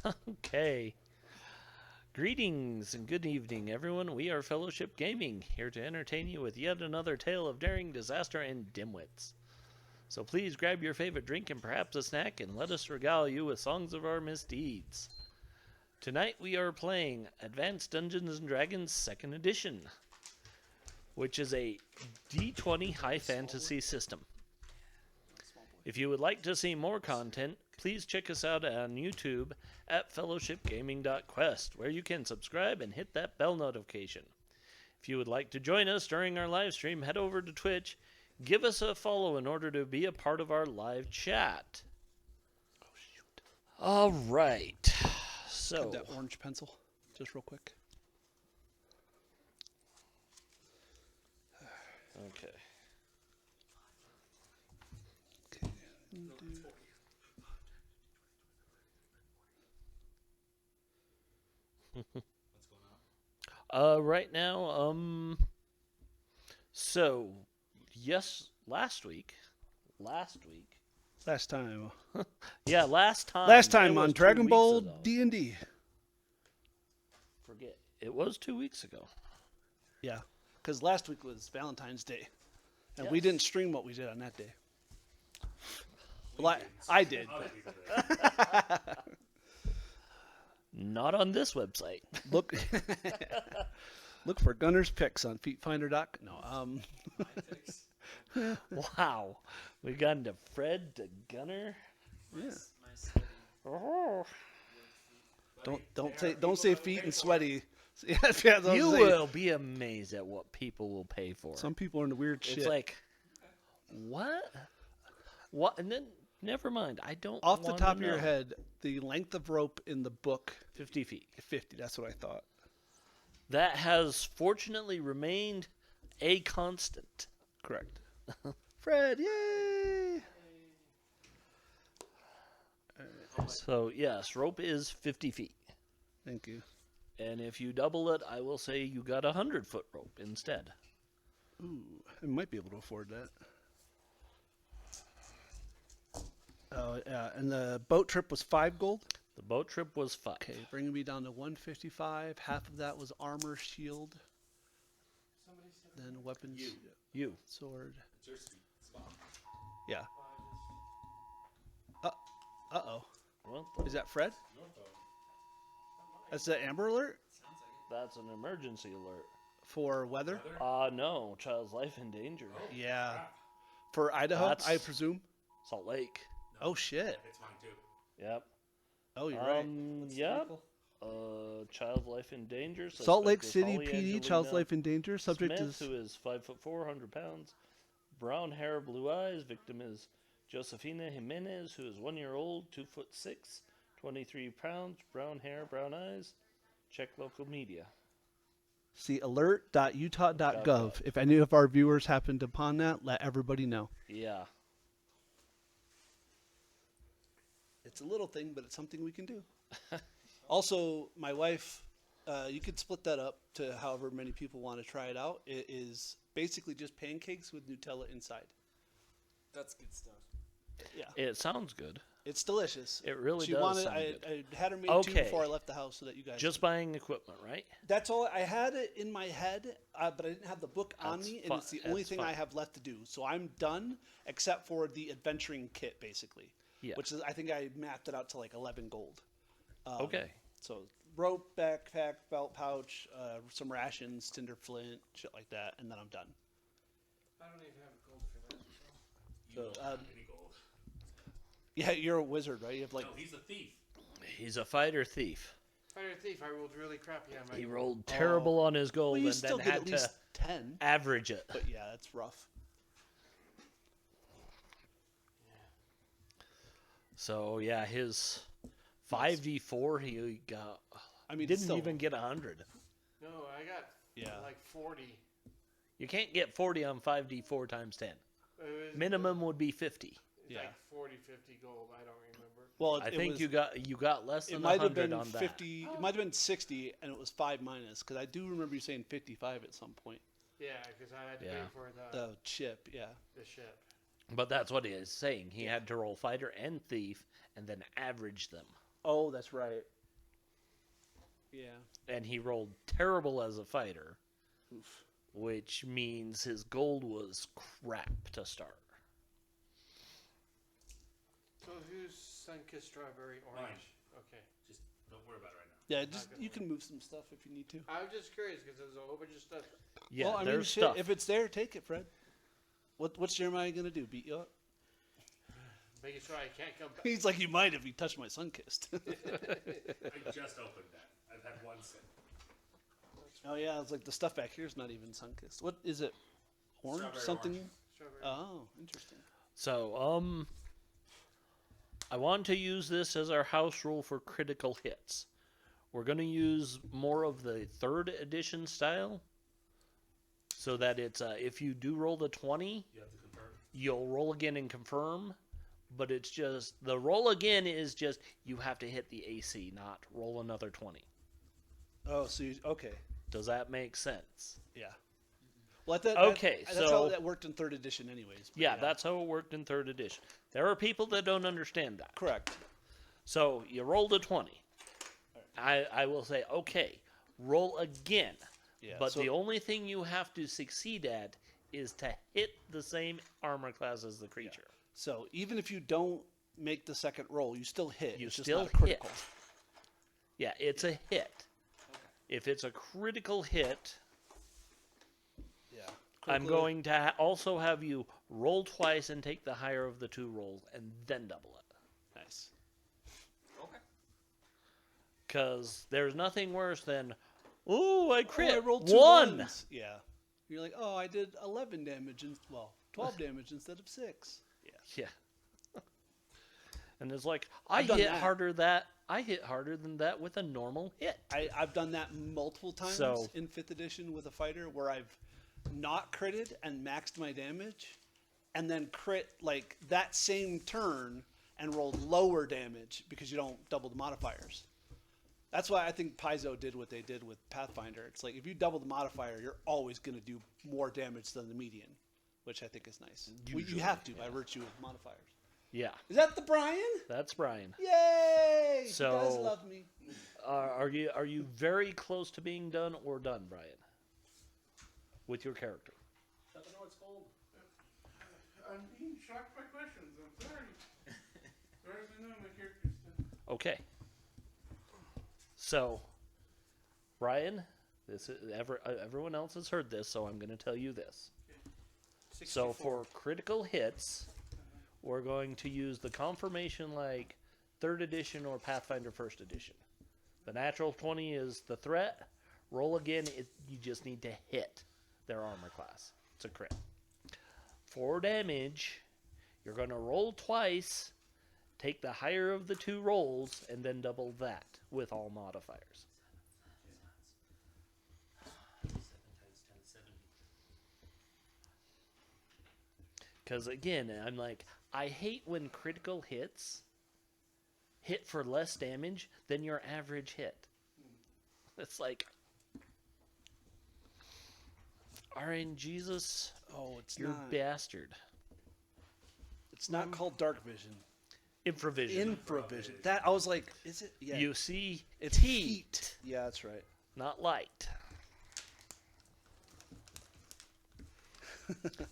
Okay. Greetings and good evening, everyone. We are Fellowship Gaming, here to entertain you with yet another tale of daring, disaster, and dimwits. So please grab your favorite drink and perhaps a snack, and let us regale you with songs of our misdeeds. Tonight we are playing Advanced Dungeons & Dragons 2nd Edition, which is a D20 high fantasy system. If you would like to see more content, please check us out on YouTube at fellowshipgaming.quest, where you can subscribe and hit that bell notification. If you would like to join us during our live stream, head over to Twitch, give us a follow in order to be a part of our live chat. Oh, shoot. All right. So, Grab that orange pencil, just real quick. okay. Okay. Right now, so, yes, last week, Last time. yeah, last time. Last time it was on 2 Dragon weeks Ball ago. D&D. Forget, it was 2 weeks ago. Yeah, because last week was Valentine's Day, and we Yes. didn't stream what we did on that day. Well, I did. Not on this website. Look, look for Gunner's picks on FeetFinder. No, Wow, we got into Fred to Gunner. yeah. Oh. Don't say feet and sweaty. Yeah, that's what You I'm saying. will be amazed at what people will pay for. Some people are into weird shit. It's like, what? What? And then, never mind. I don't. Off the wanna top of your know. head, the length of rope in the book 50 feet. 50. That's what I thought. That has fortunately remained a constant. Correct. Fred, yay! So yes, rope is 50 feet. Thank you. And if you double it, I will say you got 100-foot rope instead. Ooh, I might be able to afford that. Oh, yeah, and the boat trip was 5 gold. The boat trip was 5. Okay, bringing me down to 155. Half of that was armor, shield, then weapons, You. sword. Yeah. Uh-oh. Well, Is that Fred? That's the Amber Alert that's an emergency alert. for weather? No. Child's life in danger. Yeah. For Idaho, That's- I presume? Salt Lake. Oh, shit. It's mine too. Yep. Oh, you're right. Yep. Child's life in danger. Salt Lake Suspect is City Holly PD, child's Angelina life in danger. Subject Smith, is... who is 5'4", 100 pounds. Brown hair, blue eyes. Victim is Josefina Jimenez, who is 1 year old, 2'6", 23 pounds, brown hair, brown eyes. Check local media. See alert.utah.gov. If any of our viewers happened upon that, let everybody know. Yeah. It's a little thing, but it's something we can do. Also, my wife, you could split that up to however many people want to try it out. It is basically just pancakes with Nutella inside. That's good stuff. Yeah, It sounds good. it's delicious. It really she does wanted, sound I, good. I had her made two Okay. before I left the house so that you guys Just buying equipment, right? That's all. I had it in my head, but I didn't have the book on That's me, and fine. it's the only That's thing I fine. have left to do. So I'm done, except for the adventuring kit, basically. Yeah. Which is, I think I mapped it out to like 11 gold. Okay. So rope, backpack, belt pouch, some rations, tinder flint, shit like that, and then I'm done. I don't even have gold for that. So, You don't have any gold. Yeah, you're a wizard, right? You have like No, he's a thief. He's a fighter thief. Fighter thief. I rolled really crappy on my. He gold. rolled terrible on his gold well, you and still then get had at least to 10, average it. but yeah, that's rough. So yeah, his 5d4 he got. I mean, Didn't still, even get 100. No, I got Yeah. like 40. You can't get 40 on 5d4 times 10. It was, Minimum would be 50. It's Yeah. like 40, 50 gold. I don't remember. Well, I it think was, you got less It than might have 100 been on that. 50. It might have been 60, and it was 5 minus. Because I do remember you saying 55 at some point. Yeah, because I had to Yeah. pay for The chip, yeah. the ship. But that's what he is saying. He had to roll fighter and thief and then average them. Oh, that's right. Yeah. and he rolled terrible as a fighter, Oof. which means his gold was crap to start. So who's sun-kissed strawberry orange? Okay. Just don't worry about it right now. Yeah, just you can move some stuff if you need to. I was just curious because there's a whole bunch of stuff. Yeah, well, I mean, there's shit, stuff. if it's there, take it, Fred. What's Jeremiah gonna do? Beat you up? Making sure I can't come back. He's like, you might if you touch my sun-kissed. I just opened that. I've had one sip. Oh yeah, it's like the stuff back here is not even sun-kissed. What is it? Orange? Strawberry Something? orange. Strawberry. Oh, interesting. So, I want to use this as our house rule for critical hits. We're going to use more of the 3rd edition style, so that it's if you do roll the 20, You have to confirm. you'll roll again and confirm. But it's just the roll again is just you have to hit the AC, not roll another 20. Oh, so you, okay, Does that make sense? yeah. Well, Okay, that's how so- that worked in 3rd edition, anyways. but Yeah, that's how it worked in 3rd edition. There are people that don't understand that. correct. So you rolled a 20. I will say, okay, roll again. Yeah, But so- the only thing you have to succeed at is to hit the same armor class as the creature. So even if you don't make the second roll, you still hit. You it's just still not a critical. hit. Yeah, it's a hit. If it's a critical hit, Yeah. I'm Critical- going to also have you roll twice and take the higher of the 2 rolls and then double it. Nice. Okay. Because there's nothing worse than, ooh, I crit. Oh, I rolled 2 1. ones. Yeah. You're like, oh, I did 11 damage and 12 damage instead of 6. Yeah. Yeah. And it's like I I've done hit that. I hit harder than that with a normal hit. I've done that multiple times So- in 5th edition with a fighter where I've not critted and maxed my damage and then crit like that same turn and rolled lower damage because you don't double the modifiers. That's why I think Paizo did what they did with Pathfinder. It's like if you double the modifier, you're always going to do more damage than the median, which I think is nice. You Usually, have to by virtue of modifiers. Yeah, Is that the Brian? that's Brian. Yay! So- you guys love me. Are you very close to being done or done, Brian? With your character. Let me know it's cold. I'm being shocked by questions. I'm sorry. As far as I know, my character's done. Okay. So, Brian, this is everyone else has heard this, so I'm going to tell you this. So 64. for critical hits, we're going to use the confirmation like 3rd edition or Pathfinder 1st edition. The natural 20 is the threat. Roll again, you just need to hit their armor class. It's a crit. For damage, you're going to roll twice, take the higher of the 2 rolls, and then double that with all modifiers. 7 times 10 is 70. Because again, I'm like, I hate when critical hits hit for less damage than your average hit. It's like, RNGesus, Oh, it's you're not. bastard. It's not called dark vision. Infravision. Infravision. That I was like, is it? Yeah. You see, it's heat, Yeah, that's right. not light.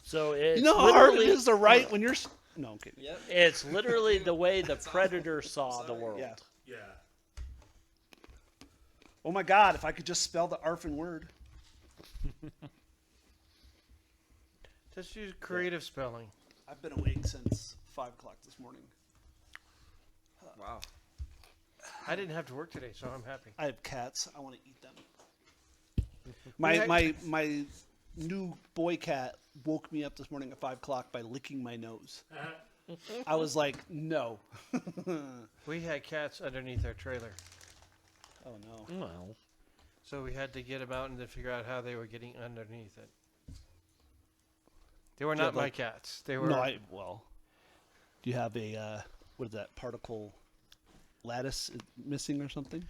So it's You know how hard it literally- is to write when you're. No, I'm kidding. Yep. It's literally the way the Predator saw the world. Yeah. Yeah. Oh my God! If I could just spell the ARFN word. Just use creative spelling. I've been awake since 5 o'clock this morning. Wow. I didn't have to work today, so I'm happy. I have cats. I want to eat them. Yeah. My new boy cat woke me up this morning at 5 o'clock by licking my nose. I was like, no. We had cats underneath our trailer, Oh no. Well, so we had to get them out and then figure out how they were getting underneath it. They were Yeah, not my like- cats. They were. No, well. Do you have a what is that particle lattice missing or something?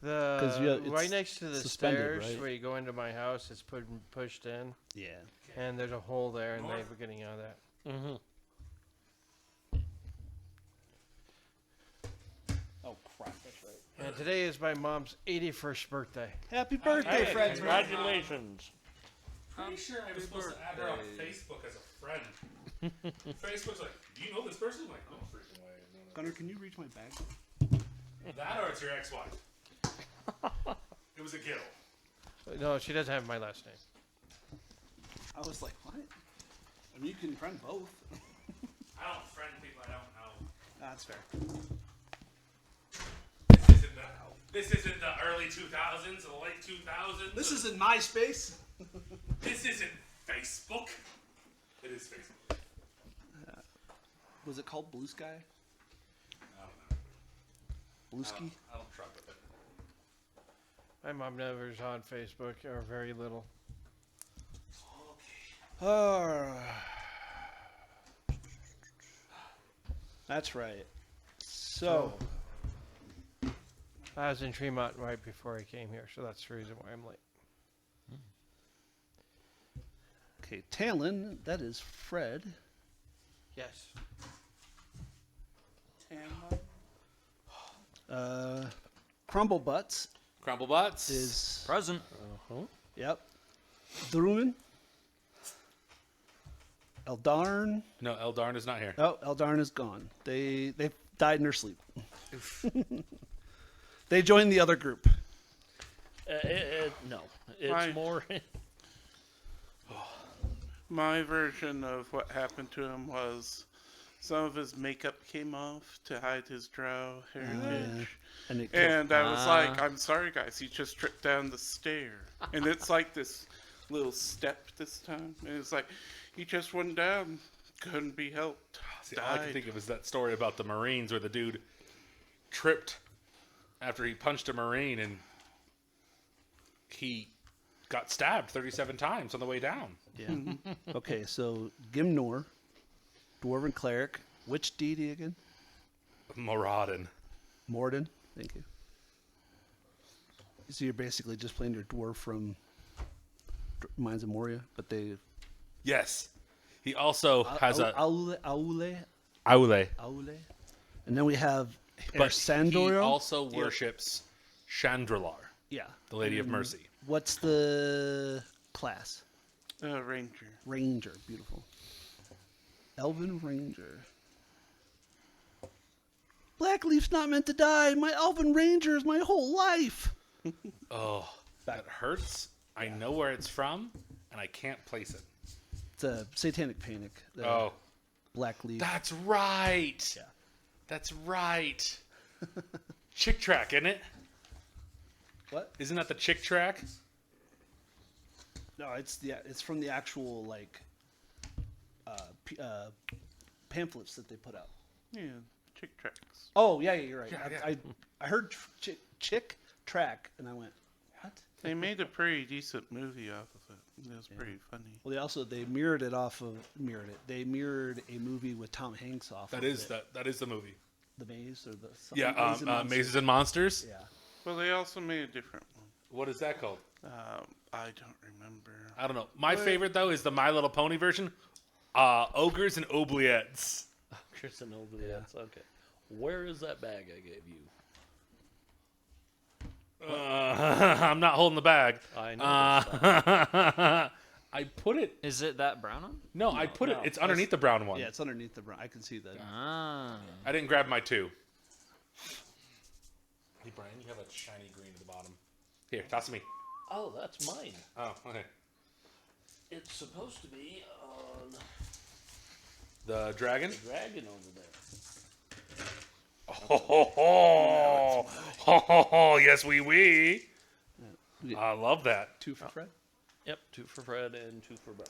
'Cause, yeah, right it's next to the suspended, stairs right? where you go into my house, it's pushed in, Yeah. and there's a hole there, and they North. were getting out of that. mm-hmm. Oh crap! That's And today is my mom's 81st birthday. Happy birthday, Hey, Fred. congratulations. Pretty sure I was supposed to add her on Facebook as a friend. Facebook's like, do you know this person? I'm like, no freaking way. No, Gunnar, can you reach my bag? no. That or it's your ex-wife. It was a Gill. No, she doesn't have my last name. I was like, what? I mean, you can friend both. I don't friend people I don't know. That's fair. This isn't the early 2000s or the late 2000s. This isn't MySpace. This isn't Facebook. It is Facebook. Was it called Blue Sky? I don't know. Blue Ski? I don't truck with it. My mom never is on Facebook, or very little. That's right. So, I was in Tremont right before I came here, so that's the reason why I'm late. okay, Talon, that is Fred. Yes. Crumble Butts Crumble Butts is, present. yep. Druin. Eldarn. No, Eldarn is not here. Oh, Eldarn is gone. They died in their sleep. They joined the other group. No, it's Right. more. My version of what happened to him was some of his makeup came off to hide his drow heritage. And it And I was like, I'm sorry, guys. He just tripped down the stair. And it's like this little step this time. And it's like, he just went down. Couldn't be helped. See, all I can Died. think of is that story about the Marines where the dude tripped after he punched a Marine and he got stabbed 37 times on the way down. Yeah. Okay, so Gimnor, Dwarven Cleric. Which deity again? Moradin. Morden. Thank you. So you're basically just playing your dwarf from Mines of Moria, but they Yes. He also has a Aule, Aule, and then we have but Sandoriel. he also worships Chandralar, Yeah. the Lady of Mercy. What's the class? Ranger. Ranger. Beautiful. Elven Ranger. Blackleaf's not meant to die. My Elven Ranger is my whole life. Oh, that hurts. I know where it's from, and I can't place it. It's a Satanic Panic. The Oh, Blackleaf. that's right. Yeah. That's right. Chick track, isn't it? What? Isn't that the chick track? No, it's from the actual like pamphlets that they put out. Yeah, chick tracks. Oh yeah, you're right. Yeah. I heard chick track, and I went, what? They made a pretty decent movie off of it. It was pretty funny. Well, they mirrored it off of They mirrored a movie with Tom Hanks off. That of is it. that is the movie. The Maze or the Yeah, Maze and Monsters. Mazes and Monsters. Yeah. Well, they also made a different one. What is that called? I don't remember. I don't know. My favorite though is the My Little Pony version. Ogres and Oubliettes. Kristen Oubliettes. Okay. Where is that bag I gave you? I'm not holding the bag. I know. I put it. Is it that brown one? No, I put it. no, It's underneath the brown one. Yeah, it's underneath the brown. I can see that. Ah. I didn't grab my two. Hey Brian, you have a shiny green at the bottom. Here, toss it me. Oh, that's mine. Oh, okay. It's supposed to be on The dragon. the dragon over there. Oh, yes, we. Yeah. I love that. 2 for Fred. Yep, 2 for Fred and 2 for Brian.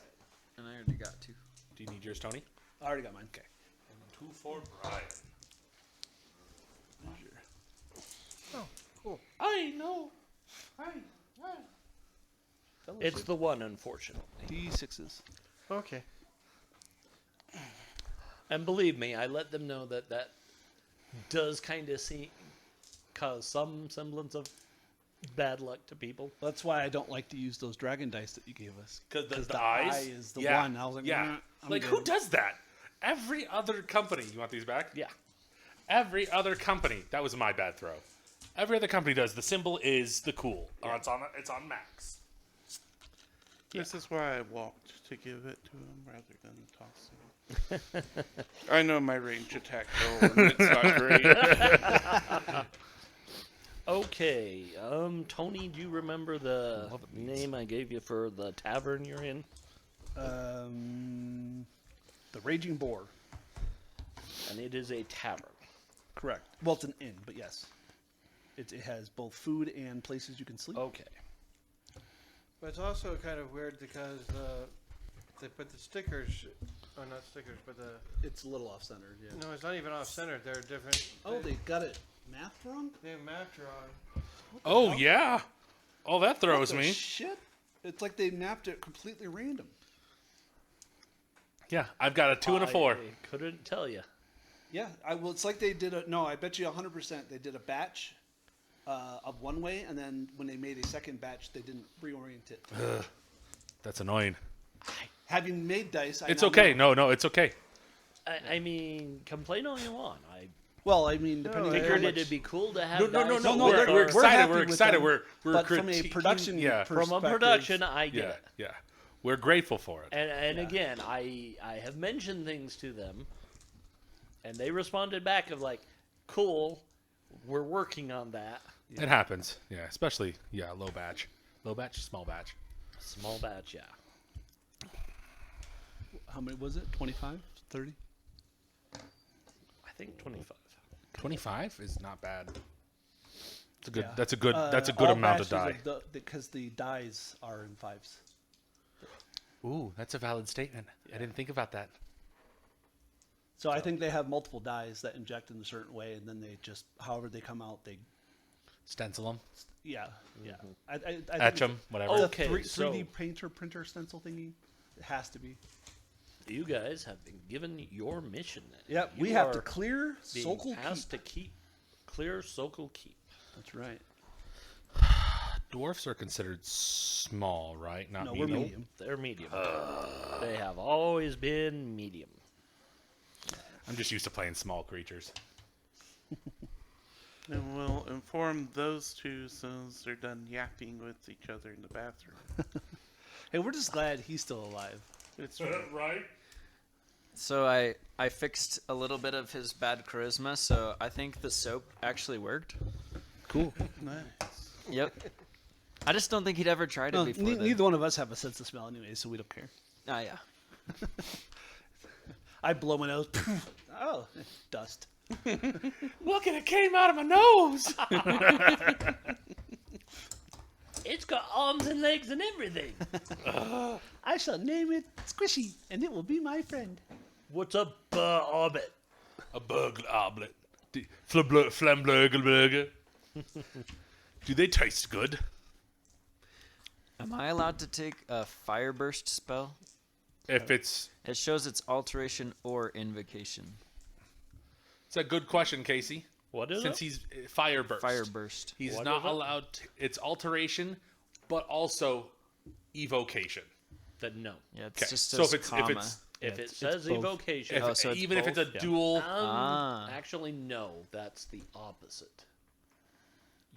And I already got two. Do you need yours, Tony? I already got mine. Okay. 2 for Brian. I know. It's the one, unfortunately. D6s. Okay. And believe me, I let them know that does kind of cause some semblance of bad luck to people. That's why I don't like to use those dragon dice that you gave us. Because the eye eyes is the yeah. one. I was like, yeah. nah, I'm like good. who does that? Every other company. You want these back? Yeah. Every other company. That was my bad throw. Every other company does. The symbol is the cool. It's on max. This is why I walked to give it to him rather than tossing. I know my range attack goal, and it's not great. Okay, Tony, do you remember the name I gave you for the tavern you're in? The Raging Boar. And it is a tavern. Correct. Well, it's an inn, but yes. It has both food and places you can sleep. Okay. But it's also kind of weird because they put the stickers, or not stickers, but It's a little off-centered, yeah. no, it's not even off center. They're different. Oh, they got it math wrong? They have map drawing. Oh, yeah. Oh, that throws What the me. shit? It's like they mapped it completely random. Yeah, I've got a 2 and a 4. I couldn't tell you. Yeah, well, it's like they did I bet you 100% they did a batch of one way, and then when they made a second batch, they didn't reorient it. That's annoying. Having made dice, It's now okay. know. No, it's okay. I mean, complain all you want. I Well, I mean, depending on how figured much, it'd be cool to have No, dice no, with they're- We're our- excited. happy We're with excited. them, We're but from a critiquing- production Yeah, from a perspective- production, I get yeah, it. yeah. We're grateful for it. And again, I have mentioned things to them, and they responded back of like, "Cool, we're working on that." It happens. Yeah, especially low batch, small batch. Small batch, yeah. How many was it? 25? 30? I think 25. 25 is not bad. It's a good. Yeah. That's a good. That's a good All amount of batches die. Because the dies are in 5s. Ooh, that's a valid statement. I didn't think about that. So I think they have multiple dies that inject in a certain way, and then they just, however they come out, they, Stencil them, yeah. I etch think them, whatever. the Okay, 3D so- printer stencil thingy, it has to be. You guys have been given your mission. Then. Yep, You we have to are clear being Sokol asked Keep. to clear Sokol Keep. That's right. Dwarfs are considered small, right? Not No, we're medium. medium. They're medium. They have always been medium. I'm just used to playing small creatures. And we'll inform those two as soon as they're done yapping with each other in the bathroom. Hey, we're just glad he's still alive. It's Right? So I fixed a little bit of his bad charisma, so I think the soap actually worked. Cool. nice. Yep. I just don't think he'd ever tried it before. then. Neither one of us have a sense of smell anyway, so we don't care. Ah, yeah. I blow my nose. Oh, dust. Look, it came out of my nose. It's got arms and legs and everything. I shall name it Squishy, and it will be my friend. What's a orbit? A burglar omelet. Flamburger. Do they taste good? Am I allowed to take a fire burst spell? If it's It shows it's alteration or invocation. it's a good question, Casey. What is Since it? he's fire burst. Fire burst. He's What not is it? allowed. It's alteration, but also evocation. Then no. Yeah, it's Okay. just So as if it's comma. If it it's says both. evocation, if, Oh, so it's even if it's a both? Yeah. dual. actually no, that's the opposite.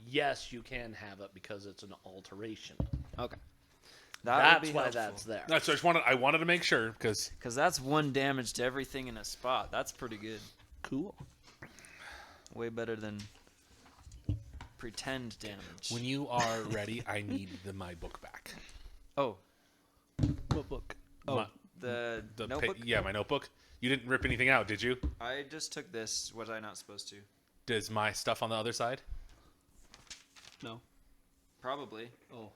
Yes, you can have it because it's an alteration. Okay. That That's would be why helpful. that's there. That's I wanted to make sure because Because that's 1 damage to everything in a spot. That's pretty good. Cool. Way better than pretend damage. when you are ready, I need my book back. Oh, What book? My- the the notebook? yeah, my notebook. You didn't rip anything out, did you? I just took this. Was I not supposed to? Does my stuff on the other side? No. Probably. Oh.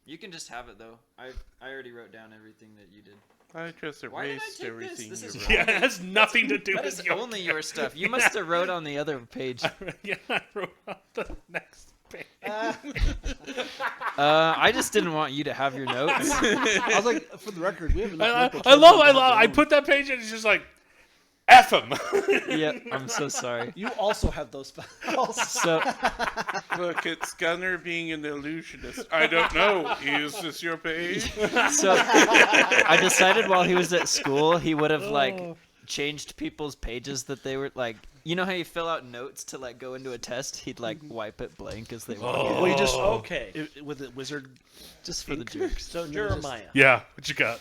You can just have it though. I already wrote down everything that you did. I just Why did I erased take this? everything This you is wrote. Yeah, it has nothing to do That with is your only your stuff. You must have wrote on the other page. Yeah, I wrote on the next page. I just didn't want you to have your notes. I was like, for the record, we have enough notebooks I for love. everyone to have I their own. put that page and it's just like, F him. Yeah, I'm so sorry. You also have those files. So Look, it's Gunner being an illusionist. I don't know. Is this your page? I decided while he was at school, he would have like changed people's pages that they were like. You know how you fill out notes to like go into a test? He'd like wipe it blank as they walk in. Well, you just Okay. with a wizard. Just for the ink? jerks. So Jeremiah, Yeah, what you got?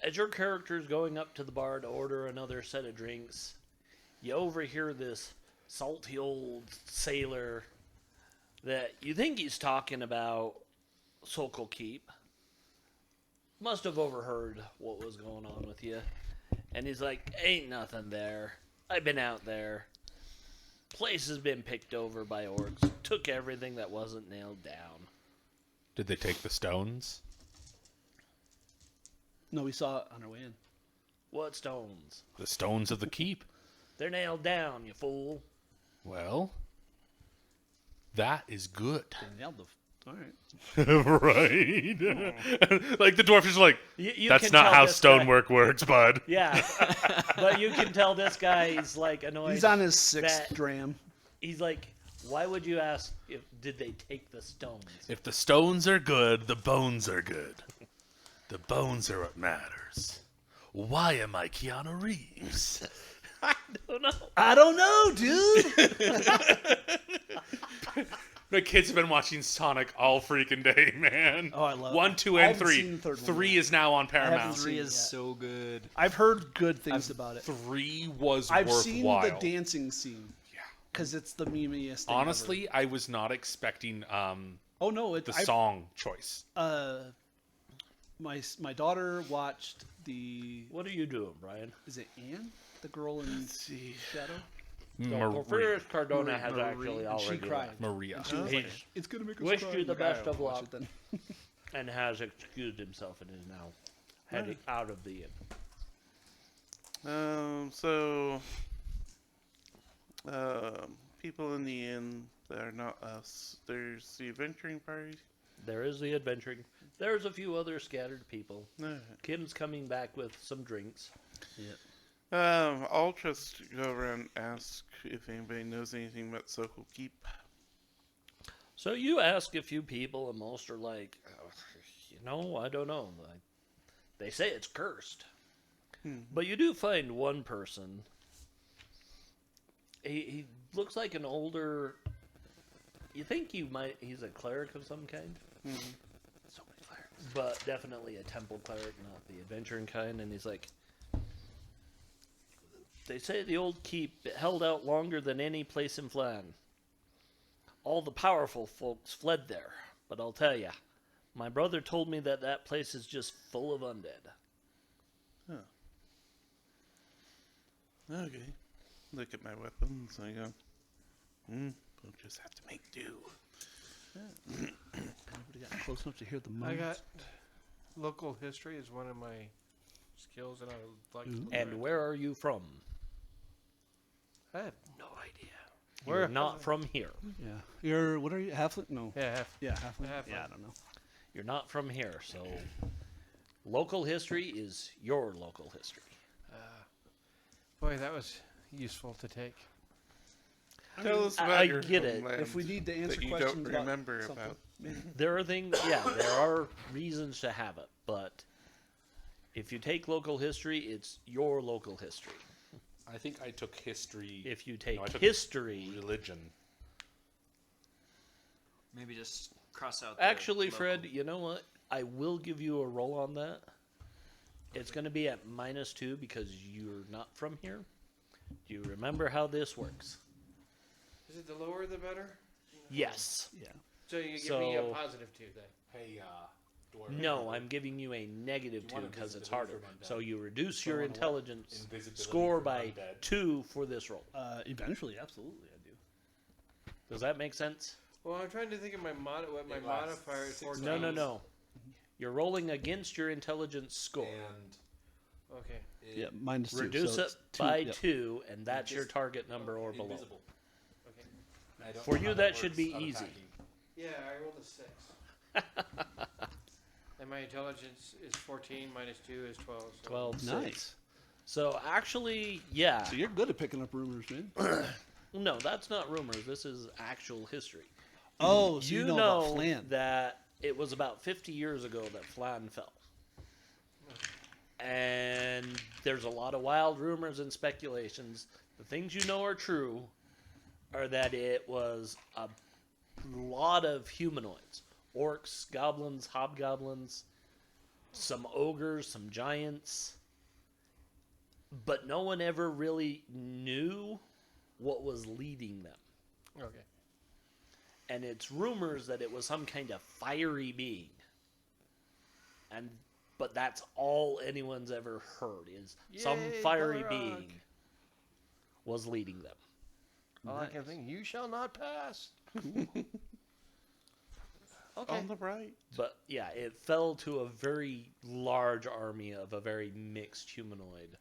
as your character's going up to the bar to order another set of drinks, you overhear this salty old sailor that you think he's talking about Sokol Keep. Must have overheard what was going on with you. And he's like, ain't nothing there. I've been out there. Place has been picked over by orcs. Took everything that wasn't nailed down. Did they take the stones? No, we saw it on our way in. What stones? The stones of the keep. They're nailed down, you fool. Well, that is good. They nailed the. All right. Right? Like the dwarf is like, You that's can not tell how this stonework works, bud. guy- Yeah. But you can tell this guy's like annoyed. He's on his sixth that- dram. He's like, why would you ask if did they take the stones? If the stones are good, the bones are good. The bones are what matters. Why am I Keanu Reeves? I don't know. I don't know, dude. My kids have been watching Sonic all freaking day, man. Oh, I love it. 1, 2, I and haven't 3. seen the third one 3 yet. is now on haven't Paramount. seen- 3 is yet. so good. I've heard good things about it. 3 was I've worthwhile. seen the dancing scene. Yeah. Because it's the memeiest thing Honestly, I was not expecting ever. Oh no, the song choice. My daughter watched the. What are you doing, Brian? Is it Anne, the girl in Shadow? So Porphyrius Cardona has Marie, actually and she already cried. left Maria. And she was like, He's "It's gonna make us wished cry." you the I'm like, best "I of don't watch luck." it then. and has excused himself and is now heading out of the inn. People in the inn that are not us. There's the adventuring party. There is the adventuring. There's a few other scattered people. No. Kim's coming back with some drinks. I'll just go around and ask if anybody knows anything about Sokol Keep. So you ask a few people, and most are like, I don't know. Like, they say it's cursed. But you do find one person. He looks like an older. You think he's a cleric of some kind? So many clerics. But definitely a temple cleric, not the adventuring kind. And he's like, they say the old keep held out longer than any place in Flan. All the powerful folks fled there, but I'll tell ya, my brother told me that place is just full of undead. Okay. Look at my weapons. I go, we'll just have to make do. Nobody got close enough to hear the I moans. got local history is one of my skills, and I would like to learn And it. where are you from? I have No idea. Where- You're not from here. Yeah. You're what are you? Halfling? No. yeah, half. Yeah, halfling. Halfling. Yeah, I don't know. You're not from here, so local history is your local history. Boy, that was useful to take. Tell us I about your get it. homeland If we need to answer that you questions don't about remember something, about. maybe. There are things, there are reasons to have it, but if you take local history, it's your local history. I think I took history. If you take I took history, religion. Maybe just cross out. The actually, local. Fred, you know what? I will give you a roll on that. It's going to be at -2 because you're not from here. Do you remember how this works? Is it the lower the better? Yes. Yeah. So you give me a So- +2 then. Hey, dwarf. No, I'm giving you a -2 want because it's invisibility harder. for undead? So you reduce So your I want intelligence invisibility score for by undead. 2 for this roll. Eventually, absolutely, I do. Does that make sense? Well, I'm trying to think of what my It lasts modifier is. 6 14. No, no, rounds. no. You're rolling against your intelligence score. And Okay. Yeah, -2. Reduce so it it's by yep. 2, and that's your target number or below. invisible. Okay. I don't For know you, how that should works be out of easy. hacking. Yeah, I rolled a 6. And my intelligence is 14 -2 is 12. So 12, Nice. 6. So actually, yeah. So you're good at picking up rumors, man. No, that's not rumors. This is actual history. Oh, so you know about Flan. that it was about 50 years ago that Flan fell. And there's a lot of wild rumors and speculations. The things you know are true are that it was a lot of humanoids. Orcs, goblins, hobgoblins, some ogres, some giants. But no one ever really knew what was leading them. Okay. And it's rumors that it was some kind of fiery being. But that's all anyone's ever heard is some Yay, fiery Balrog. being was leading them. All I can think, you shall not pass. Okay. On the right. But yeah, it fell to a very large army of a very mixed humanoid.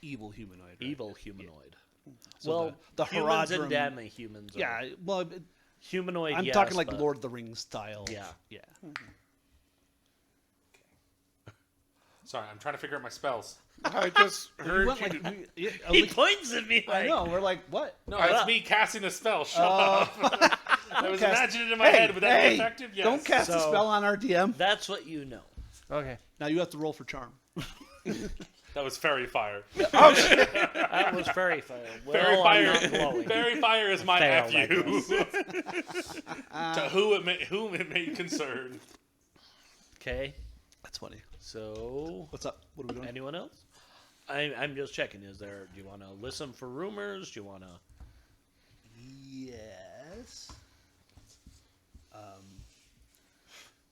Evil humanoid. Right? Evil humanoid. So well, the humans Haradrim- and demi-humans. Yeah, well, Humanoid, I'm yes, talking like but- Lord of the Rings style. Yeah. Yeah. Sorry, I'm trying to figure out my spells. I just You heard went you. like, He points at me I like, know. We're like, what? No, that's me casting a spell. Shut up. I was cast- imagining it in my head. Would that be effective? Yes. Don't cast a So- spell on our DM. that's what you know. Okay. Now you have to roll for charm. That was fairy fire. That was fairy fire. Fairy Well, I'm not fire. glowing. Fairy fire is my Failed, I FU. To whom it may concern. Okay, That's funny. so What's up? What are we doing? anyone else? I'm just checking. Do you want to listen for rumors? Do you want to? Yes.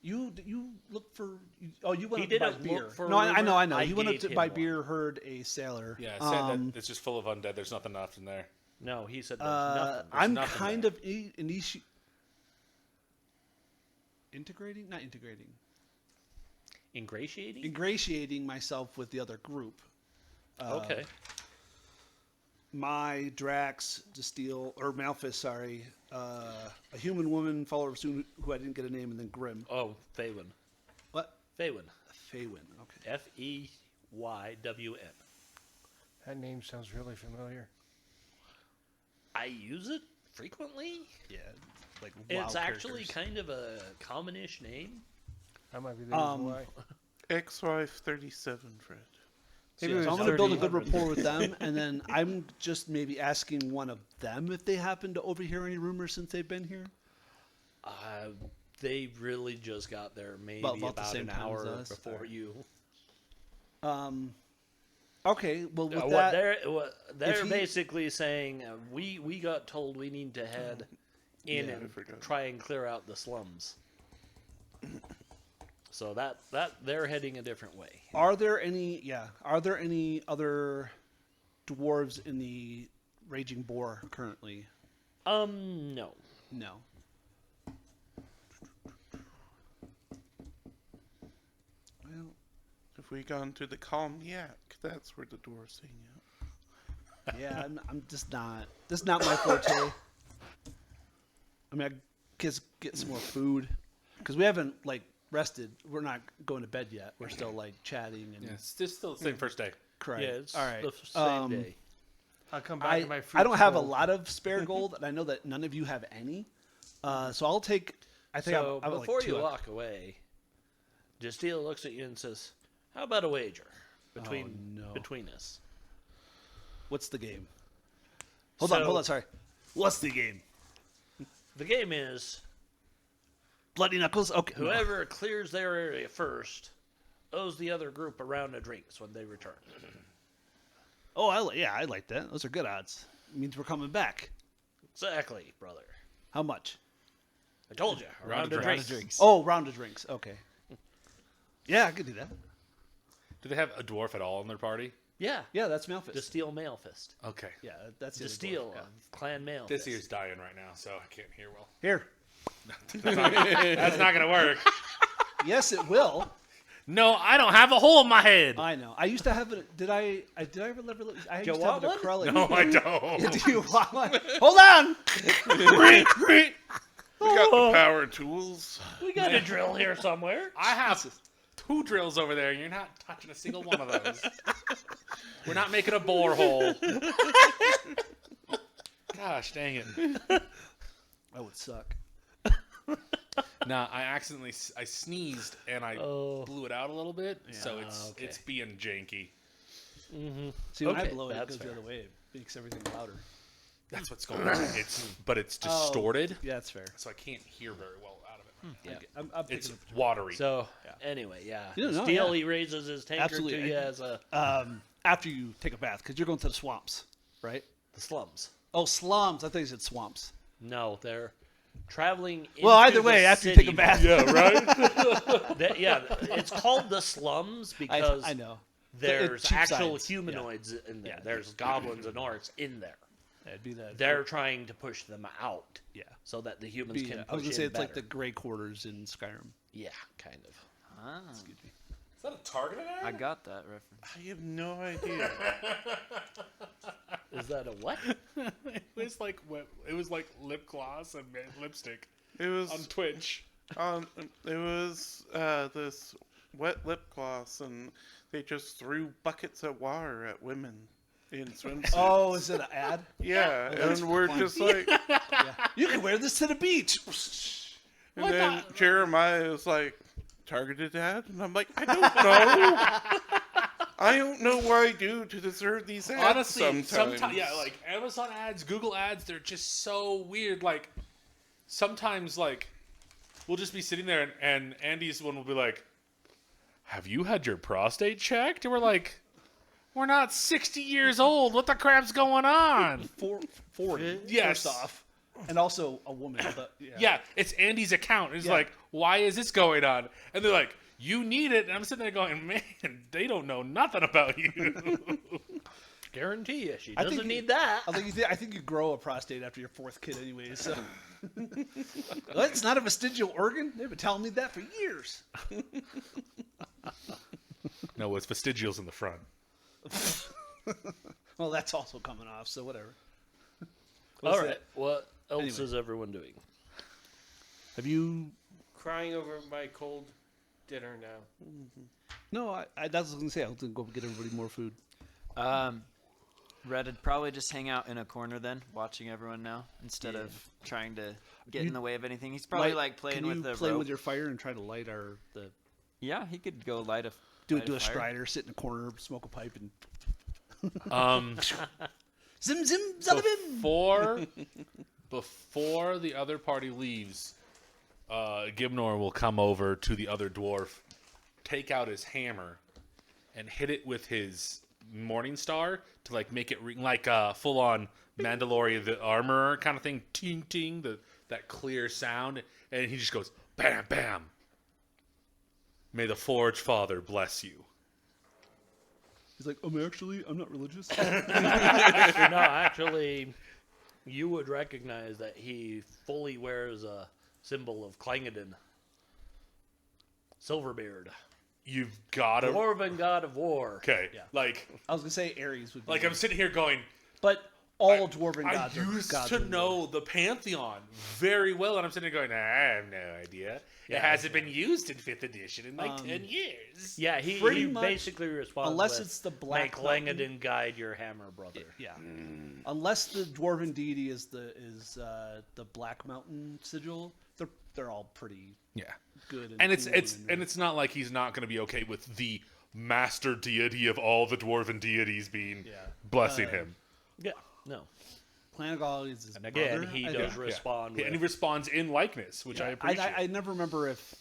You look for you went He up to buy didn't beer. look for No, I know. rumor. I He went up gave to him buy one. beer. Heard a sailor. Yeah, it said that it's just full of undead. There's nothing left in there. No, he said there's nothing. I'm nothing kind there. of integrating, not integrating, Ingratiating. ingratiating myself with the other group. Okay. My Drax, Distill, or Malphus, sorry, a human woman, follower of Soon, who I didn't get a name, and then Grim. Oh, Faywin. What? Faywin. Faywin. Okay. Feywyn. That name sounds really familiar. I use it frequently. Yeah, like It's wild actually characters. kind of a common-ish name. That might be the reason why. Ex-wife 37, Fred. Maybe Yeah, it So I'm was going to build a 30. good rapport with them, and then I'm just maybe asking one of them if they happen to overhear any rumors since they've been here. They really just got there maybe About the about same an time as hour us? before Alright. you. Okay, well with What that, they're he- basically saying we got told we need to head in Yeah, I and forgot. try and clear out the slums. So that they're heading a different way. are there any other dwarves in the Raging Boar currently? No. No. Well, If we gone to the Calm Yak, that's where the dwarves hang out. yeah, I'm just not. This is not my forte. I mean, I guess get some more food because we haven't like rested. We're not going to bed yet. We're still like chatting and Yeah, it's just still the same first day. crying. Yeah, it's all right. the same day. I'll come back to my I fruit don't have a bowl. lot of spare gold, and I know that none of you have any. So I'll take. I think So I have before like you two. walk away, Justeel looks at you and says, "How about a wager between no. between us?" What's the game? Hold on. Sorry. What's the game? The game is Bloody Knuckles. Okay. whoever clears their area first owes the other group a round of drinks when they return. Oh, I like that. Those are good odds. It means we're coming back. Exactly, brother. How much? I told you, a round of drinks. Oh, round of drinks. Okay. Yeah, I could do that. Do they have a dwarf at all in their party? Yeah, Yeah, that's Malphus. Justeel Malefist. Okay. Yeah, that's the other Justeel dwarf. Yeah. of Clan Malefist. This ear's dying right now, so I can't hear well. Here. That's not gonna work. Yes, it will. No, I don't have a hole in my head. I know. I used to have it. Did I ever let? I used you to want have one? an acrylic. No, I don't. Do you want one? Hold on. We got the power tools. We got a drill here somewhere. I have 2 drills over there, and you're not touching a single one of those. We're not making a borehole. Gosh dang it. That would suck. Nah, I sneezed and I blew it out a little bit, so it's being janky. See, when I Okay, blow it, it that's goes the other way. It makes everything louder. That's what's going on. But it's distorted, Yeah, that's fair. so I can't hear very well out of it. Yeah. I'm picking It's up watery. So anyway, Yeah, no, Steel, yeah. he raises his tanker Absolutely. to you as a after you take a bath, because you're going to the swamps, right? the slums. Oh, slums. I thought you said swamps. No, they're traveling. Well, into either the way, after you city. take a bath. Yeah, right. It's called the slums because I know. there's cheap actual sides. humanoids in there. Yeah. There's goblins and orcs in there. It'd be that. They're trying to push them out. Yeah. So that the humans can push I was gonna say in it's like better. the gray quarters in Skyrim. Yeah, kind of. Ah, Is that a targeted ad? I got that reference. I have no idea. Is that a what? It was like lip gloss and lipstick It was on Twitch. it was this wet lip gloss, and they just threw buckets of water at women in swimsuits. Oh, is it an ad? yeah, that's and we're fun. just like, You can wear this to the beach. and then Jeremiah is like, targeted ad, and I'm like, I don't know. I don't know what I do to deserve these ads. Honestly, sometimes, yeah, like Amazon ads, Google ads, they're just so weird. Like sometimes, like we'll just be sitting there, and Andy's one will be like, "Have you had your prostate checked?" And we're like, "We're not 60 years old. What the crap's going on?" 40. Yes. First off, and also a woman. But, Yeah, it's Andy's account. It's Yeah. like, why is this going on? And they're like, you need it. And I'm sitting there going, man, they don't know nothing about you. Guarantee you, she I think doesn't you- need that. I think you grow a prostate after your fourth kid, anyway. So well, it's not a vestigial organ. They've been telling me that for years. No, it's vestigials in the front. Well, that's also coming off. So whatever. All right. What else Anyway. is everyone doing? Have you? Crying over my cold dinner now. No, that's what I was gonna say. I was gonna go get everybody more food. Red would probably just hang out in a corner then, watching everyone now, instead of trying to get in the way of anything. He's probably like playing Can you with the play rope. with your fire and try to light the Yeah, he could go light a do light a fire. strider, sit in a corner, smoke a pipe, and zim zim zalabim. Before the other party leaves, Gibnor will come over to the other dwarf, take out his hammer, and hit it with his Morning Star to like make it ring like a full-on Mandalorian the armorer kind of thing, ting ting, that clear sound, and he just goes bam bam. May the Forge Father bless you. He's like, I'm not religious. No, actually, you would recognize that he fully wears a symbol of Clangadin. Silverbeard. You've got to. Dwarven god of war. Okay, Yeah. like I was gonna say Ares would be. I'm sitting here going. but all dwarven I gods are used gods to of war. know the Pantheon very well, and I'm sitting there going, I have no idea. It hasn't been used in 5th edition in like 10 years. Yeah, he Pretty much, basically responds unless with, it's the May Black Mountain. Clangadin guide your hammer, brother. Yeah. Unless the dwarven deity is the Black Mountain sigil, they're all pretty Yeah. good. And it's cool it's not like he's not going to be okay with the master deity of all the dwarven deities being blessing him. Yeah, no. Planagol is his And again, brother, he I does think. respond Yeah, and he with, responds in likeness, which I appreciate. I never remember if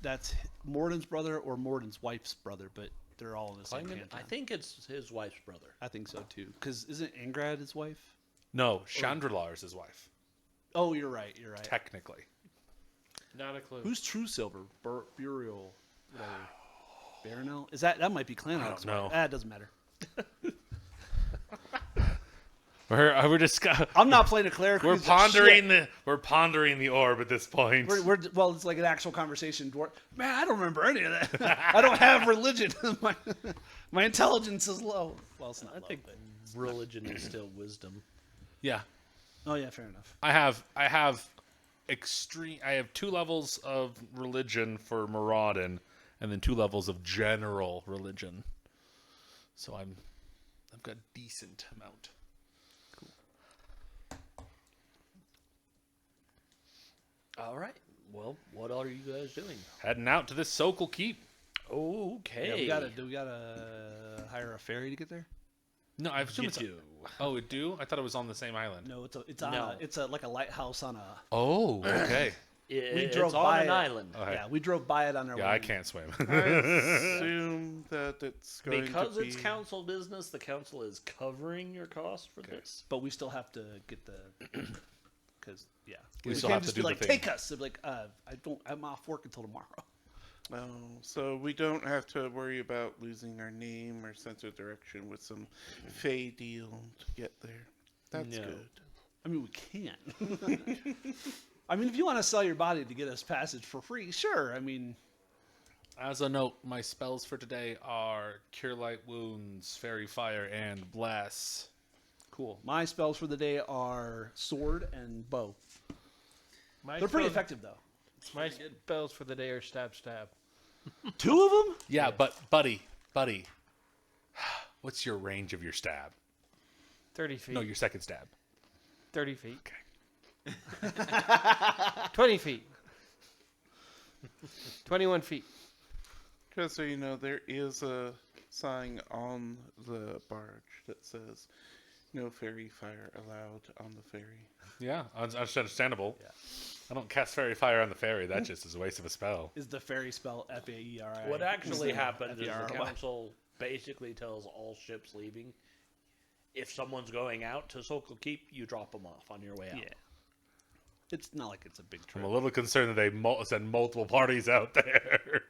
that's Morden's brother or Morden's wife's brother, but they're all in the same Clangadin. pantheon. I think it's his wife's brother. I think so too. Because isn't Angrad his wife? No, Chandralar is his wife, Oh, you're right. technically. Not a clue. Who's True Silver? Burial. Whatever. Baronel? Is that might be Clanagol's know. wife. It doesn't matter. We're just I'm not playing a cleric. we're who's a shit. pondering the orb at this point. Well, it's like an actual conversation. Man, I don't remember any of that. I don't have religion. my intelligence is low. Well, it's not. I low, think but- religion is still wisdom. Yeah. Oh yeah, fair enough. I have I have 2 levels of religion for Maraudin, and then 2 levels of general religion. So I've got a decent amount. All right. Well, Well, what are you guys doing? Heading out to this Sokol Keep. Okay. Yeah, do we gotta hire a ferry to get there? No, I assume You it's. do. Oh, it do? I thought it was on the same island. No, it's No. like a lighthouse on a. Oh, okay. It's drove on by an it. island. Okay. Yeah, we drove by it on our way. Yeah, I can't swim. Assume that it's going Because to it's be... council business, the council is covering your cost for this. But we still have to get the. Because We we still can't have to just do be the like thing. take us. They'd be like, I'm off work until tomorrow. Oh, so we don't have to worry about losing our name or sense of direction with some fey deal to get there. That's No. good. I mean, we can. I mean, if you want to sell your body to get us passage for free, sure. I mean, As a note, my spells for today are Cure Light Wounds, Fairy Fire, and Bless. cool. My spells for the day are sword and bow. My They're pretty spells- effective though. My spells for the day are stab, stab. Two of them? Yeah, but buddy, what's your range of your stab? 30 feet. No, your second stab. 30 feet. 20 feet. 21 feet. Just so you know, there is a sign on the barge that says, "No fairy fire allowed on the ferry." Yeah, understandable. Yeah. I don't cast Fairy Fire on the ferry. That just is a waste of a spell. Is the fairy spell F-A-E-R-I? What actually happens is the F-E-R-R-Y. council basically tells all ships leaving, if someone's going out to Sokol Keep, you drop them off on your way out. Yeah. It's not like it's a big I'm trip. a little concerned that they send multiple parties out there.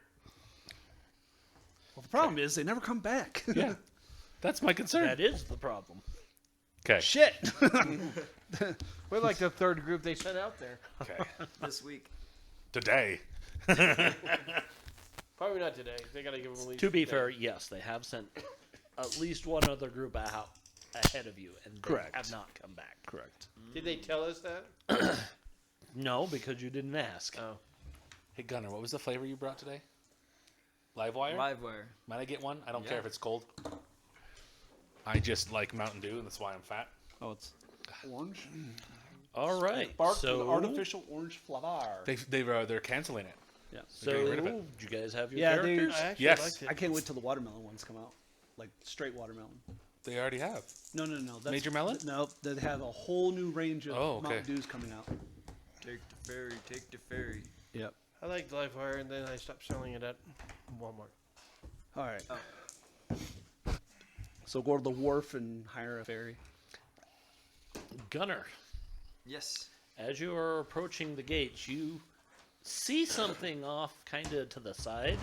Well, the problem is they never come back. Yeah, that's my concern. That is the problem. Okay. Shit. We're like the third group they sent out there. Okay. This week. Today. Probably not today. They gotta give them at least. To be a day. fair, yes, they have sent at least one other group out ahead of you, and they Correct. have not come back. Correct. Did they tell us that? No, because you didn't ask. Oh. Hey Gunnar, what was the flavor you brought today? Live wire? Livewire. Might I get one? I don't Yeah. care if it's cold. I just like Mountain Dew, and that's why I'm fat. Oh, it's orange. All right. Bark so, with artificial orange flavor. They're canceling it. Yeah. So, getting rid of do it. you guys have your Yeah, characters? I actually Yes. liked it. I can't wait till the watermelon ones come out. Like straight watermelon. They already have. No. That's, Major melon? No, they have a whole new range of Oh, okay. Mountain Dews coming out. Take the ferry, take the ferry. Yep. I liked Livewire, and then I stopped selling it at Walmart. All right. So go to the wharf and hire a ferry. Gunner, Yes. as you are approaching the gates, you see something off kind of to the side,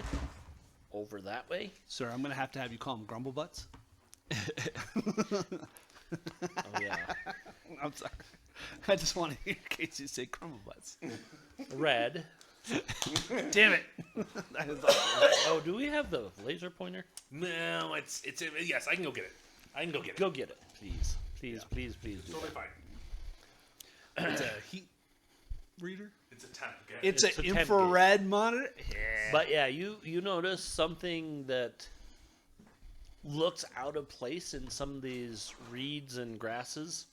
over that way. Sir, I'm going to have you call them grumble butts. Oh, yeah. I'm sorry. I just want to hear Casey say grumble butts. Red. Damn it. That is awesome. Oh, do we have the laser pointer? No, it's yes, I can go get it. I can go get it. Go get it, please. Please, please, please. Do Totally that. fine. It's a heat reader. It's a temp. Okay? It's, It's an a 10 infrared monitor. But yeah, you notice something that looks out of place in some of these reeds and grasses.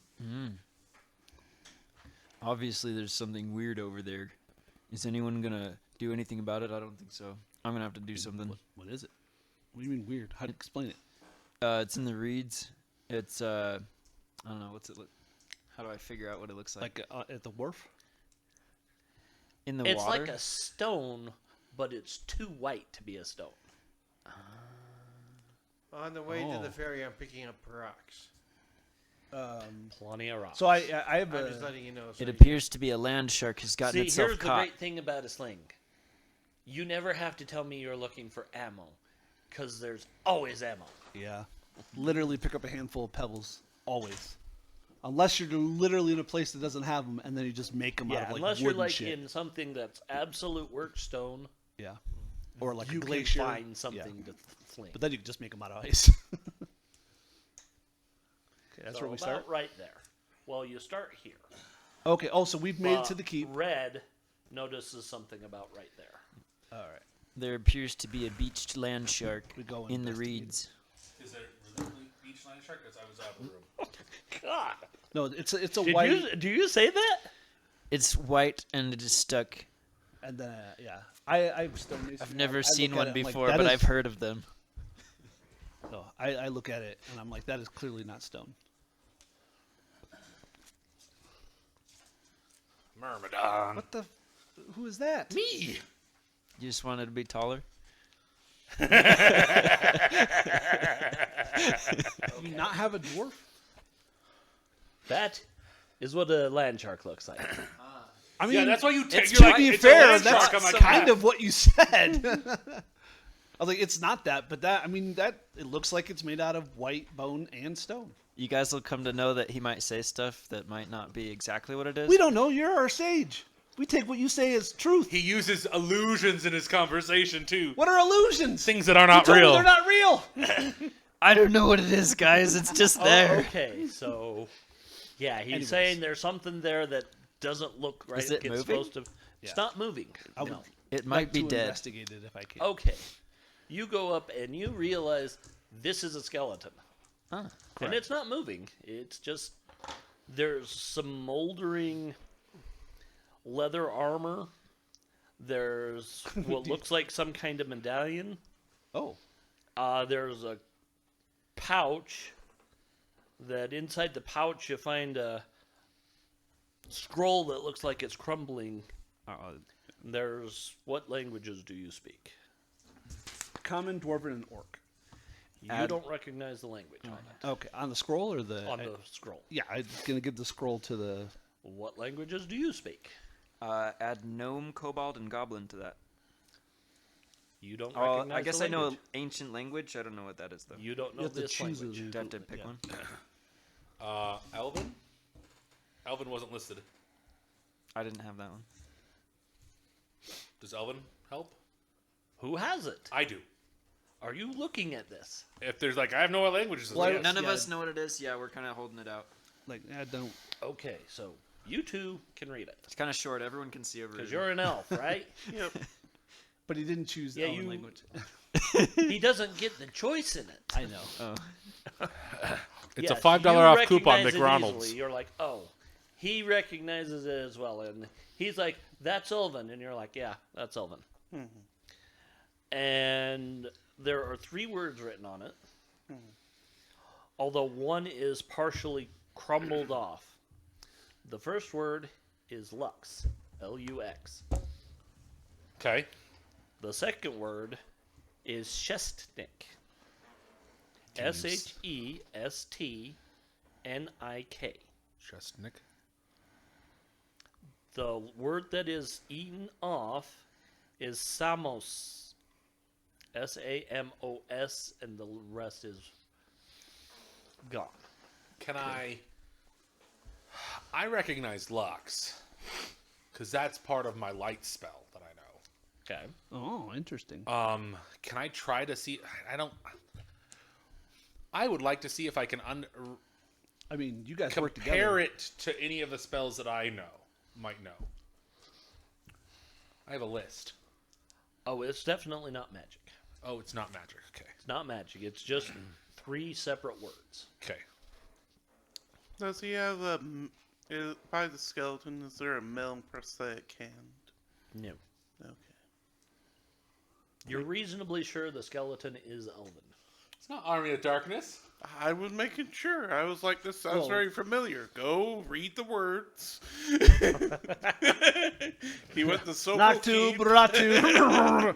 Obviously, there's something weird over there. Is anyone gonna do anything about it? I don't think so. I'm gonna have to do something. What is it? What do you mean weird? How do you explain it? It's in the reeds. It's I don't know what's it look. How do I figure out what it looks like? Like at the wharf? In the It's water. like a stone, but it's too white to be a stone. On the way to Oh. the ferry, I'm picking up rocks. Plenty of rocks. So I have I'm a. just letting you know. So It you- appears to be a land shark has gotten See, itself here's the caught. great thing about a sling. You never have to tell me you're looking for ammo, because there's always ammo. Yeah. Literally pick up a handful of pebbles. Always. Unless you're literally in a place that doesn't have them, and then you just make them out Yeah, of like unless wood you're and like shit. in something that's absolute work stone, Yeah. Or like you a glacier. can find Yeah. something to fling. But then you can just make them out of ice. Okay, that's So where we about start. right there. Well, you start here. Okay. Oh, so we've made it to the keep. Red notices something about right there. All right. There appears to be a beached land shark We go in the investigate. reeds. Is there really beach line shark? Because I was out of the room. God, No, it's a did white. you do you say that? It's white and it is stuck And then, I've stonemason. I've never I seen look at one it, I'm like, before, that but is- I've heard of them. So I look at it and I'm like, that is clearly not stone. Myrmidon. What the? Who is that? Me. You just wanted to be taller? Do you not have a dwarf? That is what a land shark looks like. I mean, Yeah, that's why you take. to be fair, that's kind of what you said. I was like, it's not that, but that. I mean, that it looks like it's made out of white bone and stone. You guys will come to know that he might say stuff that might not be exactly what it is. We don't know. You're our sage. We take what you say as truth. He uses illusions in his conversation too. What are illusions? Things that are not You told me real. they're not real. I don't know what it is, guys. It's just there. Okay, so yeah, he's Anyways. saying there's something there that doesn't look right. Is it like it's moving? supposed to. It's not moving. I would No. It might like be to dead. investigate it if I can. Okay, you go up and you realize this is a skeleton, Ah, and it's not moving. It's just there's some moldering leather armor. There's what looks like some kind of medallion. Oh, There's a pouch that inside the pouch you find a scroll that looks like it's crumbling. There's what languages do you speak? common, dwarven, and orc. You don't recognize the language on it. Okay, on the scroll or the? On the scroll. Yeah, I'm gonna give the scroll to the. What languages do you speak? Add gnome, kobold, and goblin to that. You don't Oh, recognize I guess the I know language. ancient language. I don't know what that is though. You don't know You have to this choose language. a- Do I have to pick yeah. one? Elvin? Elvin wasn't listed. I didn't have that one. Does Elvin help? Who has it? I do. Are you looking at this? If there's like, I have no languages. Well, yes. None of Yeah. us know what it is. Yeah, we're kind of holding it out. Like, I don't. Okay, so you two can read it. It's kind of short. Everyone can see over it. Because you're an elf, right? Yep. But he didn't choose Yeah, Elven you- language. He doesn't get the choice in it. I know. Oh. It's Yes, a $5 you off coupon, recognize it McDonald's. easily. You're like, oh, he recognizes it as well, and he's like, that's Elven, and you're like, yeah, that's Elven. And there are 3 words written on it, although one is partially crumbled off. The first word is Lux, Lux. Okay. The second word is Shestnik, Shestnik. Chestnik. The word that is eaten off is Samos, Samos, and the rest is gone. Can I recognize Lux. Because that's part of my light spell that I know. Okay. Oh, interesting. Can I try to see? I would like to see if I can I mean, you guys work compare together. it to any of the spells that I might know. I have a list. Oh, it's definitely not magic. Oh, it's not magic. Okay. It's not magic. It's just 3 separate words. Okay. Does he have by the skeleton, is there a male prosthetic hand? No. Okay. You're reasonably sure the skeleton is Elven. It's not Army of Darkness. I was making sure. I was like, this sounds Well- very familiar. Go read the words. He went the so Noctu, Bratu.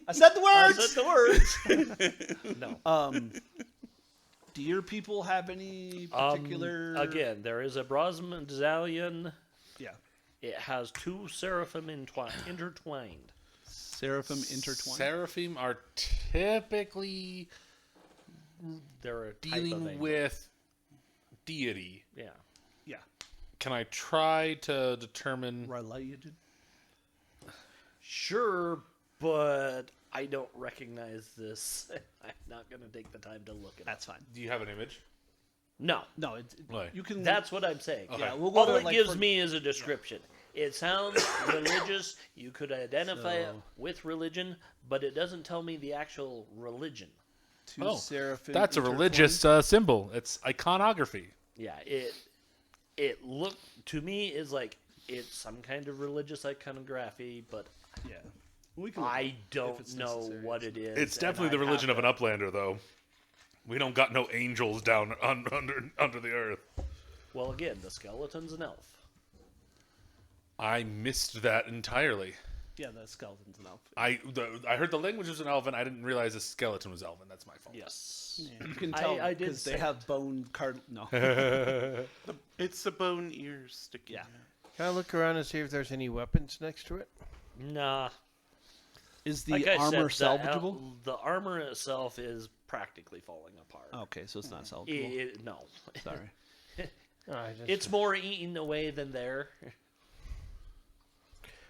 I said the I words. said the words. No. Do your people have any particular? Again, there is a bronze medallion. Yeah. It has 2 seraphim intertwined. Seraphim intertwined. Seraphim are typically They're a type of dealing angel. with deity. Yeah. Yeah. Can I try to determine? Related. Sure, but I don't recognize this. I'm not going to take the time to look at it. That's fine. Do you have an image? No. No, Right. you can. That's what I'm saying. Okay. Yeah, we'll go All to, it like, gives for- me is a description. It sounds religious. You could identify it So- with religion, but it doesn't tell me the actual religion. two Oh, seraphim. That's a intertwined. religious symbol. It's iconography. Yeah, it looked to me is like it's some kind of religious iconography, but Yeah. We can. I if don't it's know necessary. what it is. It's and definitely I the religion have of an uplander, though. We don't got no angels down under the earth. Well, again, the skeleton's an elf. I missed that entirely. Yeah, the skeleton's an elf. I heard the language was an elven. I didn't realize the skeleton was elven. That's my fault. Yes. Yeah, you can tell I did because they say have bone card. No. It's the bone ears sticking Yeah. out. Can I look around and see if there's any weapons next to it? Nah. Is the Like I armor said, salvageable? the armor itself is practically falling apart. Okay, so it's not salvageable. No. Sorry. Oh, I just, It's more eaten away than there.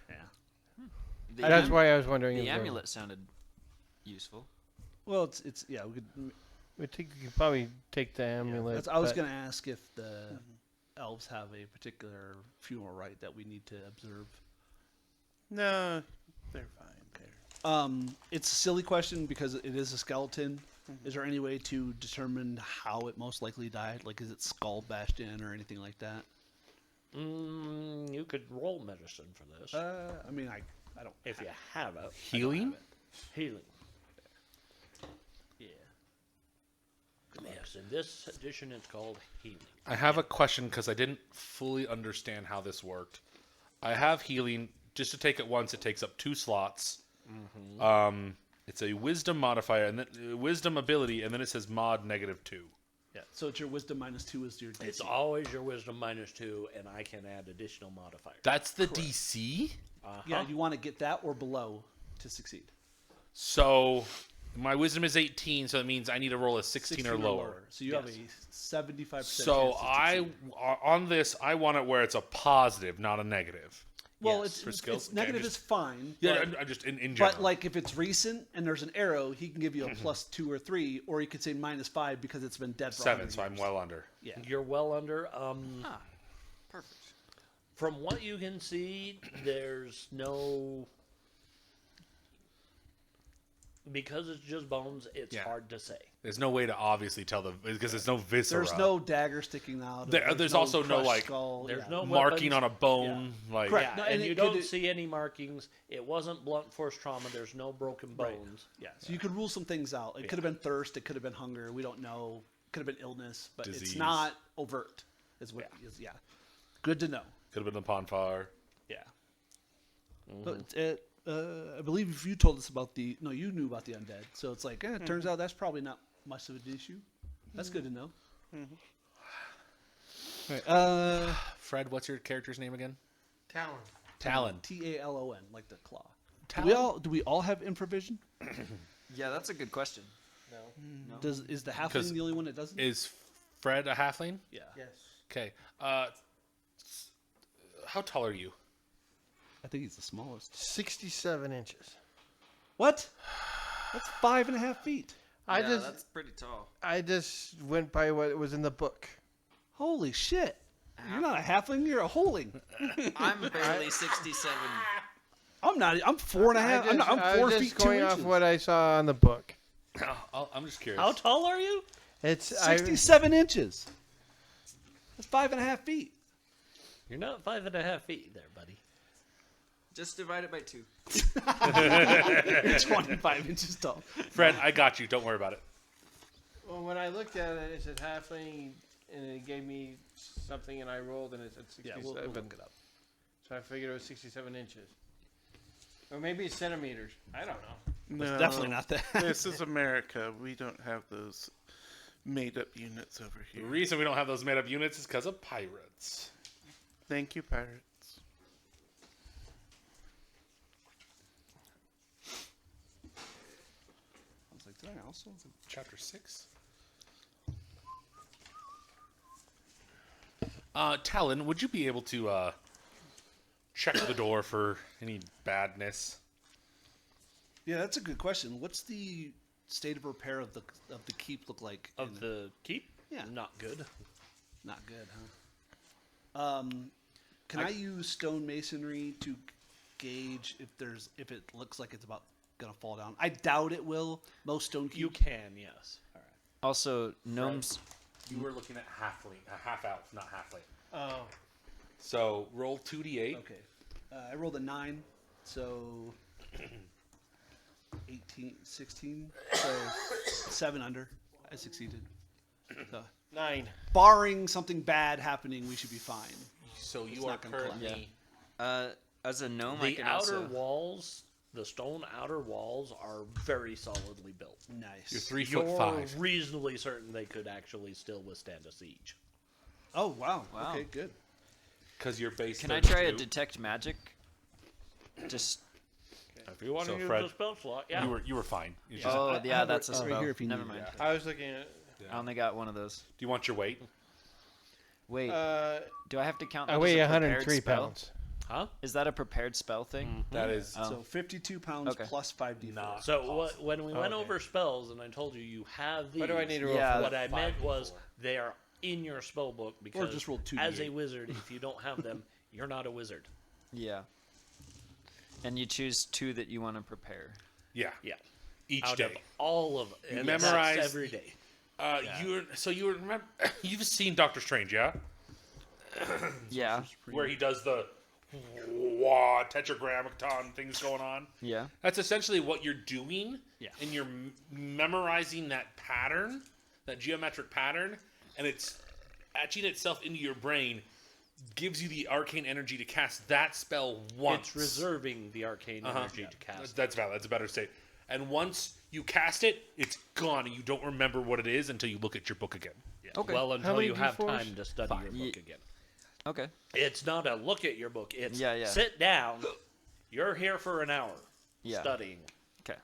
Yeah. that's why I was wondering. The if there- amulet sounded useful. Well, it's yeah. We could. We think you could probably take the amulet. I was but- going to ask if the elves have a particular funeral rite that we need to observe. No, they're fine. Okay. It's a silly question because it is a skeleton. Is there any way to determine how it most likely died? Like, is it skull bashed in or anything like that? You could roll medicine for this I mean, I don't. if you have it. Healing? Healing. Yeah. Yes, in this edition it's called healing. I have a question because I didn't fully understand how this worked. I have healing. Just to take it once, it takes up 2 slots. It's a wisdom modifier and then wisdom ability, and then it says mod -2. Yeah. So it's your wisdom -2 is your DC. It's always your wisdom -2, and I can add additional modifiers. That's the DC. Yeah, you want to get that or below to succeed. So my wisdom is 18, so it means I need to roll a 16 or lower. So you have a 75%. So chance to succeed. on this, I want it where it's a positive, not a negative. Well, Yes. For it's skills? Okay, negative I'm is fine. Yeah, but, I'm just in general. but like if it's recent and there's an arrow, he can give you a +2 or 3, or you could say -5 because it's been dead for 7, 100 so I'm years. well under. Yeah. You're well under. Perfect. From what you can see, there's no. Because it's just bones, it's Yeah. hard to say. There's no way to obviously tell because there's no viscera. There's no dagger sticking out. There's also no, crushed like, skull. There's yeah. no marking weapons. on a bone. Like Correct. Yeah, No, and and you it don't could- see any markings. It wasn't blunt force trauma. There's no broken Right. bones. Yeah. So you could rule some things out. It could have been thirst. It could have been hunger. We don't know. It could have been illness, but Disease. it's not overt. Is what? Yeah. Good to know. could have been the pond fire. Yeah. But I believe you told us about the. No, you knew about the undead. So it's like, it turns out that's probably not much of an issue. That's good to know. Right, Fred, what's your character's name again? Talon. Talon. Talon, like the claw. Talon? Do we all have infravision? Yeah, that's a good question. No. Is the 'Cause halfling the only one that doesn't? Is Fred a halfling? Yeah. Yes. Okay. How tall are you? I think he's the smallest. 67 inches. What? That's 5.5 feet. That's pretty tall. I just went by what was in the book. Holy shit! You're not a halfling. You're a holing. I'm barely 67. I'm not. I'm 4.5. I'm 4 just feet 2 going inches. off what I saw on the book. I'm just curious. How tall are you? It's 67 inches. That's 5.5 feet. You're not 5.5 feet there, buddy. Just divide it by 2. You're 25 inches tall. Fred, I got you. Don't worry about it. Well, when I looked at it, it said halfling, and it gave me something, and I rolled, and it said 67. Yeah, we'll look it up. So I figured it was 67 inches. Or maybe it's centimeters. I don't know. No, Definitely not that. This is America. We don't have those made-up units over The here. reason we don't have those made-up units is because of pirates. Thank you, pirates. I was like, did I also? Chapter 6. Talon, would you be able to check the door for any badness? Yeah, that's a good question. What's the state of repair of the keep look like? Of the keep? Yeah. Not good. Not good, huh? Can I use stone masonry to gauge if it looks like it's about gonna fall down? I doubt it will. Most stone You cubes. can, yes. Also, gnomes. You were looking at half elf, not halfling. Oh. So roll 2d8. Okay. I rolled a 9, so 18, 16, so 7 under. I succeeded. So, 9. barring something bad happening, we should be fine. So It's you are not gonna currently. As a gnome, I The can outer also... walls, the stone outer walls, are very solidly built. Nice. You're 3 You're foot 5. reasonably certain they could actually still withstand a siege. Oh, wow. Wow. Okay, good. Because you're base. Can I try a 32. detect magic? Just... If you want So, to use Fred, the spell slot, yeah. You were fine. You just- Oh, I yeah, have that's it a right spell. here if you Never need mind. it. I was looking at. I only got one of those. Do you want your weight? Wait, do I have to count that I as weigh a prepared 103 spell? pounds. Huh? Is that a prepared spell thing? That is. Oh. So 52 pounds Okay. plus 5d4. Not So when we went Okay. over spells, and I told you have these. What do I need to roll Yeah, for What that? I meant was they are in your spell book because just roll 2d8. as a wizard, if you don't have them, you're not a wizard. Yeah. And you choose 2 that you want to prepare. Yeah. Yeah. Each Out day. of all of You and memorize that's every day. You remember? You've seen Doctor Strange, yeah? Yeah. Where he does the tetragrammaton things going on. Yeah. That's essentially what you're doing. Yeah. And you're memorizing that pattern, that geometric pattern, and it's etching itself into your brain, gives you the arcane energy to cast that spell once. It's reserving the arcane energy to cast. That's valid. That's a better state. And once you cast it, it's gone, and you don't remember what it is until you look at your book again. Okay. Well, until many you have D4s? time to study your book again. Okay. It's not a look at your book. It's Yeah. sit down. You're here for an hour Yeah. studying. Okay.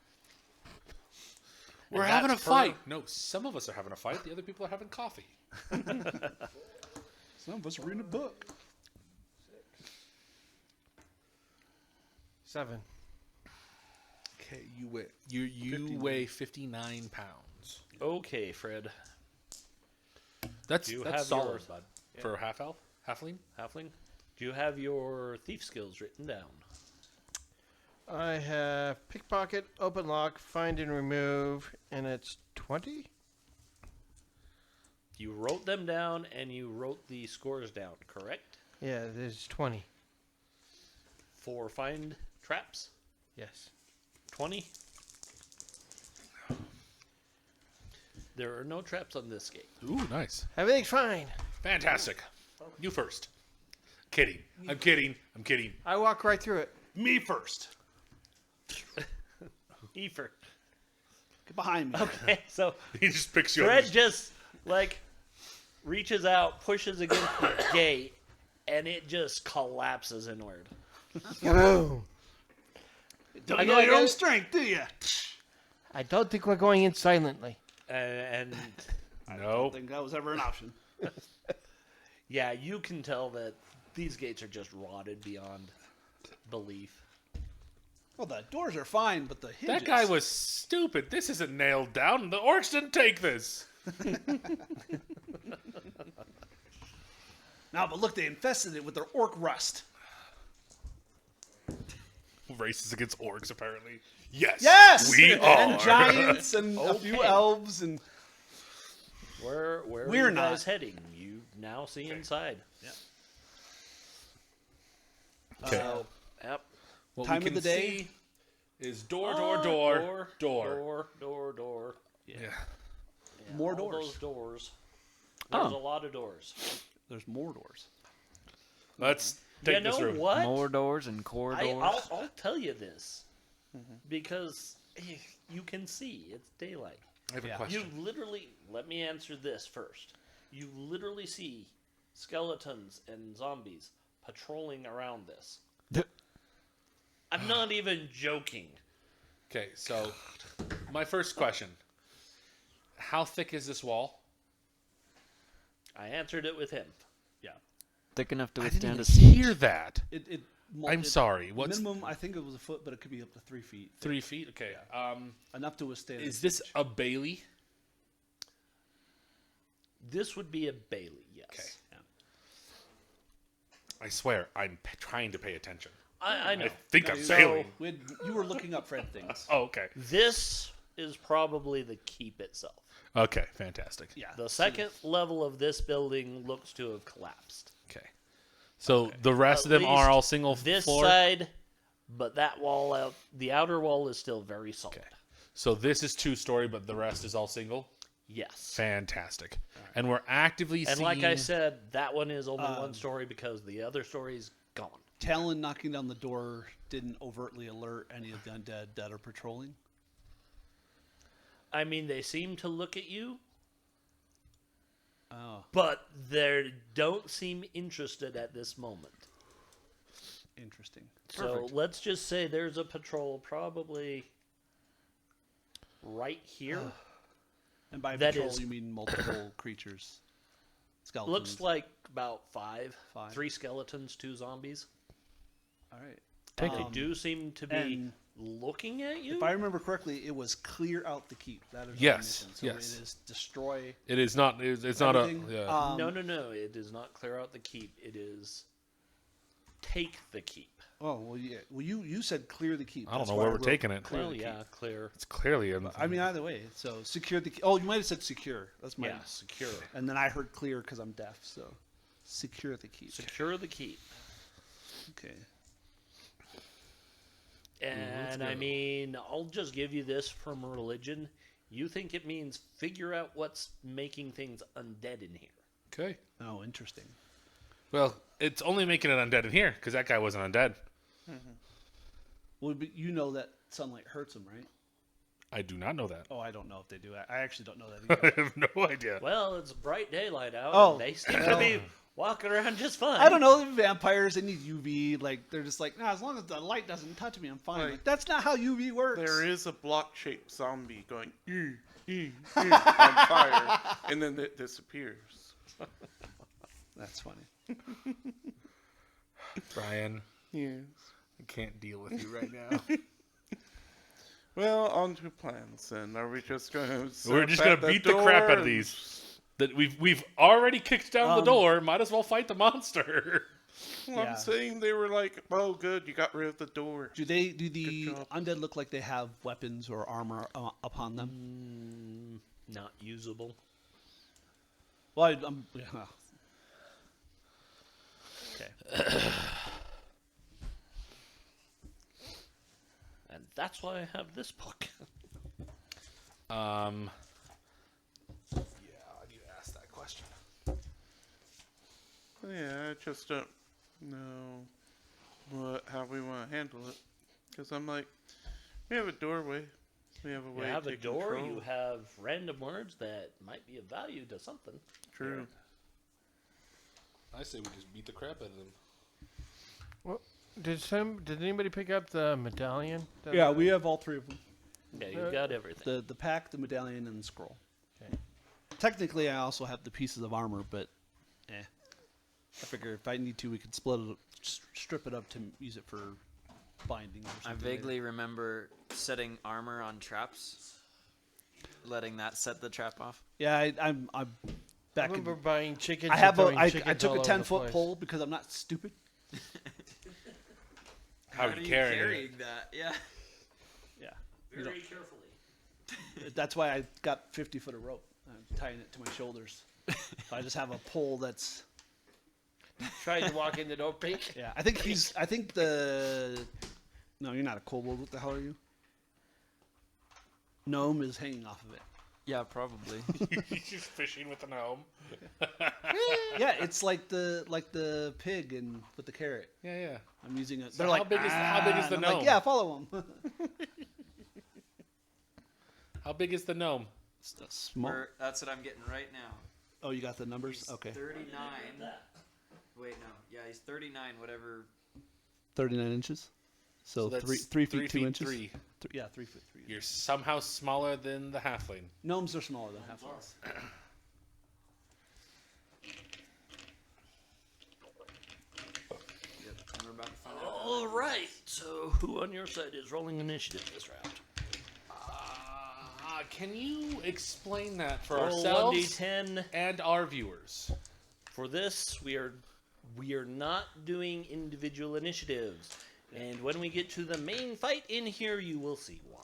We're And having a that's per- fight. No, some of us are having a fight. The other people are having coffee. Some of us are reading a book. 7. Okay, you weigh 59 pounds. Okay, Fred. That's You that's have solid, yours. bud. For a half elf, halfling. Halfling, do you have your thief skills written down? I have pickpocket, open lock, find and remove, and it's 20? You wrote them down and you wrote the scores down, correct? Yeah, there's 20. For find traps, Yes. 20. There are no traps on this gate. Ooh, nice. Everything's fine. Fantastic. You first. Kidding. I'm kidding. I'm kidding. I walk right through it. Me first. Efer. Get behind me. Okay, so He just picks you Fred up. just reaches out, pushes against the gate, and it just collapses inward. Kaboom! Don't I know gotta your own go. strength, do you? I don't think we're going in silently. And No. I think that was ever an option. yeah, you can tell that these gates are just rotted beyond belief. Well, the doors are fine, but the hinges. That guy was stupid. This isn't nailed down. The orcs didn't take this. No, but look, they infested it with their orc rust. Races against orcs, apparently. Yes. Yes! We and are. giants and a few Okay. elves and... Where are We're you not. guys heading? You now see inside. Okay. Yep. What Time we of can the day? see is door. Door. Yeah. Yeah, More all doors. Those doors. There's Oh. a lot of doors. There's more doors. Let's take You know this room. what? More doors and corridors. I'll tell you this because you can see it's daylight. I have a Yeah. question. You literally let me answer this first. You literally see skeletons and zombies patrolling around this. I'm not even joking. Okay, so my first question: how thick is this wall? I answered it with him. Yeah. Thick enough to I didn't withstand even a siege. hear that. I'm sorry. What's minimum? I think it was a foot, but it could be up to 3 feet. 3 feet? Okay. Enough to withstand. Is this a Bailey? This would be a Bailey, yes. Okay. I swear, I'm trying to pay attention. I know. I think I'm So- failing. You were looking up Fred things. Oh, okay. This is probably the keep itself. Okay, fantastic. Yeah. The second level of this building looks to have collapsed. Okay. So the rest of At them are least all single this floor. side, but that wall out, the outer wall is still very solid. Okay. So this is 2-story, but the rest is all single. Yes. Fantastic. And we're actively And seeing. like I said, that one is only 1 story because the other story is gone. Talon knocking down the door didn't overtly alert any of the undead that are patrolling. I mean, they seem to look at you, Oh, but they don't seem interested at this moment. interesting. So let's just say there's a patrol probably right here. And by That patrol, is- you mean multiple creatures. Skeletons. Looks like about 5. Five. 3 skeletons, 2 zombies. All right. They do seem to be and looking at you. If I remember correctly, it was clear out the keep. That is Yes, our mission. So yes. it is destroy. It is not. It's not a. everything. Yeah. No. It does not clear out the keep. It is take the keep. Oh well, yeah. Well, you said clear the keep. I don't That's know why where I we're wrote taking it. clear Well, the keep. yeah, clear. It's clearly in. I mean, either way. So secure the. Oh, you might have said secure. That's my. Yeah, secure. And then I heard clear because I'm deaf. So secure the keep. Secure the keep. Okay. And I mean, I'll just give you this from religion. You think it means figure out what's making things undead in here. Okay. Oh, interesting. Well, it's only making it undead in here because that guy wasn't undead. Well, but you know that sunlight hurts them, right? I do not know that. Oh, I don't know if they do. I actually don't know I that either. have no idea. Well, it's bright daylight out, Oh, and they seem to be walking around just fine. I don't know. The vampires, they need UV. Like, they're just like, nah, as long as the light doesn't touch me, I'm fine. Right. Like, that's not how UV works. There is a block-shaped zombie going on fire, and then it disappears. That's funny. Brian, Yes. I can't deal with you right now. Well, on to plans then. Are we just going to? We're just gonna beat the crap out of these. That we've already kicked down the door. Might as well fight the monster. Well, Yeah. I'm saying they were like, "Oh, good, you got rid of the door." Do the job. undead look like they have weapons or armor upon them? Not usable. Well, I'm. Yeah. Okay. And that's why I have this book. Yeah, you asked that question. Yeah, I just don't know how we want to handle it. Because I'm like, we have a doorway. We have a You way have to a door, control. you have random words that might be of value to something. True. I say we just beat the crap out of them. Well, did anybody pick up the medallion? Yeah, we have all 3 of them. Yeah, you got everything. The pack, the medallion, and the scroll. Okay. Technically, I also have the pieces of armor, but I figure if I need to, we could split it, strip it up to use it for binding. Or I something vaguely remember setting armor on traps, letting that set the trap off. Yeah, I'm I back. remember In, buying chickens. I and have a. throwing I chickens took all a over the 10-foot place. pole because I'm not stupid. How are you carrying it? that? Yeah. Yeah, Very carefully. that's why I got 50 foot of rope. I'm tying it to my shoulders. I just have a pole that's. Tried to walk in the door, pink. Yeah, I think he's. I think the. No, you're not a kobold. What the hell are you? Gnome is hanging off of it. Yeah, probably. He's just fishing with a gnome. Yeah, it's like the pig and with the carrot. Yeah. I'm using it. So They're how like, big is the and I'm gnome? like, yeah, follow him. How big is the gnome? Small. That's what I'm getting right now. Oh, you got the numbers? He's Okay. 39. Wait, no. Yeah, he's 39, whatever. 39 inches. So, that's 3 feet 2 inches. 3. Yeah, 3 foot 3. You're somehow smaller than the halfling. Gnomes are smaller than halflings. Yep, and we're about to find out. All right. So, who on your side is rolling initiative this round? Can you explain that for Roll ourselves 1d10. and our viewers? For this, we are not doing individual initiatives. And when we get to the main fight in here, you will see why.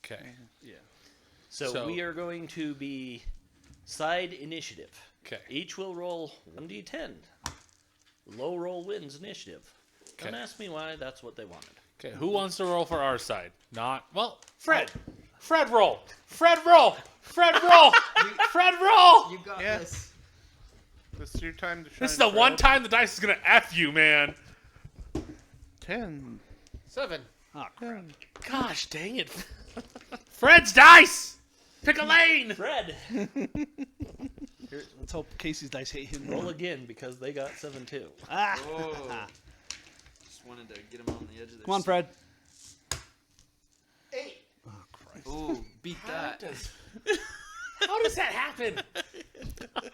Okay. Yeah. So we are going to be side initiative. Okay. Each will roll 1d10. Low roll wins initiative. Don't Okay. ask me why. That's what they wanted. Okay, who wants to roll for our side? Not well. Fred. Fred roll. Fred roll. Fred roll. Fred roll. You got Yeah. this. This is your time to shine. This is the one time the dice is gonna f you, man. 10. 7. Oh, crap. Gosh dang it. Fred's dice. Pick a lane. Fred, Here, let's hope Casey's dice hate him. roll again because they got 7 too. Ah. Oh. Just wanted to get him on the edge of their Come on, seat. Fred. Ooh, beat that. How does that happen?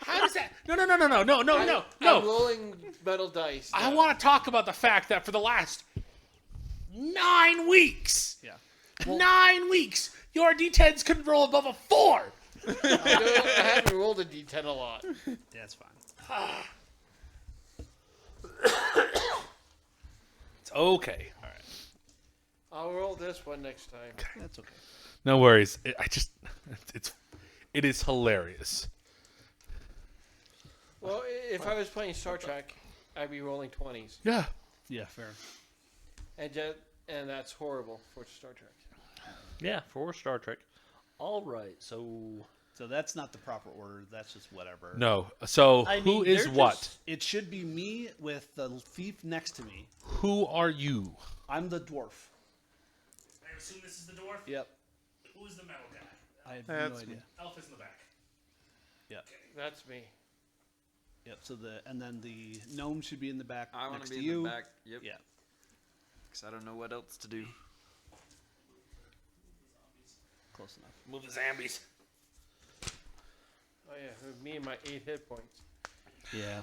How does that? No. I'm rolling metal dice. I now. want to talk about the fact that for the last 9 weeks, Yeah. 9 weeks, your D10s couldn't roll above a 4. I haven't rolled a D10 a lot. That's fine. It's okay. All right. I'll roll this one next time. That's okay. No worries. It is hilarious. Well, if I was playing Star Trek, I'd be rolling 20s, Yeah. Yeah, fair. and that's horrible for Star Trek. Yeah, for Star Trek. All right, so So that's not the proper order. That's just whatever. No. So I who mean, is they're what? just- It should be me with the thief next to me. Who are you? I'm the dwarf. I assume this is the dwarf. Yep. Who is the metal guy? I have no That's idea. me. Elf is in the back. Yep. That's me. Yep. So and then the gnome should be in the back I want next to to be in you. the back. Yep. Yeah. Because I don't know what else to do. Close enough. Move the zombies. Oh yeah, with me and my 8 hit points. Yeah.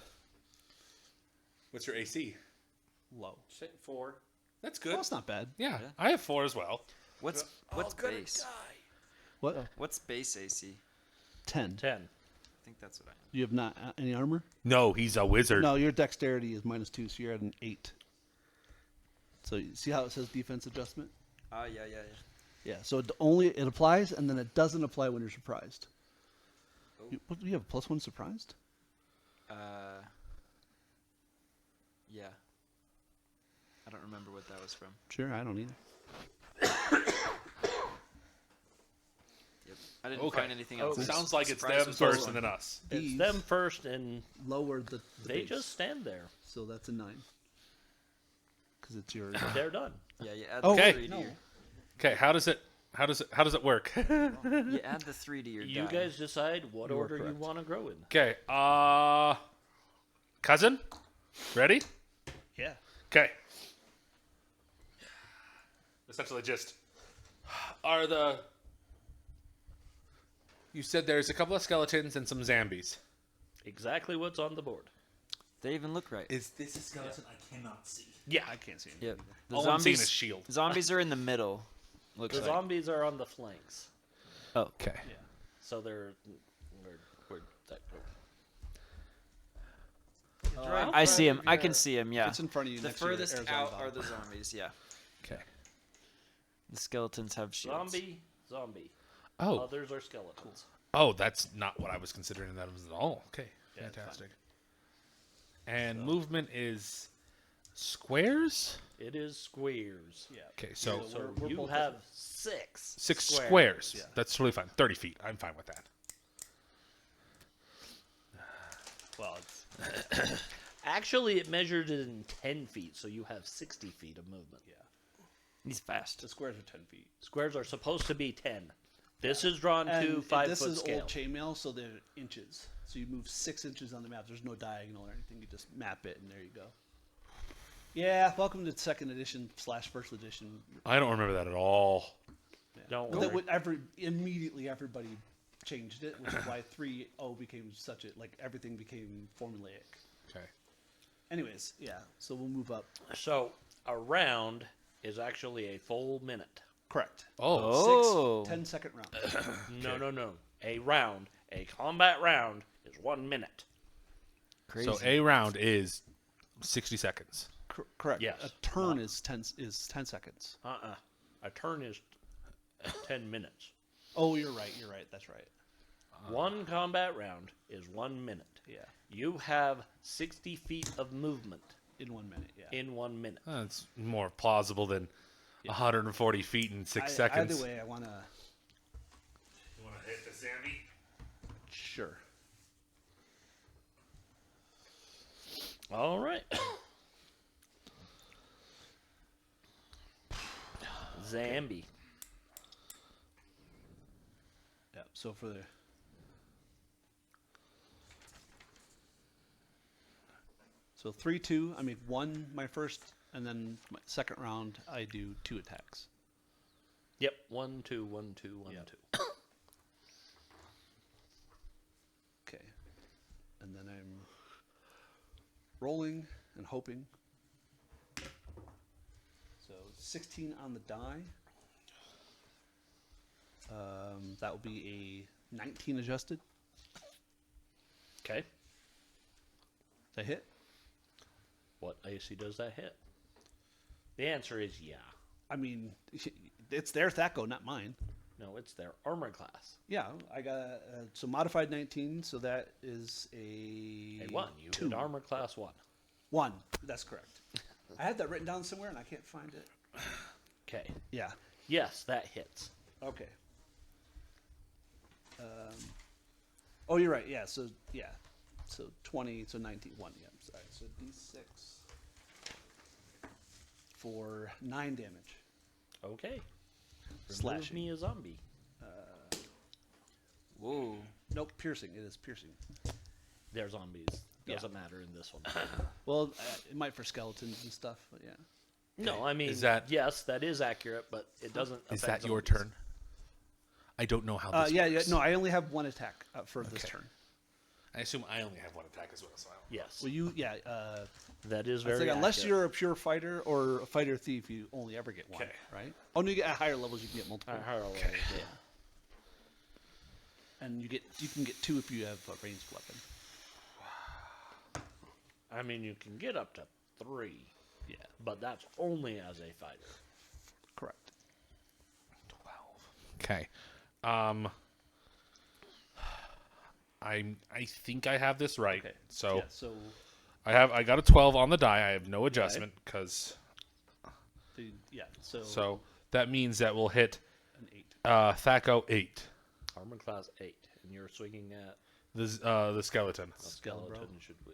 What's your AC? Low. 4. That's good. Well, it's not bad. Yeah, I have 4 as well. What's base? What? What's base AC? 10. 10. I think that's what I am. You have not any armor? No, he's a wizard. No, your dexterity is -2, so you're at an 8. So you see how it says defense adjustment? Oh yeah. Yeah. So it applies, and then it doesn't apply when you're surprised. What do you have? +1 surprised? Yeah. I don't remember what that was from. Sure, I don't either. Yep. I didn't Okay. find anything else. Sounds like it's Surprise them was first the and one. then us. It's These them first, and lower the they base. just stand there. So that's a 9. Because it's your. They're done. Yeah, you add Oh, the Okay. 3 to no. your. Okay, how does it work? You add the 3 to your You die. guys decide what You are order you correct. want to grow in. Okay, cousin? Ready? Yeah. Okay. Essentially just are you said there's a couple of skeletons and some zombies. Exactly what's on the board. They even look right. Is This is skeleton I cannot see. yeah. I can't see anything. Yep. The All I'm seeing zombies. is shield. Zombies are in the middle. Looks The like. zombies are on the flanks, Oh. Okay. so they're where'd that go? I see him. I can see him. Yeah. It's in front of you. The next to your furthest Arizona out bottle. are the zombies. Yeah. Okay. The skeletons have shields. Zombie. Oh. Others are skeletons. Oh, that's not what I was considering that was at all. Okay. Yeah, it's Fantastic. And movement is squares? It is squares. Yeah. Okay, so So we're you both have 6 6 squares. Yeah. That's totally fine. 30 feet. I'm fine with that. Well, it's Actually, it measured it in 10 feet, so you have 60 feet of movement. yeah. He's fast. The squares are 10 feet. Squares are supposed to be 10. This is drawn to And 5 this foot is scale. old chainmail, so they're inches. So you move 6 inches on the map. There's no diagonal or anything. You just map it, and there you go. Yeah, welcome to 2nd edition / 1st edition. I don't remember that at all. Don't That worry. would immediately everybody changed it, which is why 3.0 became such a everything became formulaic. Okay. Anyways, yeah. So we'll move up. So a round is actually a full minute. Correct. Oh. 6 10-second round. No. A round, a combat round, is 1 minute. Crazy. So a round is 60 seconds. Correct. Yes. A turn is 10 seconds. A turn is 10 minutes. Oh, you're right. That's right. One combat round is 1 minute. Yeah. You have 60 feet of movement In 1 minute. Yeah. in 1 minute. That's more plausible than 140 feet in 6 seconds. Either way, I want to. You want to hit the Zambi? Sure. All right. Zambi. Yeah. So for the. So 3-2. I make 1 my first, and then my second round I do 2 attacks. Yep. 1, 2, 1, 2, 1, Yep. 2. Okay. And then I'm rolling and hoping. So 16 on the die. That will be a 19 adjusted. Okay. Does that hit? What AC does that hit? The answer is yeah. I mean, it's their THACO, not mine. No, it's their armor class. Yeah, I got so modified 19, so that is a A 1. You 2. did armor class 1. 1. That's correct. I had that written down somewhere and I can't find it. Okay. Yeah. Yes, that hits. Okay. Oh, you're right. Yeah. So 20. So 19. 1. Yeah. Sorry. So D6 for 9 damage. Okay. Remove Slashing. me a zombie. Whoa. Nope. Piercing. It is piercing. They're zombies. Doesn't matter in this one. Well, it might for skeletons and stuff, but yeah. No, I mean, Is that- yes, that is accurate, but it doesn't. Is affect that your zombies. turn? I don't know how this Yeah. works. No, I only have 1 attack for this Okay. turn. I assume I only have 1 attack as well, so I don't. Yes, Well, you that is I very. think unless accurate. you're a pure fighter or a fighter thief, you only ever get 1, Okay. right? Oh, no, you get at higher levels, you can get multiple. Higher levels, yeah. And you can get 2 if you have a ranged weapon. I mean, you can get up to 3, Yeah, but that's only as a fighter. correct. 12. Okay. I think I have this right. Okay. So Yeah, so I got a 12 on the die. I have no adjustment because so that means that we'll hit an 8. THACO 8. Armor class 8, and you're swinging at The skeleton. a skeleton. Should be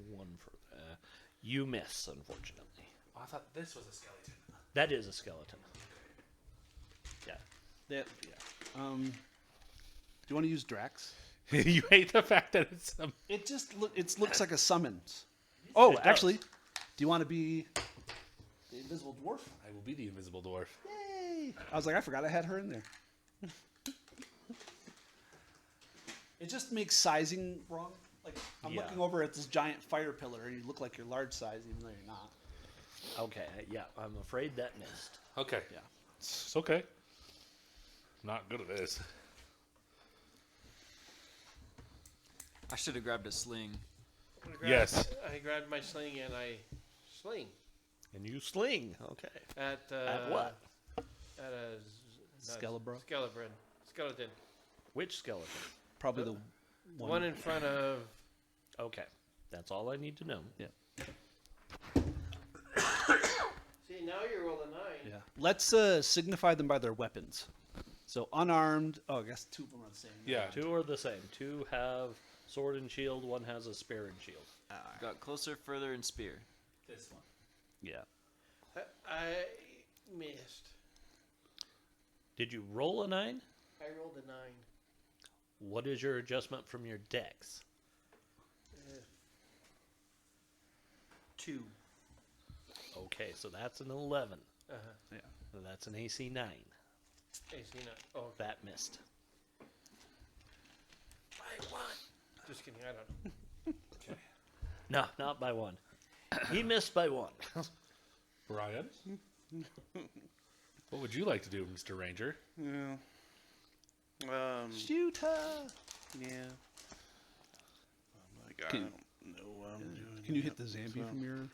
1 for that. You miss, unfortunately. Oh, I thought this was a skeleton. That is a skeleton. Yeah. Do you want to use Drax? You hate the fact that it's It just looks like a summons. Oh, It does. actually, do you want to be the invisible dwarf? I will be the invisible dwarf. Yay! I was like, I forgot I had her in there. It just makes sizing wrong. Like I'm Yeah. looking over at this giant fire pillar, and you look like you're large size, even though you're not. Okay, yeah, I'm afraid that missed. Okay. Yeah. It's okay. I'm not good at this. I should have grabbed a sling. Yes. I grabbed my sling and I sling And you sling. Okay. at At what? At a Skelebro? skeleton. Which skeleton? Probably the One in front of. Okay, that's all I need to know. Yeah. See, now you roll a 9. Yeah. Let's signify them by their weapons. So unarmed. Oh, I guess 2 of them are the same. Yeah. 2 are the same. 2 have sword and shield. 1 has a spear and shield. Got closer, further, and spear. This one. Yeah. I missed. Did you roll a 9? I rolled a 9. What is your adjustment from your dex? 2. Okay, so that's an 11. Uh-huh. Yeah. So that's an AC 9. AC 9. Oh, That missed. by 1. Just kidding. I don't know. No, not by 1. He missed by 1. Brian? What would you like to do, Mr. Ranger? Yeah. Shoot her. Yeah. Like, I Can- don't know what I'm doing. Can you hit yet, the Zambi so- from your?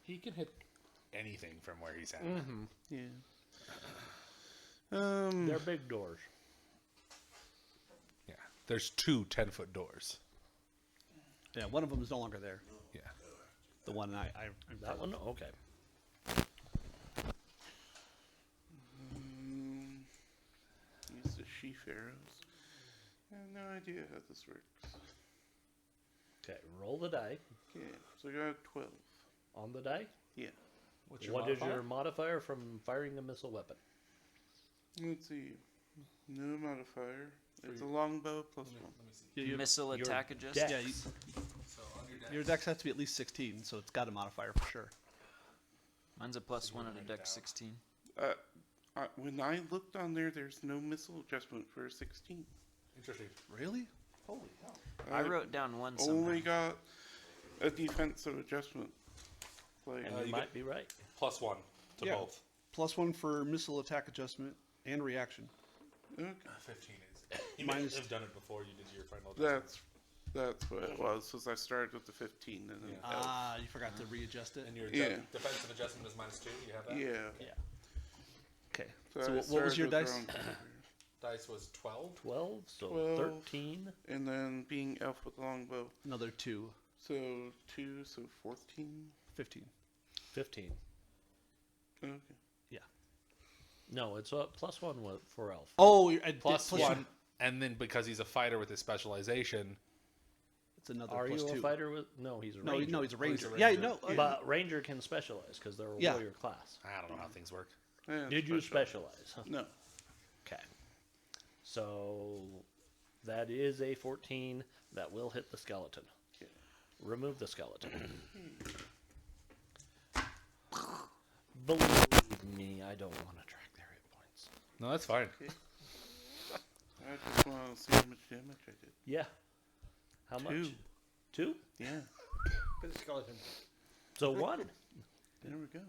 He can hit anything from where he's at. Yeah. They're big doors. Yeah. There's 2 10-foot doors. Yeah, one of them is no longer there. Yeah. The one I That one? Okay. Use the sheaf arrows. I have no idea how this works. Okay, roll the die. Okay, so I got 12. On the die, Yeah. What's what is your modifier from firing a missile weapon? Let's see. No modifier. It's a longbow plus 1. Missile your attack adjust. dex. Yeah, your dex has to be at least 16, so it's got a modifier for sure. Mine's a +1 at a dex 16. When I looked on there, there's no missile adjustment for 16. Interesting. Really? Holy hell. I wrote down one somehow. Only got a defensive adjustment. Like, And you you might be right. +1 to Yeah. both. +1 for missile attack adjustment and reaction. okay. 15 is. You Mine may is- have done it before you did your final adjustment. That's what it was. Because I started with the 15 and then You forgot to readjust it. And your Yeah. defensive adjustment is -2. You have that? yeah. Okay. So, So I what was started your with dice? around 12. Dice was 12. 12, so 12. 13. And then being elf with longbow, Another 2. so 2, so 14. 15. 15. Okay. No, it's a +1 for elf. Oh, +1. And then because he's a fighter with his specialization, It's another Are plus you 2. a fighter with? No, he's a No, ranger. no, he's a ranger. a Yeah, ranger. no. But ranger can specialize because they're a Yeah. warrior class. I don't know how things work. Yeah, Did you specialize? Huh? No. Okay. So that is a 14 that will hit the skeleton. Okay. Remove the skeleton. Believe me, I don't want to track their hit points. No, that's fine. I just want to see how much damage I did. Yeah. How much? 2. 2? Yeah. For the skeleton. So 1. There we go.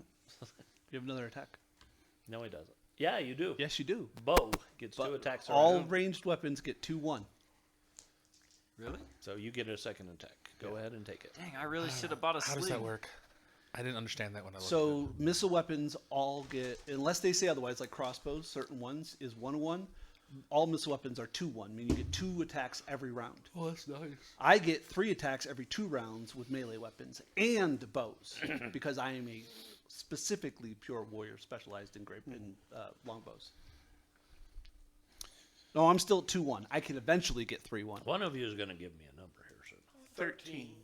You have another attack. No, he doesn't. Yeah, you do. Yes, you do. Bow gets But 2 attacks. all around. ranged weapons get 2/1. Really? So you get a second attack. Go ahead and take it. Dang, I really should have bought a How sling. does that work? I didn't understand that when I looked So missile weapons all get, unless they say otherwise, like crossbows, certain ones is 1/1. All missile weapons are 2/1, meaning you get 2 attacks every round. Oh, that's nice. I get 3 attacks every 2 rounds with melee weapons and bows because I am a specifically pure warrior specialized in longbows. No, I'm still at 2/1. I can eventually get 3/1. One of you is going to give me a number here soon. 13.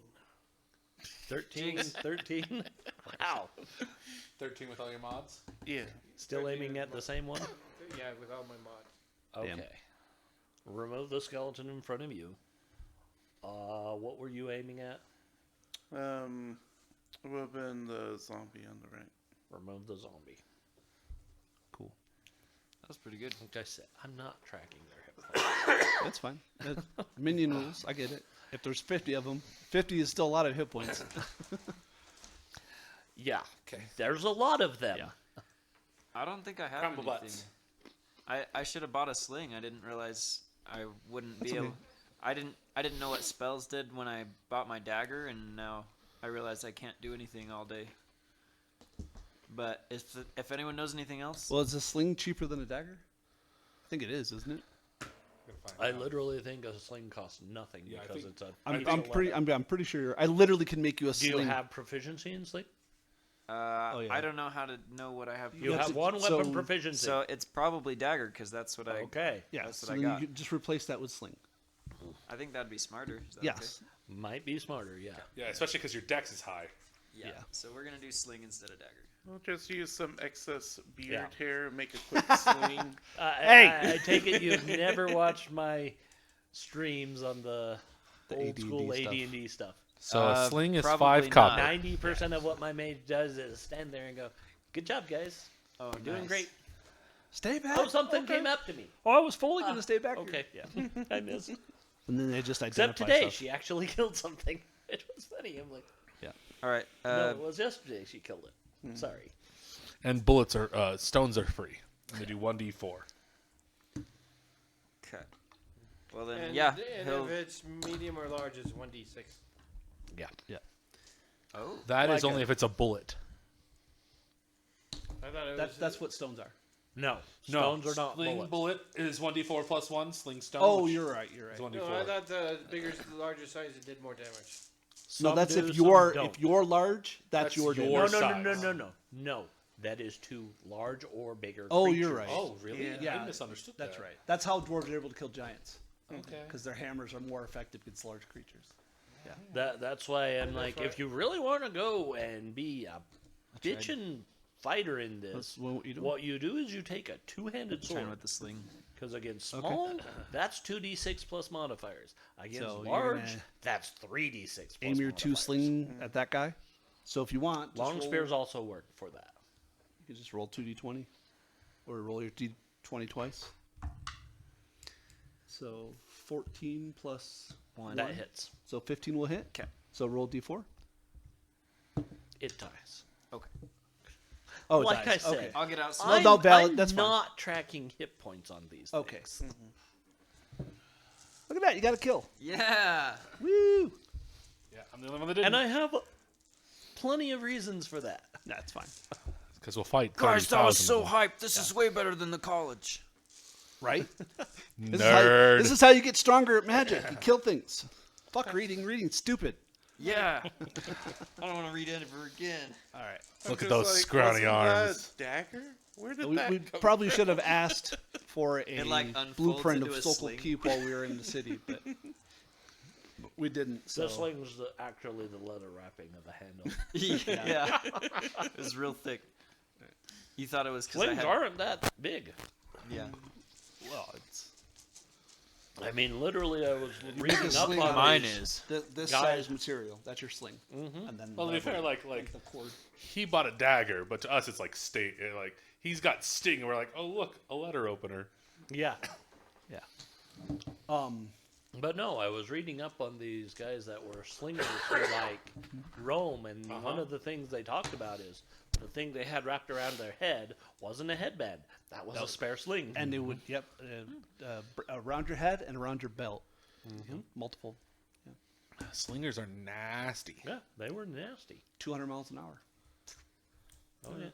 13? 13? Wow. 13 with all your mods? Yeah. Still aiming at the same one? Yeah, with all my mods. Okay. Damn. Remove the skeleton in front of you. What were you aiming at? Would have been the zombie on the right. Remove the zombie. Cool. That was pretty good. Like I said, I'm not tracking their hit points. That's fine. Minion rules. I get it. If there's 50 of them, 50 is still a lot of hit points. Yeah. Okay. There's a lot of them. Yeah. I don't think I have Crumble anything. butts. I should have bought a sling. I didn't realize I wouldn't That's be able. okay. I didn't know what spells did when I bought my dagger, and now I realize I can't do anything all day. But if anyone knows anything else, Well, is a sling cheaper than a dagger? I think it is, isn't it? I literally think a sling costs nothing Yeah, I because think- it's a. I'm basic pretty. weapon. I'm pretty sure. I literally can make you a Do you sling. have proficiency in sling? Oh, yeah. I don't know how to know what I have. You have have to- one weapon so- proficiency. So it's probably dagger because that's what I. Okay. Yeah, That's so what I then got. you could just replace that with sling. I think that'd be smarter. Is that Yes. Might be smarter, yeah. Yeah, especially because your dex is high. Okay? Yeah. Yeah. So we're gonna do sling instead of dagger. We'll just use some excess beard Yeah. hair, make a quick sling. Hey! I take it you've never watched my streams on the old AD&D school stuff. AD&D stuff. So a sling is probably 5 not. copper. 90% of what my mage does is stand there and go, "Good job, guys. Oh, You're doing nice. great." Stay back. Oh, something came up to me. Oh, I was fully going to stay back. Okay, yeah, I missed. And then they just Except identify today, stuff. she actually killed something. It was funny. I'm like, All right. no, it was yesterday she killed it. Sorry. And bullets are stones are free. And they do 1d4. Okay. Well then, And, yeah. and he'll- if it's medium or large, it's 1d6. Yeah. Oh. That is Like only if it's a bullet. I thought it was. That's what stones are. No, No, stones are not sling bullets. bullet is 1d4 plus 1. Sling stone. Oh, which you're right. You're is right. 1d4. No, I thought the larger size it did more damage. No, Some that's do, if some you're don't. large. That's That's your your damage. size. No. That is to large or bigger. Oh, creatures. you're right. Oh, really? Yeah. I misunderstood That's that. right. That's how dwarves are able to kill giants Okay. because their hammers are more effective against large creatures. That's why I'm like, right. if you really want to go and be a bitchin' fighter in this, That's what you do. what you do is you take a two-handed Trying sword. with the sling. Because against small, that's 2d6 plus modifiers. Against So you're large, gonna that's 3d6 plus Aim your two modifiers. sling at that guy. So if you want, just Long roll- spears also work for that. You can just roll 2d20, or roll your d20 twice. So 14 plus That hits. So 15 will hit. 'Kay. So roll d4. It ties. Okay. Oh, it Like dies. I said, Okay. I'll get out. No, no, valid. I'm That's fine. not tracking hit points on these Okay. things. Look at that. You got a kill. Yeah. Woo! Yeah, I'm the only one that didn't. And I have plenty of reasons for that. That's fine. Because we'll fight. Guys, that was 30,000 so of them. hyped. This is way better than the college. Right? Nerd. This is how you get stronger at magic. You kill things. Fuck reading. Reading's stupid. Yeah. I don't want to read it ever again. All right. Look at Just those like, scrawny wasn't arms. that a dagger? Where did We that come probably should have asked for a It, like, unfolds blueprint of into a Sokol sling. Keep while we were in the city, but we didn't. So The sling's actually the leather wrapping of the handle. Yeah. It was real thick. You thought it was because I Slings had... aren't that big. Yeah. well, it's I mean, literally, I was make a reading up sling on out of Mine these. is. this Guys- size material. That's your sling. Mhm. And then Well, to be fair, whatever. like the cord. he bought a dagger, but to us it's like like he's got sting, and we're like, oh look, a letter opener. Yeah. Um, But no, I was reading up on these guys that were slingers for like Rome, and one of the things they talked about is the thing they had wrapped around their head wasn't a headband. That was a spare sling. and it would around your head and around your belt. Yep, multiple. Slingers are nasty. yeah, they were nasty. 200 miles an hour. Oh yeah.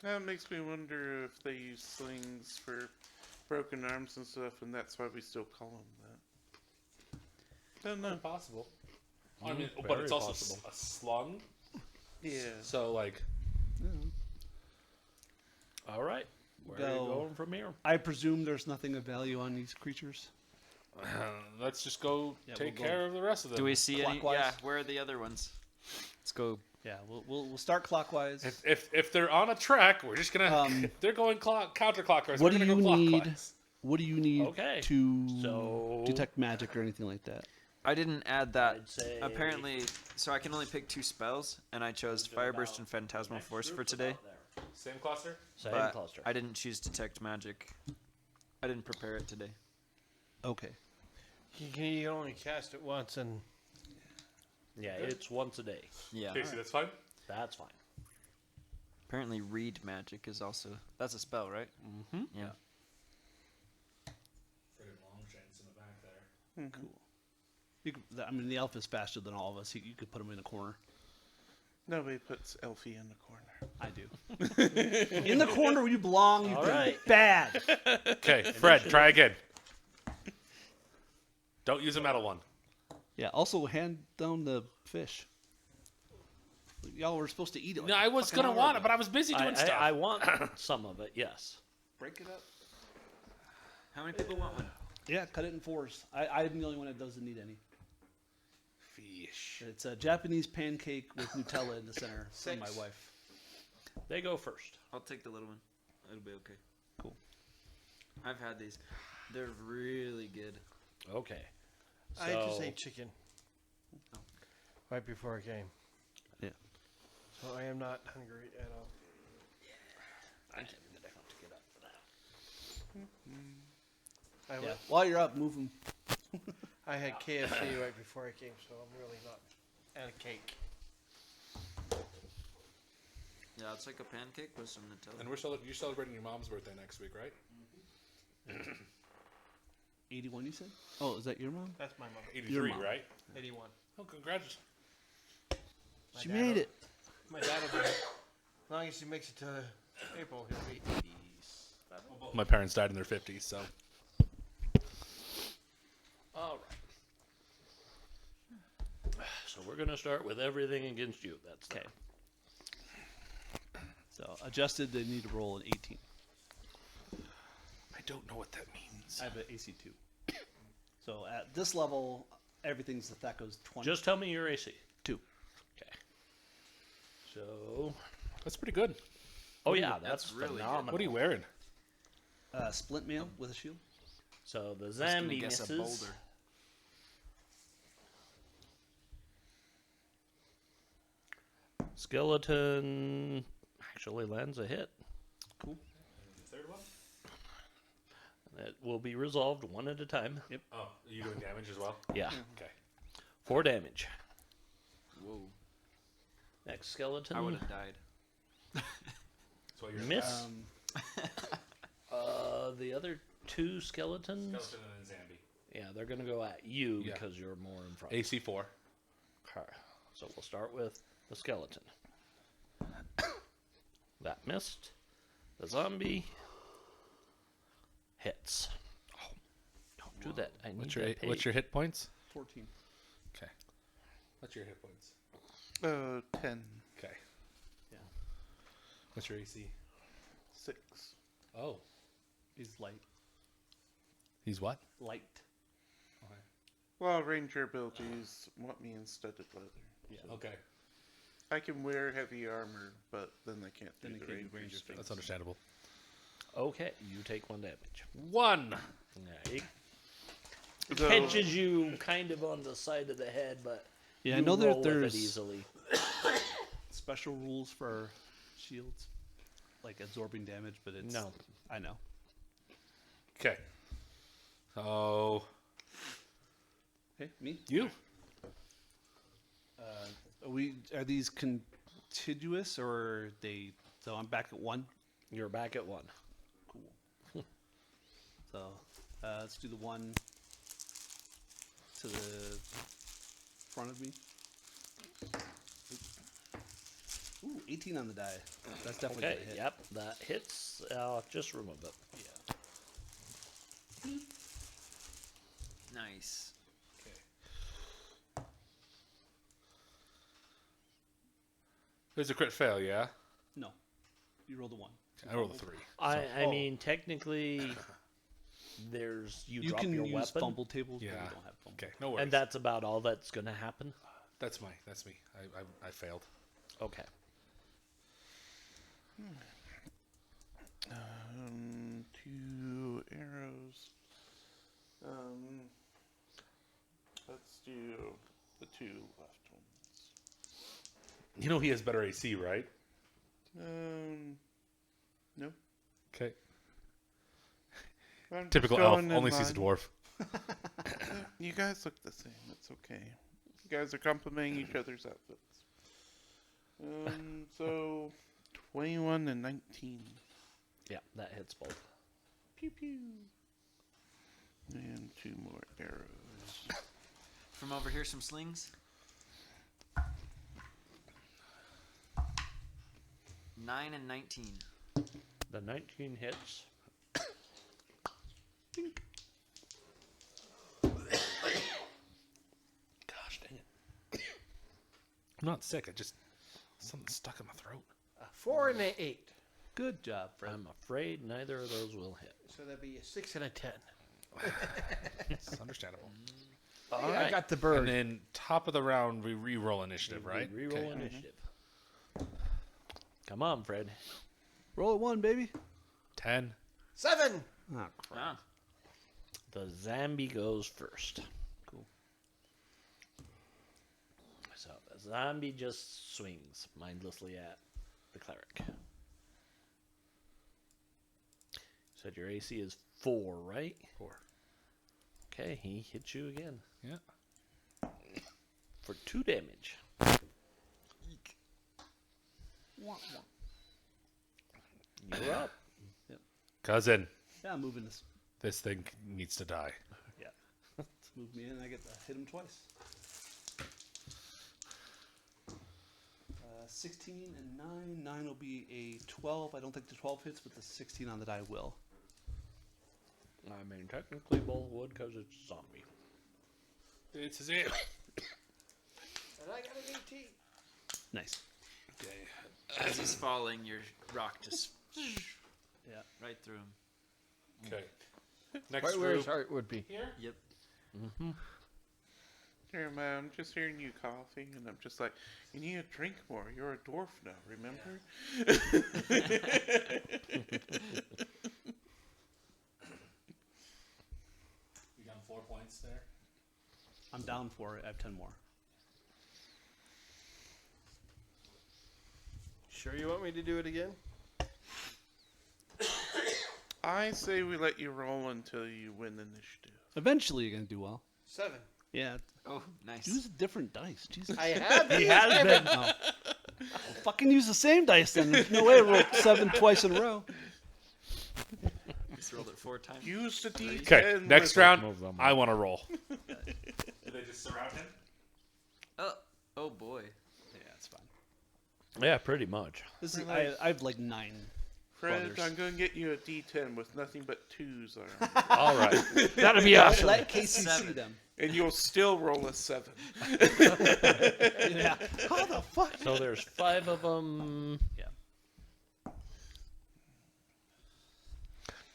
That makes me wonder if they use slings for broken arms and stuff, and that's why we still call them that. Don't know. Possible. I mean, but very it's also possible. a slung. Yeah. So like, All right. Where are Go. you going from here? I presume there's nothing of value on these creatures. let's just go Yeah, take we'll go care of the rest of them. Do we see any? Clockwise. Yeah. Where are the other ones? Let's go. Yeah, we'll start clockwise. If they're on a track, we're just gonna. Um, they're going counterclockwise. what we're do gonna you go need? clockwise. What do you need Okay, to so- detect magic or anything like that? I didn't add that. I'd say- Apparently, so I can only pick 2 spells, and I chose Fireburst and Phantasmal Force for today. Same cluster. Same But cluster. I didn't choose Detect Magic. I didn't prepare it today. Okay. You can only cast it once, and Yeah, it's once a day. Yeah. Casey, that's fine. That's fine. Apparently, Read Magic is also that's a spell, right? Mm-hmm. Yeah. Cool. You could, I mean, the elf is faster than all of us. You could put him in a corner. Nobody puts Elfie in the corner. I do. In the corner where you belong. You've All been right. bad. Okay, Fred, try again. Don't use a metal one. Yeah. Also, hand down the fish. Y'all were supposed to eat it. Like No, I a was fucking gonna hour want it, ago. but I was busy doing stuff. I want some of it, yes. break it up. How many people want one? Yeah, cut it in 4s. I'm the only one that doesn't need any. Fish. It's a Japanese pancake with Nutella in the center from my 6. wife. They go first. I'll take the little one. It'll be okay. Cool. I've had these. They're really good. Okay. I just So- ate chicken right before I came. Yeah. So I am not hungry at all. I'm gonna have to get up for that. I, Yeah. went, While you're up, move them. I had KFC right before I came, so I'm really not. And a cake. Yeah, it's like a pancake with some Nutella. And you're celebrating your mom's birthday next week, right? 81, you said? Oh, is that your mom? That's my mom. 83, mom. right? 81. Oh, congratulations. She dad made will- it. My dad will be. As long as he makes it to April, he'll be 80s. My parents died in their 50s, so. All right. So we're gonna start with everything against you. That's Okay. So adjusted, they need to roll an 18. I don't know what that means. I have an AC 2. So at this level, everything's that goes 20. Just tell me your AC. 2. Okay. So. That's pretty good. Oh yeah, that's really good. phenomenal. What are you wearing? Splint mail with a shield. So the I was gonna zombie guess a misses. boulder. Skeleton actually lands a hit. Cool. The third one? That will be resolved one at a time. Oh, are you doing damage as well? Yeah. Okay. 4 damage. Whoa. Next skeleton. I would have died. So you're Miss. The other 2 skeletons. Skeleton and then Zambi. Yeah, they're gonna go at you Yeah. because you're more in front. AC 4. Okay. So we'll start with the skeleton. That missed. The zombie hits. Oh, don't do that. I need What's that your hit points? 14. Okay. What's your hit points? 10. Okay. Yeah. What's your AC? 6. Oh. He's light. He's what? Light. Well, ranger abilities want me in studded leather. Yeah. Okay. I can wear heavy armor, but then they can't do Then they the can't do ranger ranger stuff. That's understandable. Okay, you take 1 damage. 1. Yeah, it So- catches you kind of on the side of the head, but Yeah, you I know roll that with it there's easily. special rules for shields, like absorbing damage, but it's No. I know. Okay. So Okay, me. you. Are these contiguous or are they? So I'm back at 1. You're back at 1. Cool. So let's do the 1 to the front of me. Ooh, 18 on the die. That's definitely Okay, gonna hit. yep, that hits. Just remove it. Yeah. Nice. There's a crit fail, yeah? No, you rolled a 1. I rolled a 3. I Oh. mean, technically, there's you You drop can your use weapon, fumble tables, but Yeah. we don't have fumble. Okay, no worries. and that's about all that's going to happen. That's me. I failed. Okay. 2 arrows. Let's do the 2 left ones. You know he has better AC, right? No. Okay. I'm just Typical elf. going in Only sees a line. dwarf. You guys look the same. It's okay. You guys are complimenting each other's outfits. So 21 and 19. Yeah, that hits both. Pew pew. And 2 more arrows. From over here, some slings. 9 and 19. The 19 hits. Gosh dang it. I'm not sick. I just something stuck in my throat. 4 and an 8. Good job, Fred. I'm afraid neither of those will hit. So that'd be a 6 and a 10. It's understandable. All I got the bird. And then top of the round, we re-roll initiative, right? Reroll Okay. initiative. Come on, Fred. Roll a 1, baby. 10. 7. Oh, Ah, The zombie goes first. Cool. So the zombie just swings mindlessly at the cleric. Said your AC is 4, right? 4. Okay, he hits you again Yeah. for 2 damage. You're up. Cousin, Yeah, I'm moving this. this thing needs to die. Yeah. Let's move me in. I get to hit him twice. 16 and 9. 9 will be a 12. I don't think the 12 hits, but the 16 on the die will. I mean, technically both would because it's a zombie. It's his aim. And I got an ET. Nice. Okay. As he's falling, your rock just Yeah. right through him. Okay. Next Right where his group. heart would be. Here? Yep. Here, man, I'm just hearing you coughing, and I'm just like, you need to drink more. You're a dwarf now, remember? You got 4 points there. I'm down for it. I have 10 more. Sure you want me to do it again? I say we let you roll until you win initiative. Eventually, you're gonna do well. 7. Yeah. Oh, nice. Use different dice. Jesus. I have. He has been. Well, fucking use the same dice then. There's no way to roll 7 twice in a row. Just rolled it 4 times. Use the D10. Okay, next with- round, Move them. I want to roll. Did they just surround him? Oh boy. Yeah, it's fine. Yeah, pretty much. This is, I have like 9 Fred, brothers. I'm going to get you a D10 with nothing but 2s on it. All right. That'd be awesome. Let KCC 7. them. And you'll still roll a 7. Yeah. How the fuck? So there's 5 of them. Yeah.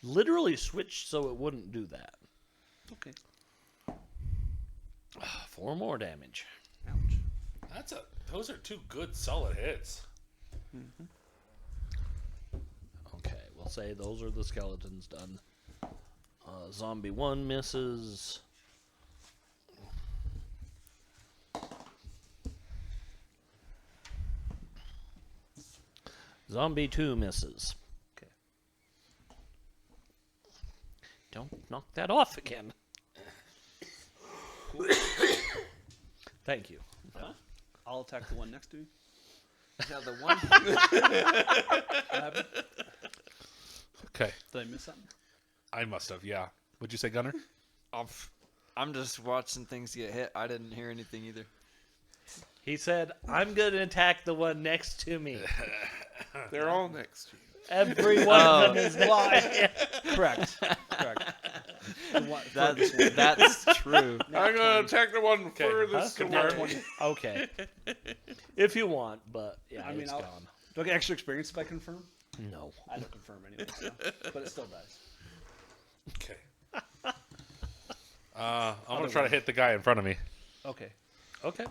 Literally switched so it wouldn't do that. Okay. 4 more damage. Ouch. Those are 2 good solid hits. Okay, we'll say those are the skeletons done. Zombie 1 misses. Zombie 2 misses. Okay. Don't knock that off again. Thank you. I'll attack the one next to me. Yeah, the one. What happened? Okay, Did I miss something? I must have. Yeah. What'd you say, Gunner? I'm just watching things get hit. I didn't hear anything either. He said, I'm going to attack the one next to me. They're all next to you. Every one of them is Correct. Correct. The one- That's true. I'm going to attack the one furthest Huh? away. Okay. If you want, but yeah, I mean, it's I'll- gone. Do I get extra experience if I confirm? No. I don't confirm anyway, so. But it still does. Okay. I'm gonna try to hit the guy in front of me. Okay. Okay.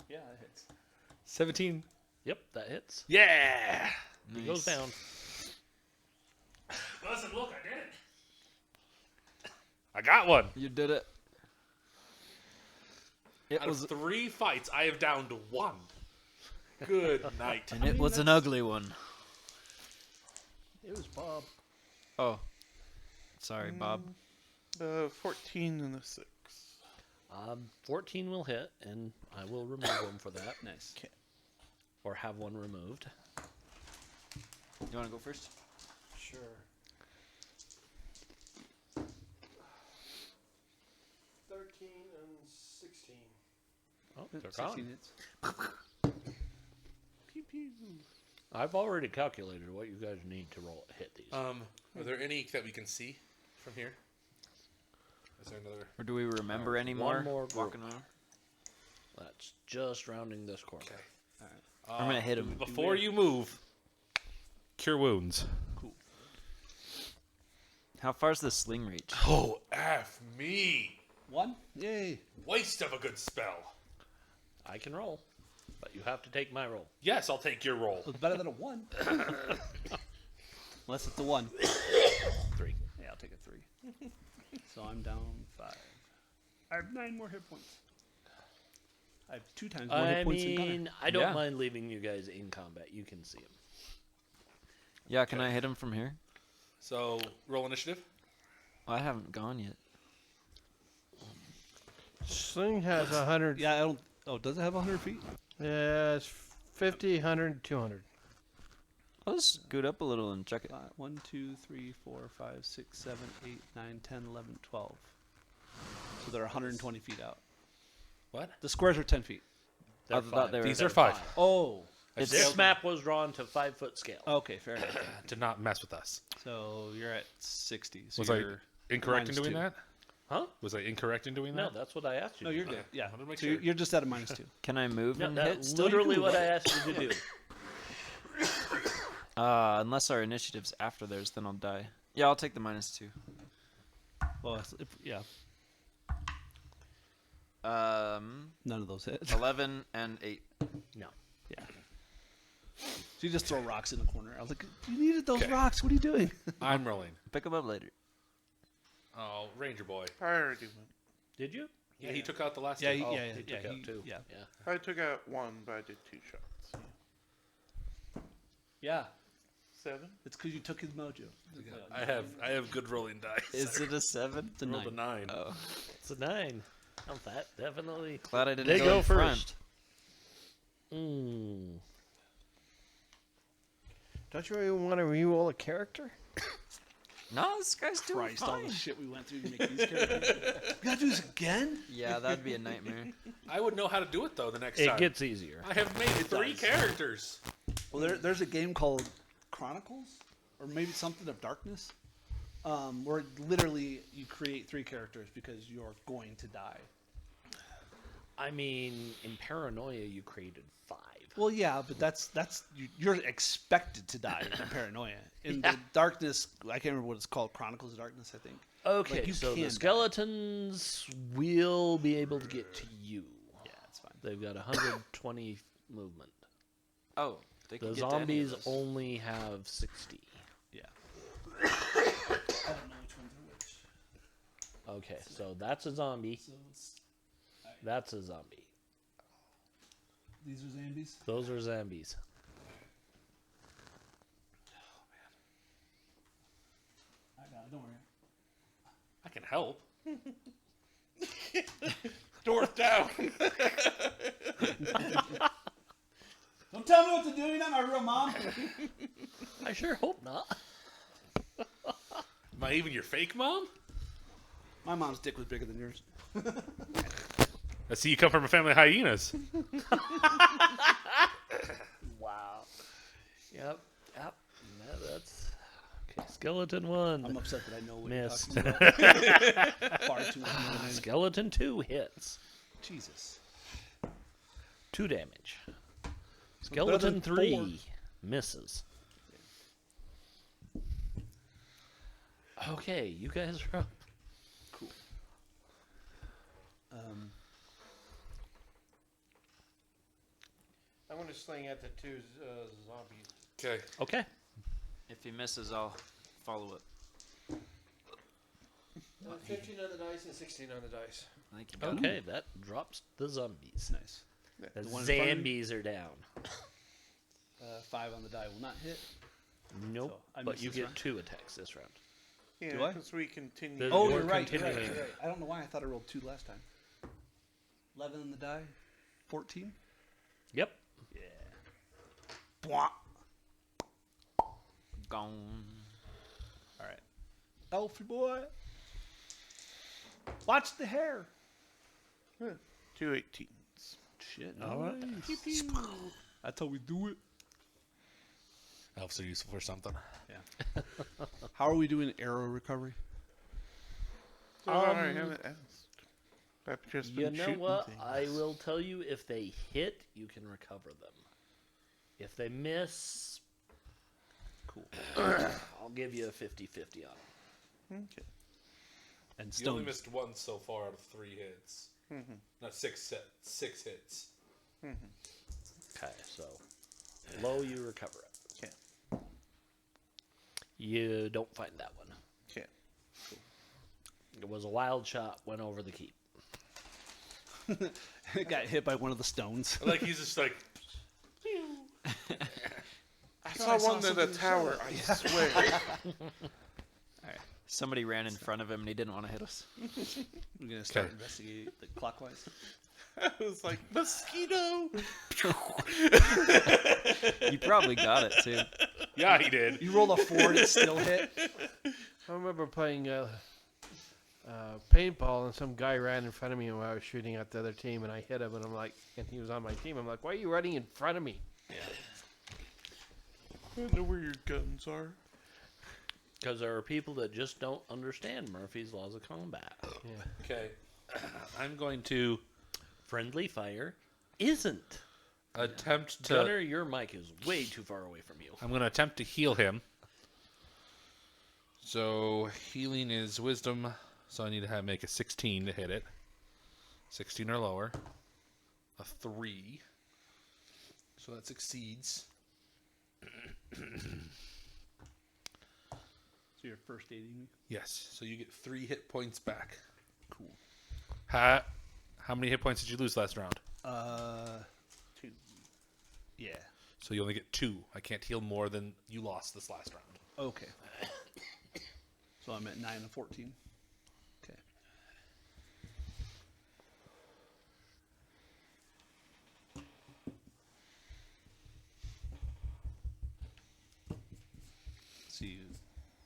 Yeah, it hits. 17. Yep, that hits. Yeah. He goes down. Listen, look, I did it. I got one. You did it. It Out was, of 3 fights, I have down to 1. Good night. and it was an ugly one. It was Bob. Oh, sorry, Bob. 14 and a 6. 14 will hit, and I will remove one for that. Nice. Or have one removed. You want to go first? Sure. 13 and 16. Oh, they're 16 gone. hits. Pew pew. I've already calculated what you guys need to roll hit these. Are there any that we can see from here? Is there another? Or do we remember any more? one more group. Walking around? That's just rounding this corner. Okay. I'm gonna hit him. Before you move, cure wounds. How far's the sling reach? Oh, F me. 1? Yay. Waste of a good spell. I can roll, but you have to take my roll. Yes, I'll take your roll. It's better than a 1. Unless it's a 1. 3. Yeah, I'll take a 3. So I'm down 5. I have 9 more hit points. I have 2 times more I hit points than Gunner. mean, I don't Yeah. mind leaving you guys in combat. You can see him. Yeah, can I hit him from here? So, roll initiative. I haven't gone yet. Sling has 100. Yeah, I don't. Oh, does it have 100 feet? Yeah, it's 50, 100, 200. I'll just scoot up a little and check it. 1, 2, 3, 4, 5, 6, 7, 8, 9, 10, 11, 12. So they're 120 feet out. What? The squares are 10 feet. I thought they were. These are 5. Oh. This map was drawn to 5-foot scale. Okay, fair enough. Did not mess with us. So you're at 60. So Was I you're incorrect in doing -2. that? Huh? Was I incorrect in doing No, that? that's what I asked you. No, to you're do. good. Yeah. wanted to make So sure. you're just at a -2. Can I move No, and that's hit? Still, literally what I asked you to do. Unless our initiative's after theirs, then I'll die. Yeah, I'll take the -2. Well, yeah. None of those hit. 11 and 8. No. Yeah. So you just throw rocks in the corner. I was like, you needed those Okay. rocks. What are you doing? I'm rolling. Pick them up later. Oh, Ranger boy. I already went. Did you? Yeah, he took out the last Yeah, two. Oh, yeah, he took out 2. Yeah. I took out 1, but I did 2 shots. Yeah. 7. It's because you took his mojo. I have good rolling dice. Is it a 7? It's a I rolled a 9. 9. Oh, It's a 9. Oh, that definitely. glad I didn't They go, go in front. first. Mm. Don't you even want to re-roll a character? No, this guy's doing Christ, all fine. the shit we went through to make these characters. We gotta do this again? Yeah, that'd be a nightmare. I would know how to do it though the next It time. gets easier. I have made 3 does. characters. Well, there's a game called Chronicles, or maybe something of Darkness, where literally you create 3 characters because you're going to die. I mean, in Paranoia, you created 5. Well, yeah, but you're expected to die in Paranoia. In the Darkness, I can't remember what it's called. Chronicles of Darkness, I think. Okay, Like, you so can the die. skeletons will be able to get to you. Yeah, it's fine. They've got 120 movement. Oh, they can The get to any of zombies us. only have 60. Yeah. I don't know which ones are which. Okay, so that's a zombie. So it's, That's a zombie. these are zombies. Those are zombies. I got it. Don't worry. I can help. Door's down. Don't tell me what to do. You're not my real mom. I sure hope not. Am I even your fake mom? My mom's dick was bigger than yours. I see you come from a family of hyenas. Wow. Yep. Yep. That's okay. Skeleton 1. I'm upset that I know what Missed. you're talking about. Far too much. Skeleton 2 hits. Jesus. 2 damage. better Skeleton than 3 4. misses. Okay, you guys are up. Cool. I'm going to sling at the 2 zombies. Okay. Okay. If he misses, I'll follow it. 15 on the dice and 16 on the dice. I think you got it. Okay, that drops the zombies. Nice. The one in front of me? zombies are down. 5 on the die will not hit. Nope. So, I but miss you this get round? 2 attacks this round. Yeah, Do I? because we continue. The- Oh, You're you're right. You're right, continuing. you're right. I don't know why I thought I rolled 2 last time. 11 on the die. 14. Yep. Yeah. Bwah. Gone. All right. Elfie boy. Watch the hair. 2 18s. Shit. All right. That's how we do it. Elves are useful for something. Yeah. How are we doing arrow recovery? So I haven't asked. I've just You been know shooting what? things. I will tell you, if they hit, you can recover them. If they miss, Cool. I'll give you a 50-50 on them. Okay. And You only stone. missed 1 so far out of 3 hits. Not 6 hits. Okay, so low, you recover it. Okay. You don't find that one. Okay. It was a wild shot, went over the keep. Got hit by one of the stones. Like he's just like, I saw one in the tower, I swear. Somebody ran in front of him and he didn't want to hit us. We're gonna start Okay. investigating the clockwise. I was like, mosquito! You probably got it too. yeah, he did. You rolled a 4 and it still hit. I remember playing paintball, and some guy ran in front of me while I was shooting at the other team, and I hit him, and I'm like, and he was on my team. I'm like, why are you running in front of me? I know where your guns are. Because there are people that just don't understand Murphy's laws of combat. Okay. I'm going to Friendly fire isn't. attempt to. Gunner, your mic is way too far away from you. I'm going to attempt to heal him. So healing is wisdom. So I need to make a 16 to hit it. 16 or lower. A 3. So that succeeds. So you're first aiding me? Yes. So you get 3 hit points back. Cool. How many hit points did you lose last round? 2. Yeah. So you only get 2. I can't heal more than you lost this last round. Okay. So I'm at 9 and 14. Okay. See you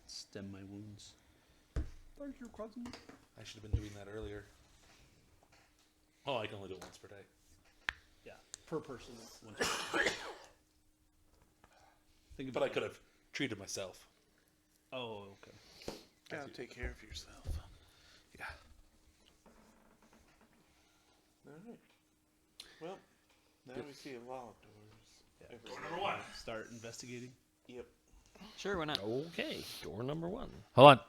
stem my wounds. Thank you, cousin. I should have been doing that earlier. Oh, I can only do it once per day. Yeah, per person. Think But I could have treated myself. Oh, okay. Gotta take care of yourself. Yeah. Alright. Well, now we see a lot of doors. Yeah. Everywhere. Number 1. Start investigating. Yep. Sure, why not? Okay, door number 1. Hold on.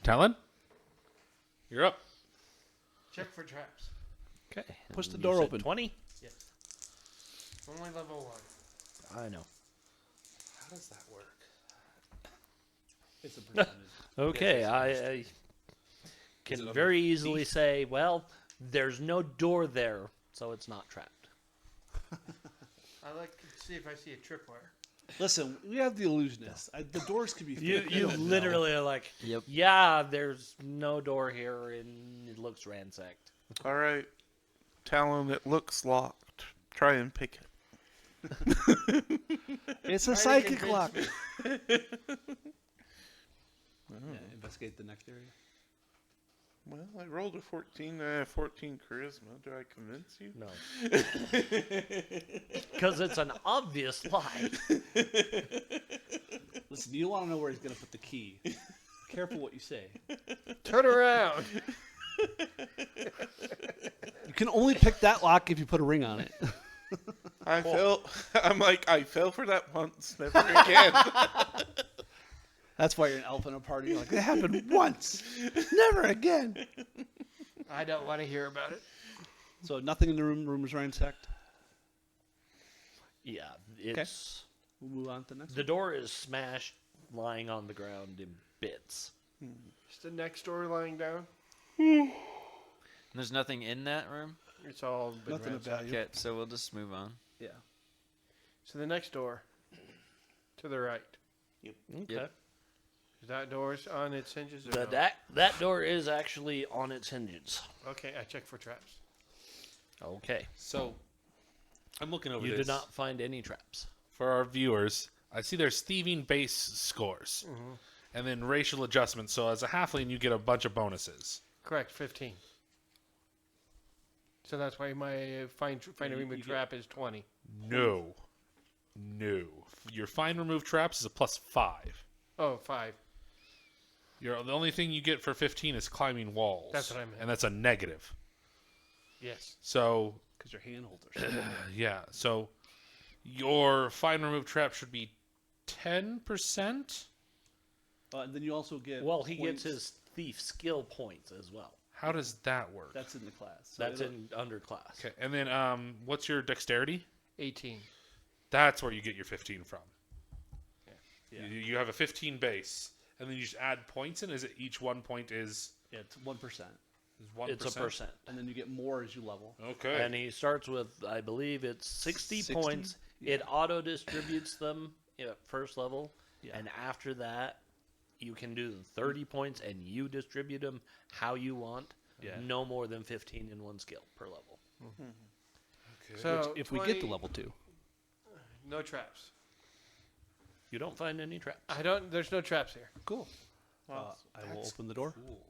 Talon? You're up. Check for traps. Okay. Push the You door said open. 20? Yes. Only level 1. I know. How does that work? It's a percentage. Okay, Yes, I Is can it on very the easily thief? say, well, there's no door there, so it's not trapped. I like to see if I see a tripwire. Listen, we have the illusionist. The doors could be. You fixed. you literally are like, Yep. yeah, there's no door here, and it looks ransacked. Alright. Talon, it looks locked. Try and pick it. It's a Try to psychic convince lock. me. Yeah, investigate the next area. Well, I rolled a 14. I have 14 charisma. Do I convince you? No, because it's an obvious lie. Listen, you want to know where he's going to put the key. Careful what you say. Turn around. You can only pick that lock if you put a ring on it. I fell for that once, never again. That's why you're an elf in a party. You're like, it happened once. Never again. I don't want to hear about it. So nothing in the room. Room is ransacked. Yeah, it's We'll move on to the next the door is smashed, lying on the ground in bits. Is the next door lying down? There's nothing in that room? It's all been Nothing of ransacked. value. Okay, so we'll just move on. Yeah. So the next door, to the right. Okay. Yep. Is that door's on its hinges? Or The, no? that door is actually on its hinges. Okay, I check for traps. Okay. So, I'm looking over You this. did not find any traps. For our viewers, I see there's thieving base scores. And then racial adjustments. So as a halfling, you get a bunch of bonuses. Correct, 15. So that's why my find a you remove get- trap is 20. No. Your find remove traps is a +5. Oh, 5. The only thing you get for 15 is climbing walls. That's what I meant. And that's a negative. Yes. So, Because your handholds are so yeah. So, your find remove trap should be 10%? And then you also get. Well, he gets points. his thief skill points as well. How does that work? That's in the class. So That's it'll- in underclass. Okay. And then, what's your dexterity? 18. That's where you get your 15 from. Yeah. You have a 15 base, and then you just add points in. Is it each 1 point is Yeah, it's 1%. 1%? It's a percent. And then you get more as you level. Okay. And he starts with, I believe it's 60, 60? points. Yeah. It auto distributes them at first level. Yeah. And after that, you can do 30 points and you distribute them how you want. Yeah. No more than 15 in one skill per level. Okay. So If we get to 20 level 2. No traps. You don't find any traps. There's no traps here. Cool. I will That's open the door. Cool.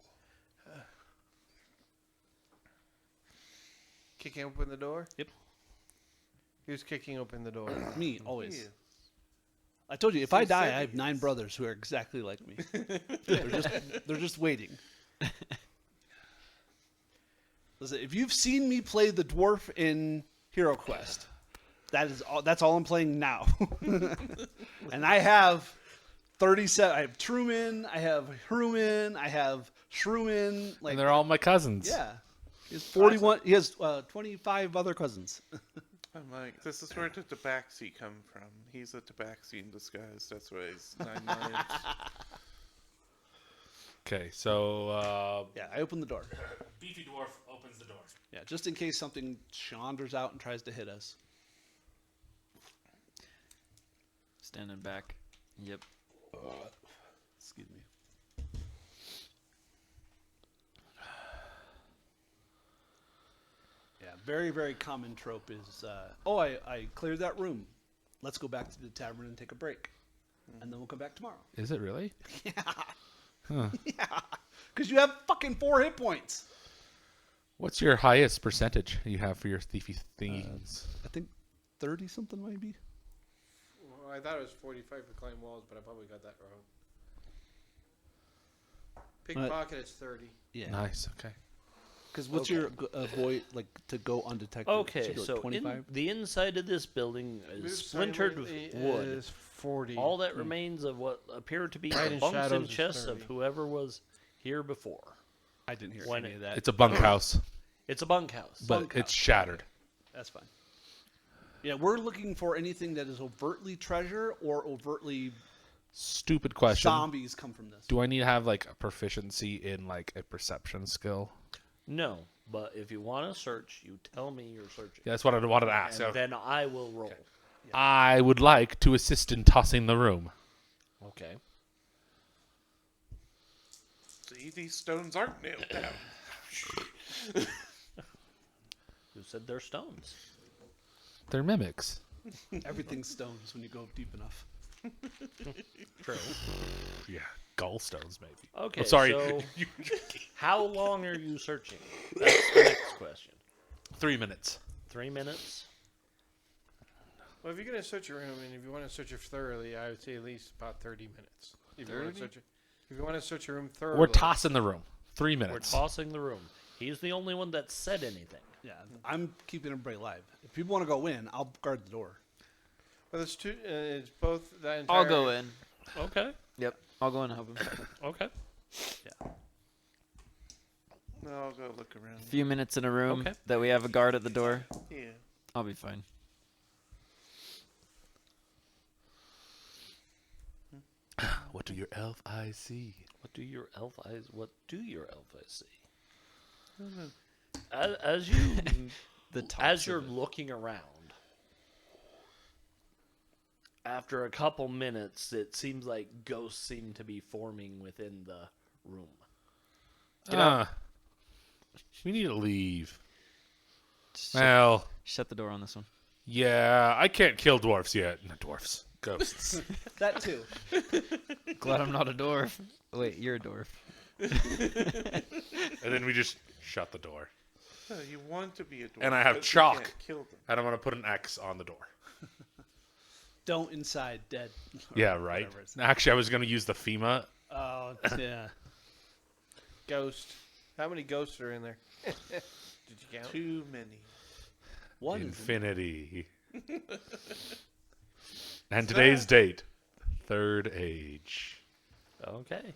Kicking open the door? Yep. Who's kicking open the door? Me, always. I told you, if I die, I have 9 brothers who are exactly like me. they're just waiting. Listen, if you've seen me play the dwarf in Hero Quest, that's all I'm playing now. And I have 37. I have Truman. I have Hruman. I have Shruman. Like, And they're all my cousins. yeah. He has 41. He has 25 other cousins. I'm like, this is where the tabaxi come from. He's a tabaxi in disguise. That's why he's 9 lives. Okay, so Yeah, I open the door. Beefy dwarf opens the door. Yeah, just in case something chanders out and tries to hit us. Standing back. Yep. Excuse me. Yeah, very, very common trope is, I cleared that room. Let's go back to the tavern and take a break. And then we'll come back tomorrow. is it really? Yeah, because you have fucking 4 hit points. What's your highest percentage you have for your thiefy thingies? I think 30 something maybe. Well, I thought it was 45 for climb walls, but I probably got that wrong. Pickpocket is 30. Yeah. Nice. Okay. Because what's your avoid like to go undetected? Okay, Should go so 25. the inside of this building is Move splintered silently wood. is 40. All that remains of what appear to be Hide the in bunks shadows and is chests of 30. whoever was here before. I didn't hear When any of that. It's a bunkhouse, It's a bunkhouse. but Bunkhouse. it's shattered. That's fine. Yeah, we're looking for anything that is overtly treasure or overtly Stupid question. zombies come from this. Do I need to have like a proficiency in like a perception skill? No, but if you want to search, you tell me you're searching. Yeah, that's what I wanted to ask. And then I will roll. I would like to assist in tossing the room. Okay. See, these stones aren't nailed down. Who said they're stones? They're mimics. Everything's stones when you go deep enough. True. Yeah, gallstones maybe. Okay, I'm sorry. so how long are you searching? That's the next question. 3 minutes. 3 minutes? Well, if you're going to search a room, and if you want to search it thoroughly, I would say at least about 30 minutes. If you want to 30? search a room thoroughly. We're tossing the room. 3 We're minutes. tossing the room. He's the only one that said anything. Yeah, I'm keeping everybody alive. If people want to go in, I'll guard the door. Well, it's two. It's both that entire. I'll go in. Okay. Yep. I'll go in and help him. Okay. No, I'll go look around. A few minutes in a room Okay. that we have a guard at the door. Yeah. I'll be fine. What do your elf eyes see? What do your elf eyes see? As you The tops as of you're it. looking around, after a couple minutes, it seems like ghosts seem to be forming within the room. We need to leave. Shut, Well, shut the door on this one. yeah, I can't kill dwarfs yet. Not dwarfs. Ghosts. That too. Glad I'm not a dwarf. Wait, you're a dwarf. And then we just shut the door. No, you want to be a dwarf. And I have but you chalk. can't kill them. And I'm going to put an X on the door. Don't inside dead. Yeah, right. Whatever it's- Actually, I was going to use the FEMA. Oh, yeah. Ghost. How many ghosts are in there? Did you count? Too many. One. Infinity. And today's date, third age. Okay.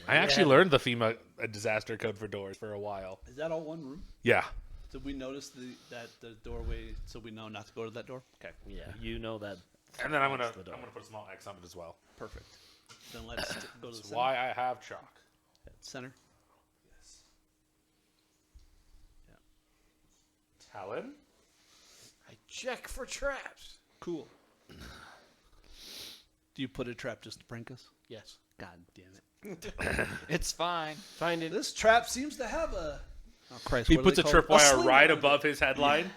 I actually learned the FEMA disaster code for doors for a while. Is that all one room? Yeah. Did we notice that the doorway so we know not to go to that door? Okay, Yeah, you know that. And then I'm that's gonna the door. put a small X on it as well. perfect. Then let's go to the That's center. why I have chalk. Center. Talon? I check for traps. Cool. Do you put a trap just to prank us? Yes. God damn it. It's fine. Find it. This trap seems to have a... Oh, Christ. He what do puts they a call it? tripwire sling right around above his headline.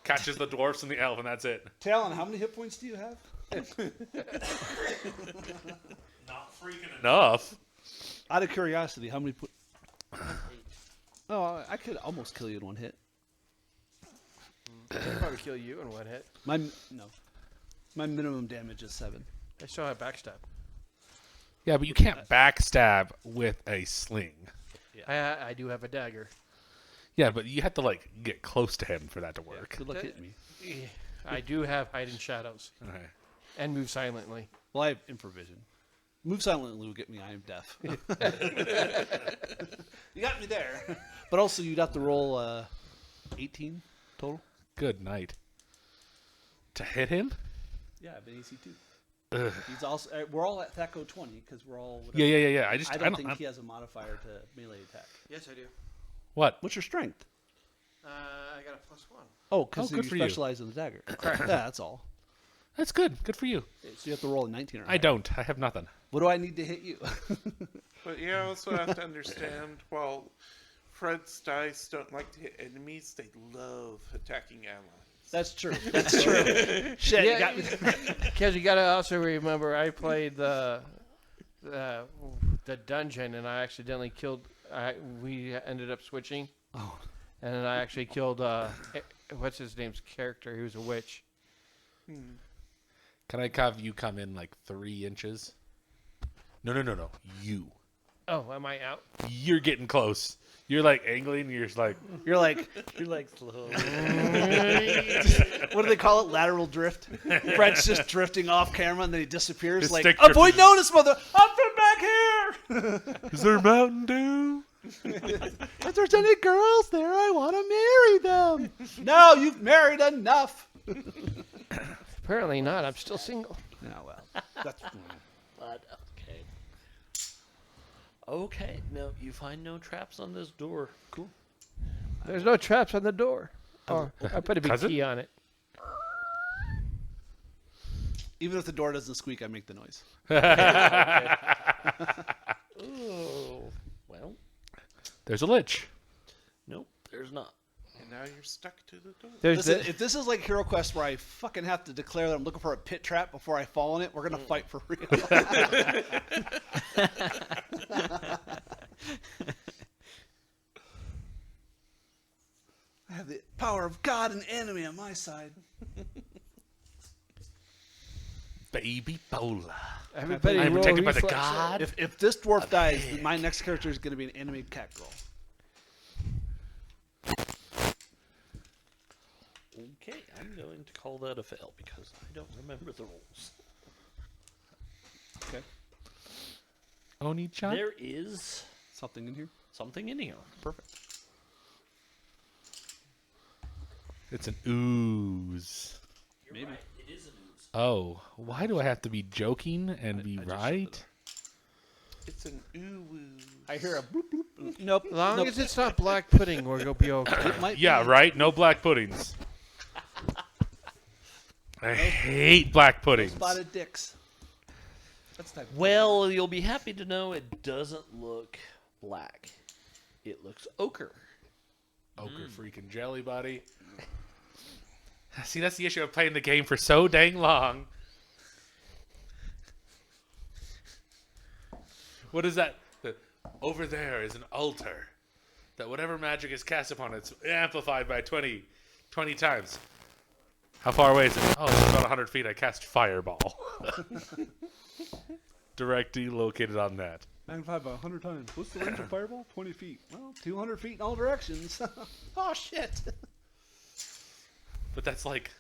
Catches the dwarfs and the elf, and that's it. it. Talon, how many hit points do you have? Not freaking enough. Out of curiosity, how many... Oh, I could almost kill you in one hit. kill you in one hit. My minimum damage is 7. I still have backstab. Yeah, but you can't backstab with a sling. I do have a dagger. Yeah, but you have to like get close to him for that to work. Good luck hitting me. I do have hide in shadows Okay. and move silently. Well, I have infravision. Move silently will get me. I am deaf. You got me there. But also, you'd have to roll 18 total. Good night. To hit him? Yeah, I've been AC 2. He's also. We're all at THACO 20 because we're all. Whatever. Yeah. I don't think he has a modifier to melee attack. Yes, I do. What? What's your strength? I got a +1. Oh, because Oh, you good for you. specialize in the dagger. Yeah, that's all. That's good. Good for you. So you have to roll a 19 or I higher. don't. I have nothing. What do I need to hit you? But you also have to understand, while Fred's dice don't like to hit enemies, they love attacking allies. That's true. That's true. Shit, you got me. Because you got to also remember, I played the dungeon, and I accidentally killed. We ended up switching, Oh. and then I actually killed. What's his name's character? He was a witch. Can I have you come in like 3 inches? No. You. Oh, am I out? You're getting close. You're like angling. And you're just like, You're like, slow. what do they call it? Lateral drift. Fred's just drifting off camera and then he disappears. His Like, stick avoid drifting. notice, mother. I'm from back here. is there Mountain Dew? If there's any girls there, I want to marry them. No, you've married enough. Apparently not. I'm still single. No, well, that's. But okay. Okay. No, you find no traps on this door. Cool. There's no traps on the door. Oh, I put a big Cousin? key on it. Even if the door doesn't squeak, I make the noise. Oh. Well, There's a lich. nope. There's not. And now you're stuck to the door. There's Listen, if this is like Hero Quest where I fucking have to declare that I'm looking for a pit trap before I fall in it, we're gonna fight for real. I have the power of God and enemy on my side. Baby Bola. everybody I am roll protected by the reflex. god. If this dwarf dies, my next character is gonna be an enemy cat girl. Okay, I'm going to call that a fail because I don't remember the rules. Okay. Oni-chan? There is Something in here. something in here. Perfect. It's an ooze. You're right. It is an ooze. Oh, why do I have to be joking and be I just right? It's an ooh-woo. I hear a bloop bloop. Nope. As long nope. as it's not black pudding, we'll be okay. It might Yeah, be. right? No black puddings. I hate black puddings. Spotted dicks. That's the type. Well, you'll be happy to know it doesn't look black. It looks ochre. Ochre freaking jelly, buddy. See, that's the issue of playing the game for so dang long. What is that? Over there is an altar. That whatever magic is cast upon it's amplified by 20 times. How far away is it? Oh, it's about 100 feet. I cast Fireball. Directly located on that. Magnified by 100 times. What's the range of fireball? 20 feet. Well, 200 feet in all directions. Oh, shit. But that's like...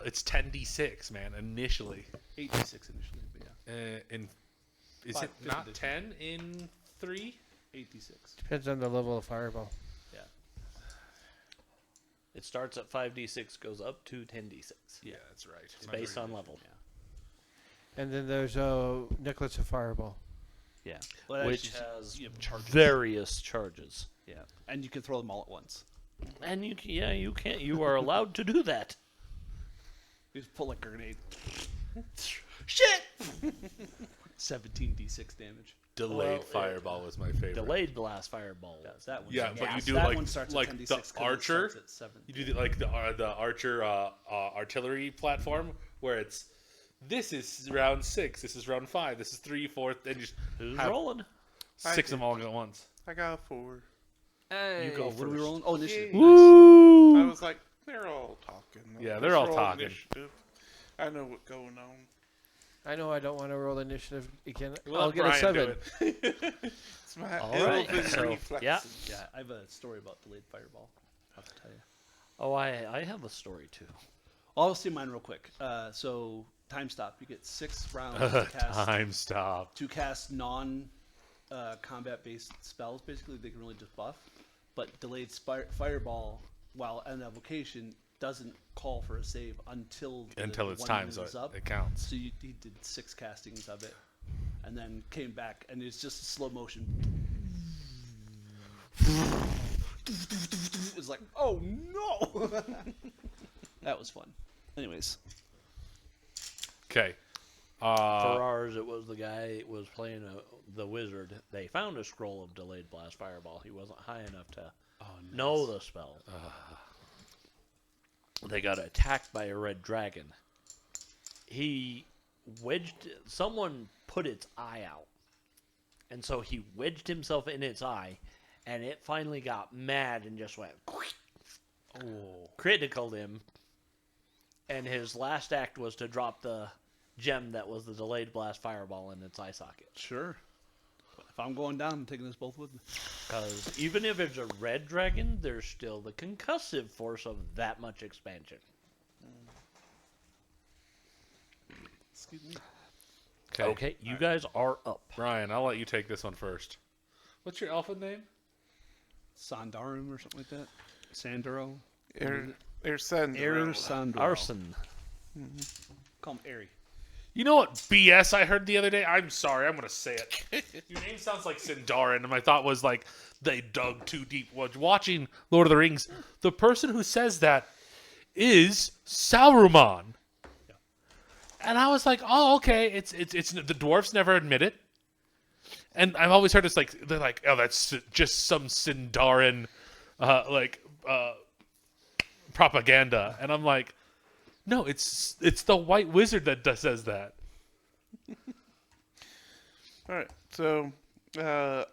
It's 10d6, man, initially. 86 initially, but yeah. Is Five, it fifth not edition. 10 in 3? 86. Depends on the level of fireball. Yeah. It starts at 5d6, goes up to 10d6. Yeah, that's right. It's based on level. And then there's a necklace of fireball. Yeah. Well, Which actually, has you have charges. various charges. Yeah. And you can throw them all at once. And you can't. You are allowed to do that. You just pull like a grenade. Shit! 17d6 damage. Delayed Well, fireball was my favorite. Delayed blast fireball. That's that one. Yeah, starts- but you do that like one starts like at 10d6 the 'cause it archer. starts at 7. You do the archer artillery platform where it's this is round 6, this is round 5, this is 3, 4, and you just Who's have rolling? 6 of them all at once. I got a 4. Hey. You go What are we first. rolling? Oh, initiative. I Woo! was like, They're all talking. Yeah, Let's they're all roll talking. initiative. I know what's going on. I know I don't want to roll initiative again. We'll I'll let get a Brian do 7. it. It's my All right, elven so, reflexes. yeah. I have a story about delayed fireball. I'll have to tell you. Oh, I have a story too. I'll see mine real quick. So time stop. You get 6 rounds to cast Time stop. combat based spells. Basically, they can really just buff. But delayed fireball, while an evocation, doesn't call for a save until It's one time, minute so is up. it counts. So he did 6 castings of it, and then came back, and it's just slow motion. It's like, oh no! That was fun. Anyways, Okay. For ours, it was the guy was playing the wizard. They found a scroll of delayed blast fireball. He wasn't high enough to know the spell. They got attacked by a red dragon. Someone put its eye out. And so he wedged himself in its eye, and it finally got mad and just went, criticaled him. And his last act was to drop the gem that was the delayed blast fireball in its eye socket. sure. If I'm going down, I'm taking this both with me. Because even if it's a red dragon, there's still the concussive force of that much expansion. Excuse me. Okay, you guys are up. Brian, I'll let you take this one first. What's your elfin name? Sandarum or something like that. Sandro. Sandro. Arson. Call him Airy. You know what BS I heard the other day? I'm sorry, I'm going to say it. Your name sounds like Sindarin, and my thought was like, they dug too deep. Watching Lord of the Rings, the person who says that is Sauron. Yeah. And I was like, oh, okay, it's the dwarves never admit it. And I've always heard it's like, they're like, oh, that's just some Sindarin, propaganda. And I'm like, no, it's the white wizard that says that. All right, so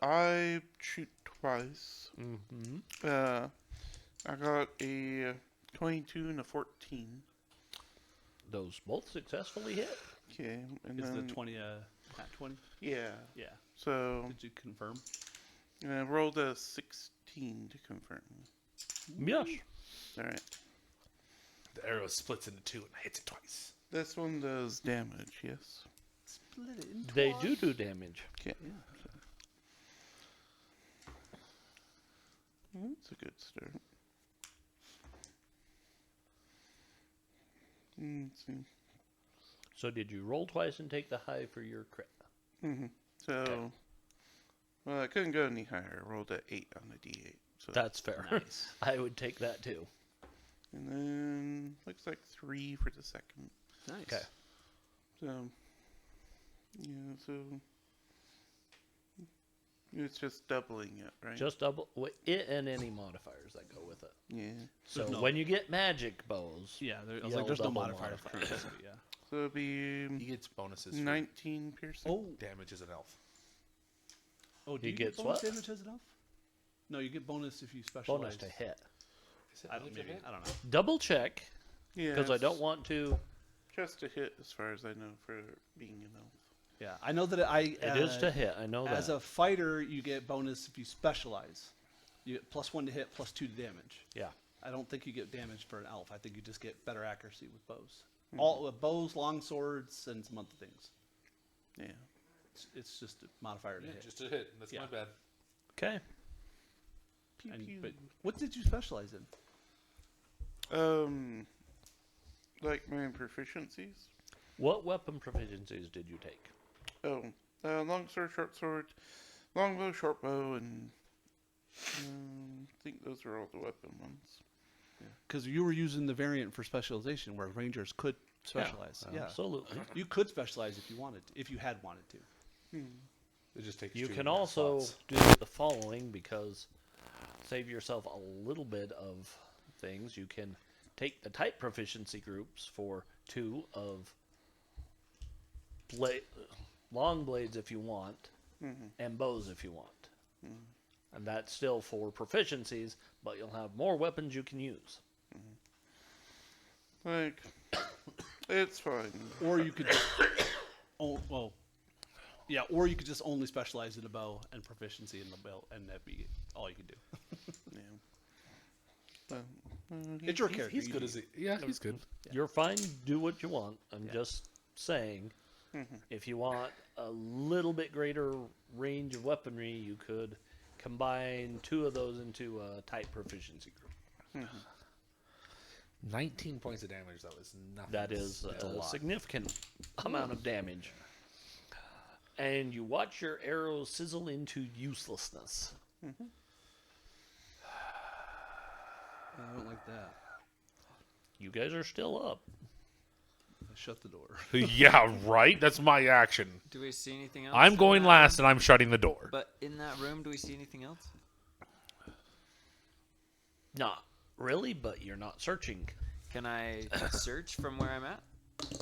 I shoot twice. I got a 22 and a 14. Those both successfully hit. Okay, and Is the then 20 not 20? yeah. Yeah. So Did you confirm? and I rolled a 16 to confirm. Yes. All right, The arrow splits into two and hits it twice. this one does damage. Yes. Split it in They do damage. Okay. That's a good start. Let's see. So did you roll twice and take the high for your crit? So, well, I couldn't go any higher. I rolled an 8 on the d8. So, That's fair. Nice. I would take that too. and then looks like 3 for the second. Nice. Okay. So, yeah, so it's just doubling it, right? Just double it and any modifiers that go with it. Yeah. So no- when you get magic bows, Yeah, I was Yell like, there's no double modifiers. modifiers. So, yeah. So it'll be He gets bonuses for 19 piercing. Oh, damage as an elf. do He you get gets bonus what? damage as enough? No, you get bonus if you specialize. bonus to hit. I don't know. Double check Yeah. because I don't want to. Just a hit, as far as I know, for being an elf. Yeah, I know that It is to hit. I know As that. a fighter, you get bonus if you specialize. You get +1 to hit, +2 to damage. Yeah. I don't think you get damage for an elf. I think you just get better accuracy with bows. All with bows, long swords, and some other things. Yeah. It's just a modifier to Yeah, hit. just a hit. That's Yeah. my bad. Okay. Pew, And, pew. but what did you specialize in? Like my proficiencies. What weapon proficiencies did you take? Oh, long sword, longbow, short bow, and I think those are all the weapon ones. Because you were using the variant for specialization, where rangers could specialize. Yeah, Absolutely. you could specialize if you wanted, if you had wanted to. It just takes You two can also slots. do the following because save yourself a little bit of things. You can take the type proficiency groups for 2 of long blades if you want, and bows if you want. And that's still for proficiencies, but you'll have more weapons you can use. Like, it's fine. Or you could just, or you could just only specialize in a bow and proficiency in the bow, and that'd be all you could do. Yeah. But, It's your character. He's you good do as he. Yeah, he's good. You're fine. Do what you want. I'm just saying, Mm-hmm. if you want a little bit greater range of weaponry, you could combine 2 of those into a type proficiency group. 19 points of damage. That was nothing. That is That's a lot. significant amount of damage. And you watch your arrows sizzle into uselessness. I don't like that. You guys are still up. I shut the door. Yeah, right. That's my action. Do we see anything else? I'm in going that last, room? and I'm shutting the door. But in that room, do we see anything else? Not really, but you're not searching. Can I search from where I'm at?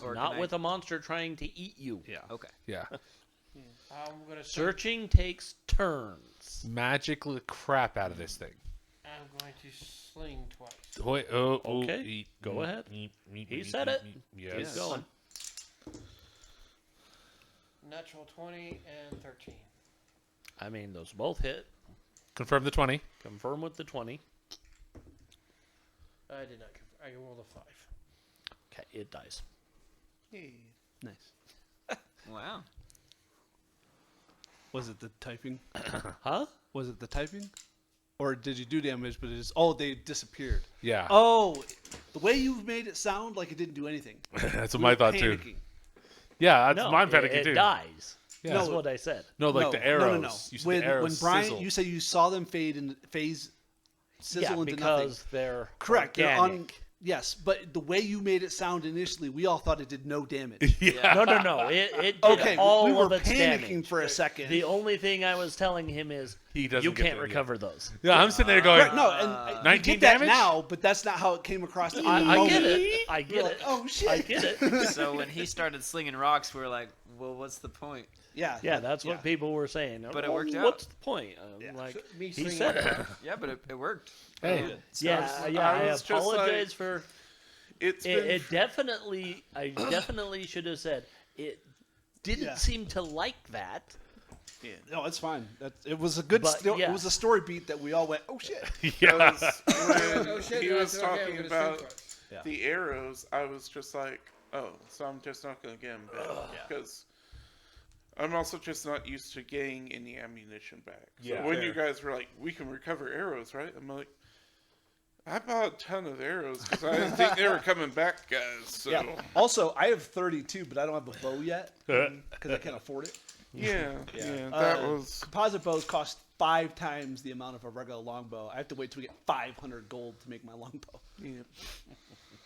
Or Not can with a monster trying to eat you. Yeah. Okay. Yeah, I'm gonna search. Searching takes turns. magic the crap out of this thing. I'm going to sling twice. Wait, Okay, go ahead. He said it. Yes. Keep going. Natural 20 and 13. I mean, those both hit. Confirm the 20. Confirm with the 20. I did not. I rolled a 5. Okay, it dies. Nice. Wow. Was it the typing? Huh? Was it the typing? Or did you do damage, but it just, oh, they disappeared. Yeah, Oh, the way you made it sound like it didn't do anything. that's what We my were thought too. panicking. Yeah, that's No, mine it panicking too. dies. Yeah. That's No. what I said. No, like the arrows. No. You see When, the arrows when Brian, sizzle. you say you saw them phase sizzle Yeah, into because nothing. they're Correct. They're organic. yes, but the way you made it sound initially, we all thought it did no damage. yeah. No. It did Okay, all we were of its panicking damage. for a second. The only thing I was telling him is He doesn't you get can't there yet. recover those. Yeah, I'm sitting there going, Right, no, and 19 you get that damage? now, but that's not how it came across. In the I moment. get it. I You're get like, it. oh shit! I get it. So when he started slinging rocks, we were like, well, what's the point? Yeah, Yeah, that's what people were saying. But it "Well, worked out." What's the point? Yeah. Like Me he slinging said it. Yeah, but it worked. hey, Yeah, I I was just apologize like- for. It's It, been it definitely. I definitely should have said it. Didn't Yeah. seem to like that. No, it's fine. It was a good. But, yeah. It was a story beat that we all went, oh shit. yeah. when Oh shit! he no, was it's okay, I'm talking gonna about sling twice. Yeah. the arrows, I was just like, oh, so I'm just not going to get them back. Because I'm also just not used to getting any ammunition back. So Yeah. when Fair. you guys were like, we can recover arrows, right? I'm like, I bought a ton of arrows because I didn't think they were coming back, guys. So, Yeah. Also, I have 32, but I don't have a bow yet because I can't afford it. yeah, that was... Composite bows cost 5 times the amount of a regular longbow. I have to wait till we get 500 gold to make my longbow. Yeah.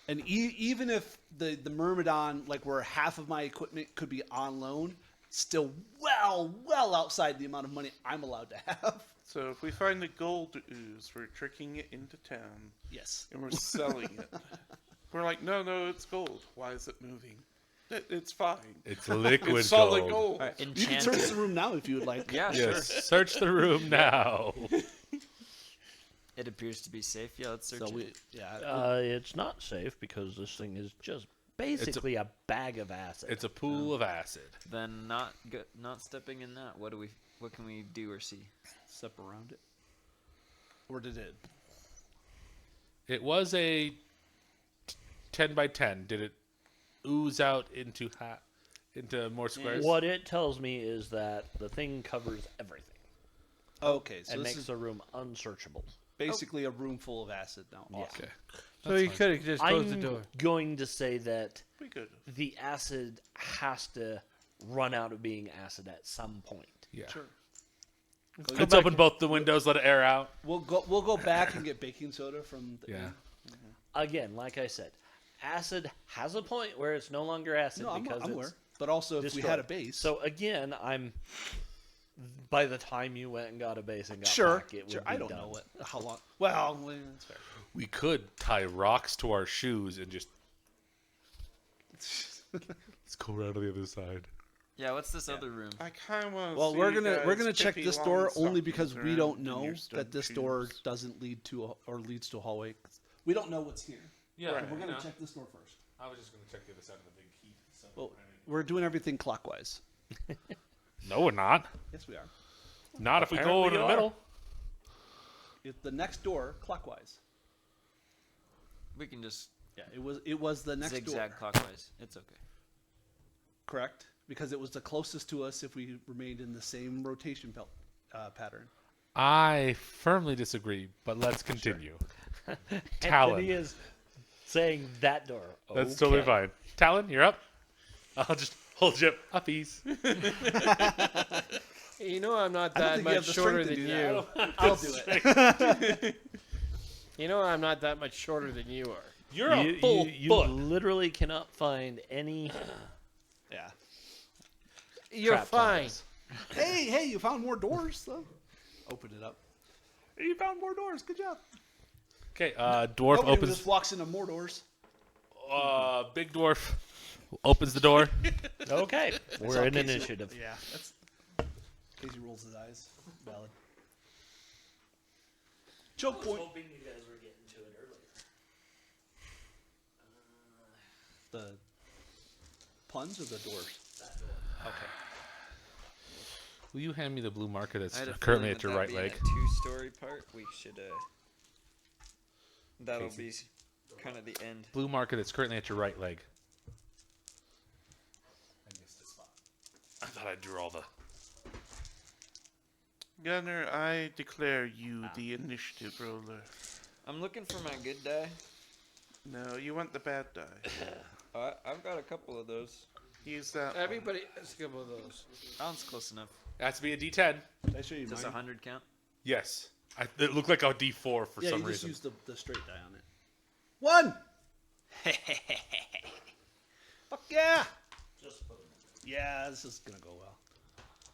And even if the Myrmidon, like where half of my equipment could be on loan, still well outside the amount of money I'm allowed to have. So if we find the gold ooze, we're tricking it into town Yes. and we're selling it. We're like, no, it's gold. Why is it moving? It's fine. It's liquid It's solid gold. gold. You can search the room now if you would like. Yeah, Yes, sure. search the room now. It appears to be safe. Yeah, let's search So it. It's not safe because this thing is just basically a bag of acid. It's a pool of acid. Then not stepping in that. What can we do or see? Step around it. Or did it? It was a 10 by 10. Did it ooze out into more squares? What it tells me is that the thing covers everything Okay, so and this makes is the room unsearchable. basically a room full of acid now. Awesome. Okay. So you could have just closed the I'm door. going to say that We could. the acid has to run out of being acid at some point. Yeah. Sure. Let's open both the windows, let it air out. We'll go back and get baking soda from the Yeah. Again, like I said, acid has a point where it's no longer acid No, I'm because it's aware. But also if we destroyed. had a base. So again, by the time you went and got a base and got sure. back, it would Sure. be I don't done. know how long. Well, that's fair. We could tie rocks to our shoes and just let's go around to the other side. Yeah, what's this other room? I kind of want to. Well, we're gonna check this door only because we don't in know your that stone this door shoes. doesn't lead to or leads to a hallway. We don't know what's here. Yeah, Right. We're you gonna know. check this door first. I was just gonna check the other side of the big heat. Well, we're doing everything clockwise. No, we're not. Yes, we are. Not if we go Apparently in the you are. middle. It's the next door clockwise. We can just Yeah, it was the next zigzag door. clockwise. It's okay. Correct, because it was the closest to us if we remained in the same rotation pattern. I firmly disagree, but let's continue. Anthony Talon. is saying that door. That's totally Okay. fine. Talon, you're up. I'll just hold you up. Uppies. You know I'm not I don't that think you have much the shorter strength to than do that. you. I'll do it. You know I'm not that much shorter than you are. You're a You, full you foot. literally cannot find any Yeah. You're trap fine. doors. Hey, you found more doors though. Open it up. Hey, you found more doors. Good job. Okay, dwarf Nobody opens. just walks into more doors. Big dwarf opens the door. Okay, we're all in Casey- initiative. Yeah, that's. Casey rolls his eyes. Valid. Choke point. hoping you guys were getting to it earlier. The puns or the doors? Okay. Will you hand me the blue marker that's I had a currently feeling at your with right that leg? being a two-story part, we should. That'll be kind of the end. Blue marker that's currently at your right leg. I missed a spot. I thought I drew all the. Gunner, I declare you the initiative roller. I'm looking for my good die. No, you want the bad die. I've got a couple of those. Use that. Everybody has a couple of those. Sounds close enough. It has to be a D10. Did I show you Does mine? 100 count? Yes. It looked like a D4 for Yeah, some you just reason. use the straight die on it. 1! Fuck yeah! Yeah, this is gonna go well.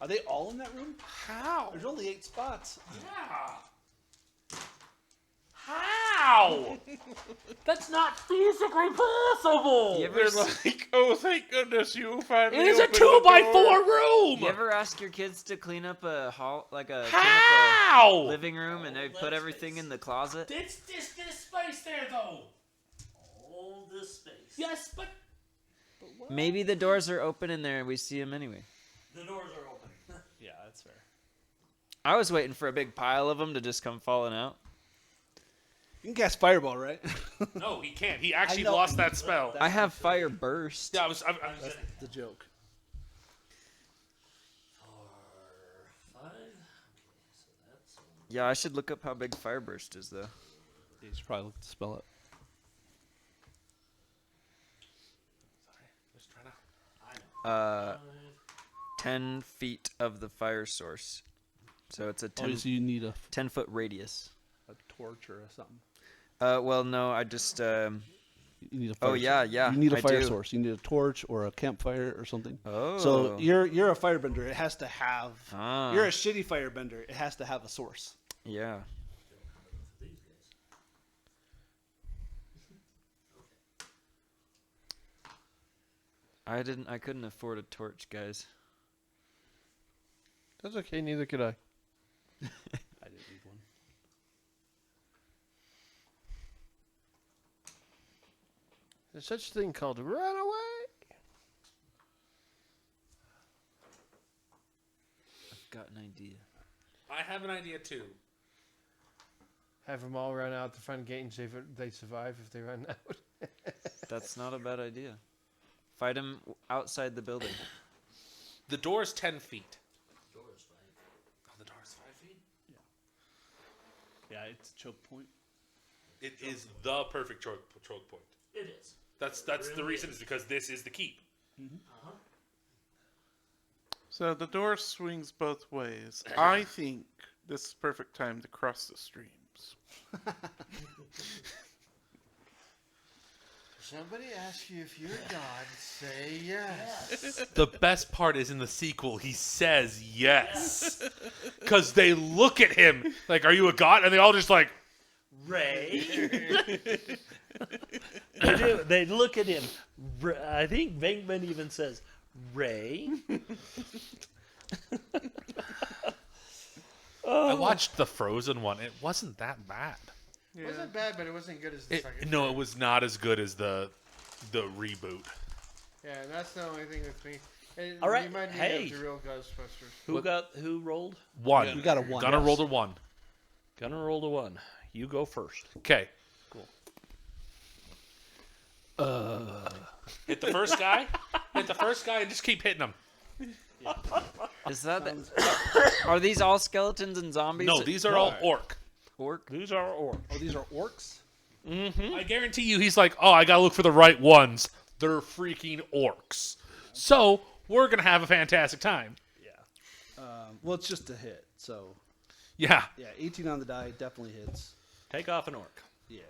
Are they all in that room? How? There's only 8 spots. How? That's not physically possible. You ever, They're like, oh, thank goodness you finally It is a opened the 2x4 door." room. you ever ask your kids to clean up a hall, like a How? living room, and they put everything in the closet? It's this space there though. All this space. Yes, but Maybe the doors are open in there and we see them anyway. The doors are open. Yeah, that's fair. I was waiting for a big pile of them to just come falling out. You can cast Fireball, right? no, he can't. He actually know. lost that spell. I have fire burst. Yeah, I was. That's the joke. 4, 5. Okay, so that's Yeah, I should look up how big fire burst is though. You should probably look to spell it. Just trying to. 10 feet of the fire source. So it's a 10, So you need a 10-foot radius. torch or something. Well, no, I just. You need a fire Oh, yeah, yeah, You need a I fire do. source. You need a torch or a campfire or something. Oh. So you're a firebender. It has to have. Ah. You're a shitty firebender. It has to have a source. Yeah. I couldn't afford a torch, guys. That's okay. Neither could I. I didn't need one. There's such a thing called runaway. I've got an idea. I have an idea too. Have them all run out the front gate and see if they survive if they run out. That's not a bad idea. Fight them outside the building. The door is 10 feet. the doors, right? Oh, the door is 5 feet. Yeah, it's a choke point. It is the perfect choke point. It is. That's the really reason is because this is the keep. So the door swings both ways. I think this is perfect time to cross the streams. Somebody asks you if you're God, say yes. The best part is in the sequel, he says yes. Because they look at him like, are you a god? And they all just like, Ray. They do. They look at him. I think Venkman even says, Ray. I watched the Frozen one. It wasn't that bad. It wasn't bad, but it wasn't good as the second. No, it was not as good as the reboot. Yeah, and that's the only thing with me. It All right, reminded me hey. of the real Ghostbusters. Who rolled? One. We got a 1. Gonna roll the 1. Gonna roll the 1. You go first. Okay. Cool. Hit the first guy. Hit the first guy and just keep hitting him. Is that? Are these all skeletons and zombies? No, these are all orc. orc. These are orcs. Oh, these are orcs? I guarantee you, he's like, oh, I gotta look for the right ones. They're freaking orcs. So we're gonna have a fantastic time. Yeah. Well, it's just a hit. So, Yeah. yeah, 18 on the die definitely hits. Take off an orc. Yeah.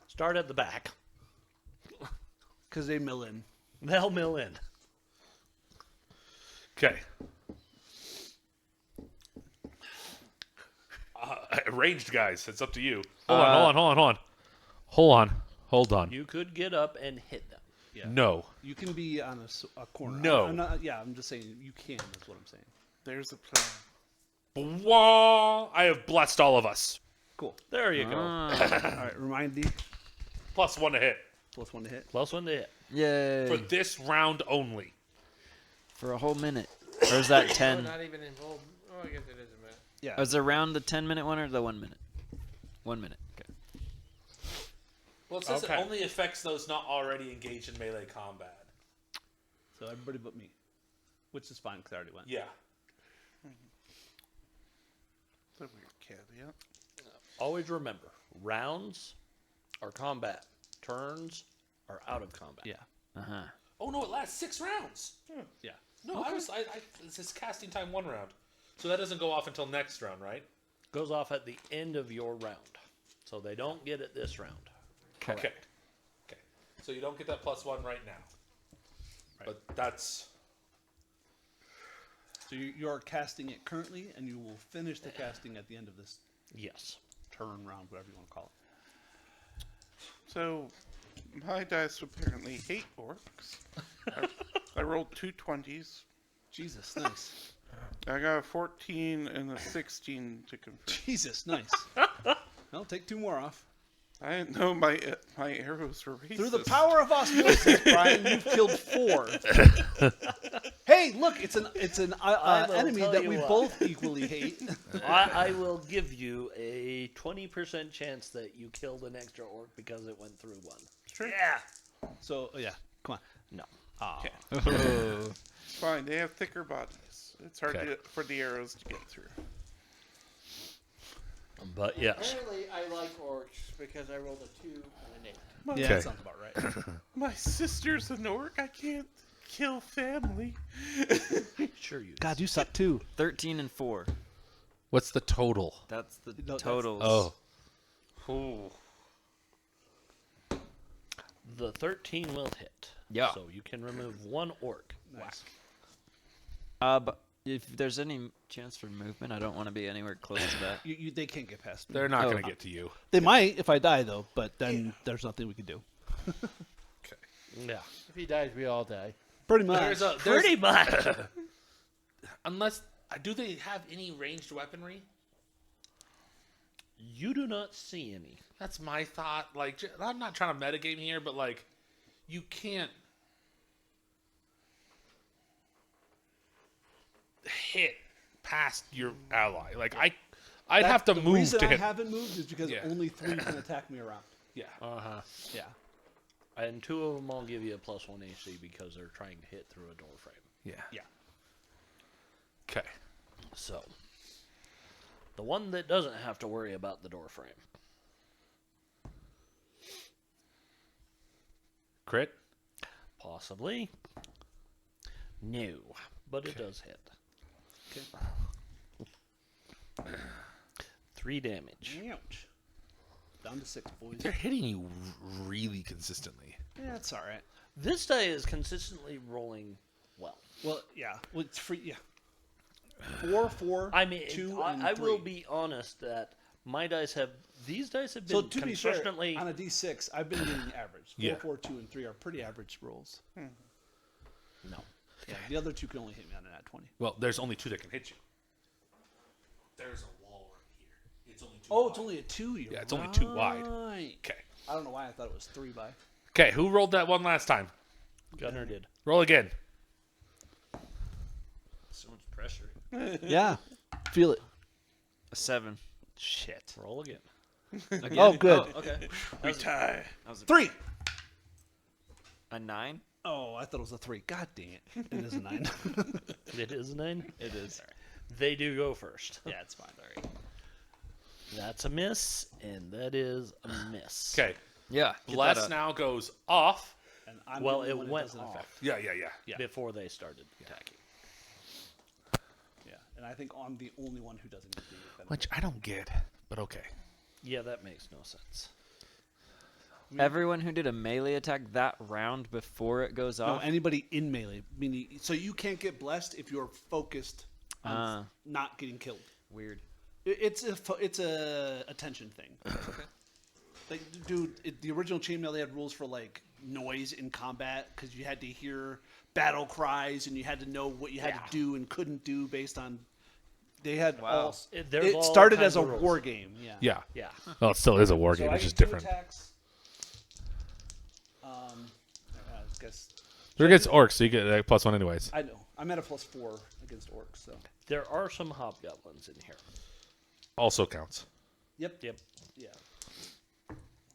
Start at the back. Because they mill in. They'll mill in. Okay. Ranged guys, it's up to you. Hold on. You could get up and hit them. Yeah. No. You can be on a corner. No. I'm just saying you can, is what I'm saying. There's a plan. Blah. I have blessed all of us. Cool. There you go. All right, remind D. +1 to hit. +1 to hit. Plus 1 to hit. Yay! For this round only. For a whole minute. Or is that Oh, 10? not even involved. Oh, I guess it is a minute. Yeah. Is the round the 10-minute one or the 1 minute? 1 minute. Okay. Well, it says Okay. it only affects those not already engaged in melee combat. So everybody but me. Which is fine because I already went. Yeah. That's a weird caveat. Always remember, rounds are combat. Turns are out of combat. Yeah. Uh huh. Oh no, it lasts 6 rounds. Yeah. No, it's just casting time 1 round. So that doesn't go off until next round, right? Goes off at the end of your round. So they don't get it this round. Okay. Okay. So you don't get that +1 right now. Right. But that's So you're casting it currently, and you will finish the casting at the end of this Yes. turn round, whatever you want to call it. So, my dice apparently hate orcs. I rolled 2 20s. Jesus, nice. I got a 14 and a 16 to confirm. Jesus, nice. Well, take 2 more off. I didn't know my arrows were racist. Through the power of osmosis, Brian, you've killed 4. Hey, look, it's an will enemy tell that you we what. both equally hate. I will give you a 20% chance that you killed an extra orc because it went through 1. Sure. Yeah. So, yeah, come on. No. Okay. It's fine. They have thicker bodies. It's hard Okay. for the arrows to get through. But yes. Apparently, I like orcs because I rolled a 2 and an 8. Yeah, Okay. that sounds about right. My sister's an orc. I can't kill family. Sure you. God, you suck too. 13 and 4. what's the total? That's the No, that's- totals. Oh. Ooh. The 13 will hit. Yeah. So you can remove 1 orc. Nice. But if there's any chance for movement, I don't want to be anywhere close to that. They can't get past me. They're not Oh. going to get to you. They might if I die, though, but then there's nothing we can do. Okay. Yeah. If he dies, we all die. Pretty much. There's Pretty much. unless do they have any ranged weaponry? You do not see any. That's my thought. Like, I'm not trying to metagame here, but like, you can't hit past your ally. Like, I'd have to the move reason to I hit. haven't moved is because Yeah. only 3 can attack me around. Yeah. Uh-huh. Yeah. And 2 of them I'll give you a +1 AC because they're trying to hit through a door frame. Yeah. Yeah. Okay. So, the one that doesn't have to worry about the door frame. Crit. Possibly. No, but it does hit. Okay. 3 damage. Ouch. Down to 6, boys. They're hitting you really consistently. Yeah, it's all right. This die is consistently rolling well. Well, yeah. Well, it's free. Yeah. 4, 4. I mean, 2, and I will 3. be honest that these dice have been So to be fair, consistently. on a D6, I've been getting average. 4, Yeah. 4, 2, and 3 are pretty average rolls. No. Yeah, the other 2 can only hit me on an at 20. Well, there's only 2 that can hit you. There's a wall right here. It's only 2 Oh, it's only a 2. Yeah, it's only 2 wide. Right. Okay. I don't know why I thought it was 3 by. Okay, who rolled that one last time? Gunner did. Roll again. So much pressure. Yeah. Feel it. A 7. Shit. Roll again. Again? Oh, good. Oh, okay. We tie. That was 3. a 9. Oh, I thought it was a 3. God dang it. It is a 9. It is a 9. It is. They do go first. Yeah, it's fine. Sorry. That's a miss, and that is a miss. Okay. Yeah. get that Bless up. now goes off. And I'm Well, the it one went doesn't off affect. Yeah. before they started attacking. Yeah, and I think I'm the only one who doesn't get the benefit. Which I don't get, but okay. Yeah, that makes no sense. Everyone who did a melee attack that round before it goes No, off. anybody in melee. Meaning, so you can't get blessed if you're focused on not getting killed. Weird. It's a attention thing. Like, dude, the original chainmail, they had rules for like noise in combat because you had to hear battle cries and you had to know what you had to do and couldn't do based on. They had all. There's It all started kinds as a of rules. war game. Yeah. Yeah. Yeah. Well, it still is a war So game. I It's just get 2 different. attacks. I guess They're against orcs, so you get +1 anyways. I know. I'm at a +4 against orcs. So. There are some hobgoblins in here. Also counts. Yep. Yep. Yeah.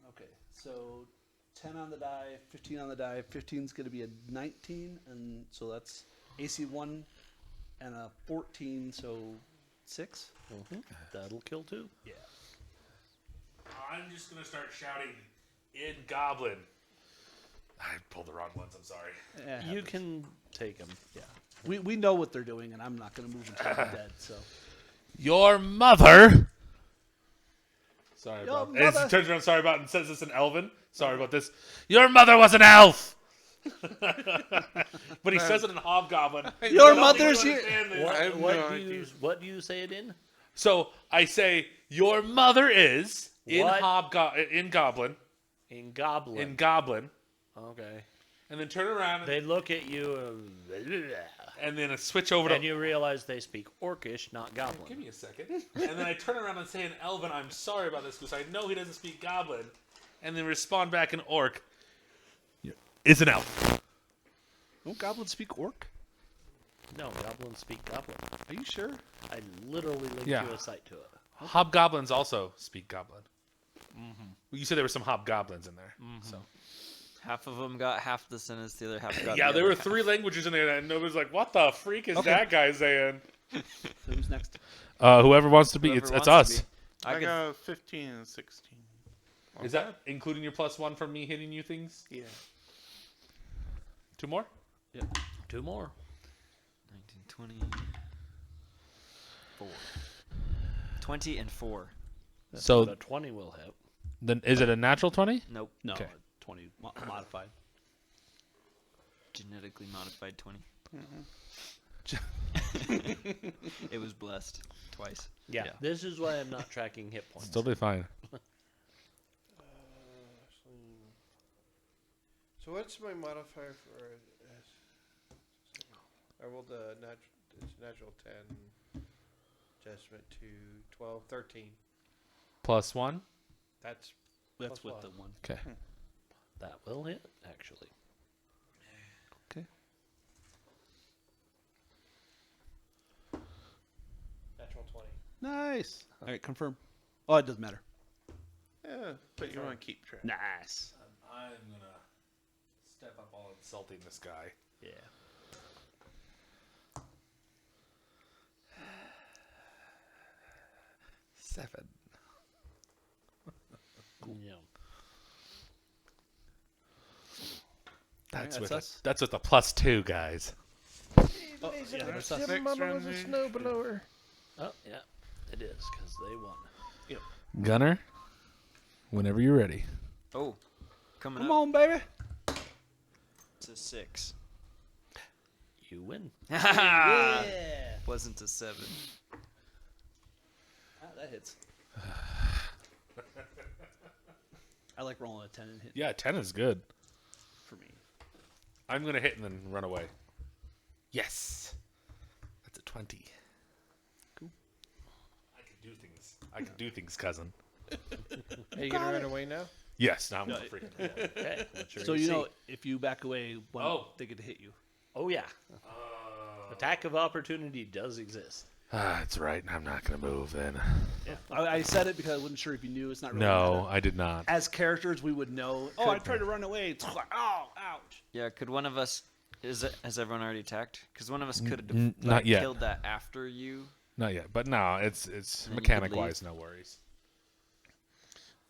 Okay, so 10 on the die, 15 on the die. 15 is going to be a 19, and so that's AC 1 and a 14, so 6. That'll kill 2. Yeah. I'm just gonna start shouting in Goblin. I pulled the wrong ones. I'm sorry. You can take them. Yeah. We know what they're doing, and I'm not going to move until I'm dead. So. Your mother. Sorry Your about. And mother- he turns around. Sorry about. And says this in Elven. Sorry about this. Your mother was an elf. But he says it in Hobgoblin. Your I don't think mother's you here. understand this. I have What no do you idea. what do you say it in? So I say your mother is in What? in Goblin In Goblin. in Goblin, Okay. and then turn around They look at you and then switch over to. and you realize they speak Orcish, not Give Goblin. me a second. And then I turn around and say in Elven, I'm sorry about this because I know he doesn't speak Goblin. And then respond back in Orc. Is an elf. Don't goblins speak orc? No, Goblins speak Goblin. Are you sure? I literally linked Yeah. you a site to it. Hobgoblins also speak Goblin. Well, you said there were some Hobgoblins in there. So Half of them got half the sentence, the other half got yeah, the there other were half. 3 languages in there, and nobody's like, "What the freak is that guy saying?" Who's next? Whoever wants to be, Whoever it's wants to us. be. I could- got 15 and 16. Is that including your +1 from me hitting you things? Yeah. 2 more? 2 more. 19, 20, 4. 20 and 4. So But a 20 will hit. then, is it a natural 20? Nope. No, Okay. 20 modified. Genetically modified 20. It was blessed twice. Yeah. This is why I'm not tracking hit points. It's totally fine. So what's my modifier for? I rolled a natural 10. Adjustment to 12, 13. +1? That's That's Plus with the 1. Okay. That will hit, actually. Okay. natural 20. Nice. All right, confirm. Oh, it doesn't matter. Yeah, but you want to keep track. Nice. I'm gonna step up all insulting this guy. Yeah. Seven. Yeah. That's that's with us. that's with a +2, guys. Oh, yeah, that's us. Next Mama round was a there. snowblower. Oh, yeah. It is, because they won. Gunner, whenever you're ready. Oh, coming Come up. on, baby. It's a 6. You win. Yeah. Wasn't a 7. Ah, that hits. I like rolling a 10 and hit Yeah, 10 is good. for me. I'm gonna hit and then run away. Yes. That's a 20. Cool. I can do things. I can do things, cousin. Are you gonna run away now? Yes, now I'm gonna freaking. Okay. What's your So AC? if you back away, one, they get to hit you. Oh yeah. Attack of opportunity does exist. That's right. I'm not gonna move then. I said it because I wasn't sure if you knew. It's not really No, meta. I did not. As characters, we would know. Oh, I tried to run away. It's like, oh, ouch. Yeah, could one of us? Has everyone already attacked? Because one of us could have not yet. killed that after you. Not yet, but no, it's Then you could mechanic wise, no worries.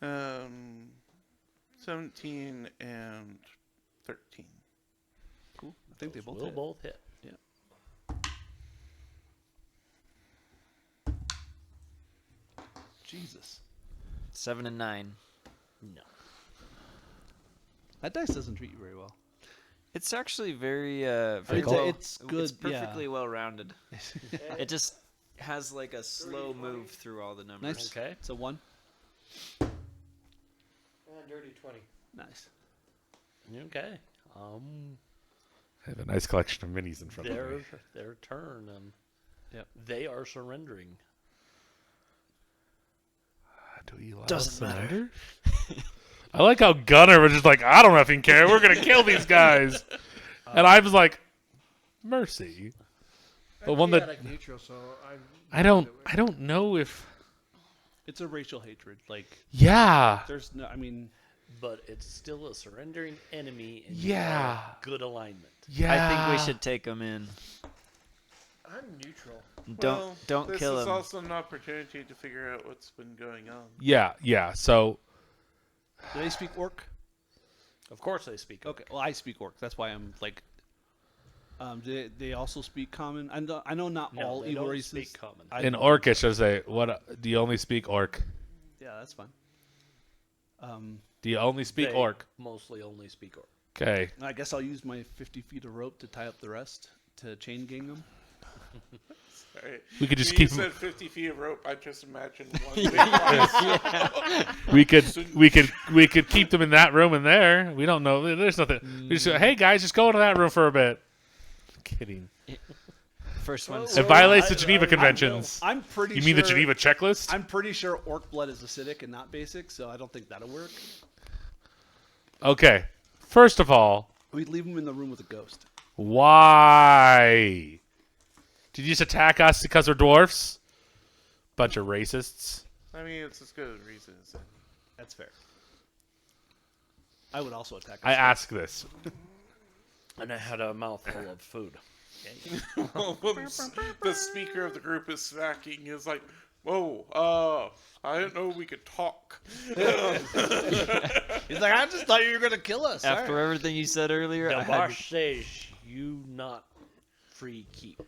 17 and 13. Cool. I think they both will hit. both hit. Yeah. Jesus. 7 and 9. No. That dice doesn't treat you very well. It's actually very, It's good, It's yeah. perfectly well rounded. It just has like a slow move through all the numbers. Nice. Okay. It's a 1. Dirty 20. Nice. Okay. I have a nice collection of minis in front of me. Their turn. Yep. They are surrendering. Do you allow Doesn't surrender? I like how Gunner was just like, I don't effing care. We're gonna kill these guys, and I was like, mercy. The one that like neutral, so I don't know if. It's a racial hatred. Like, Yeah. there's no, I mean, But it's still a surrendering enemy. And Yeah. good alignment. Yeah. I think we should take them in. I'm neutral. Don't this kill is him. also an opportunity to figure out what's been going on. Yeah. So do they speak orc? Of course they speak. Okay, well, I speak orc. That's why I'm like. Do they also speak common? I know not No, all they evil don't races speak common. I in know- Orcish, I say, what? Do you only speak Orc? Yeah, that's fine. Do you only speak They Orc? mostly only speak orc. Okay. I guess I'll use my 50 feet of rope to tie up the rest to chain gang them. Right. We could just You keep said them. 50 feet of rope. I just imagined one big one. We could keep them in that room in there. We don't know. There's nothing. We just, hey guys, just go into that room for a bit. Kidding. First one. It violates the Geneva Conventions. I'm pretty. You mean sure, the Geneva checklist? I'm pretty sure orc blood is acidic and not basic, so I don't think that'll work. Okay. First of all, We'd leave them in the room with a ghost. why? Did you just attack us because we're dwarfs? Bunch of racists. I mean, it's as good a reason as any. That's fair. I would also attack. I ask this. And I had a mouthful of food. The speaker of the group is smacking. Is like, whoa, I didn't know we could talk. He's like, I just thought you were gonna kill us. After everything you said earlier, The I had boss says you not free keep.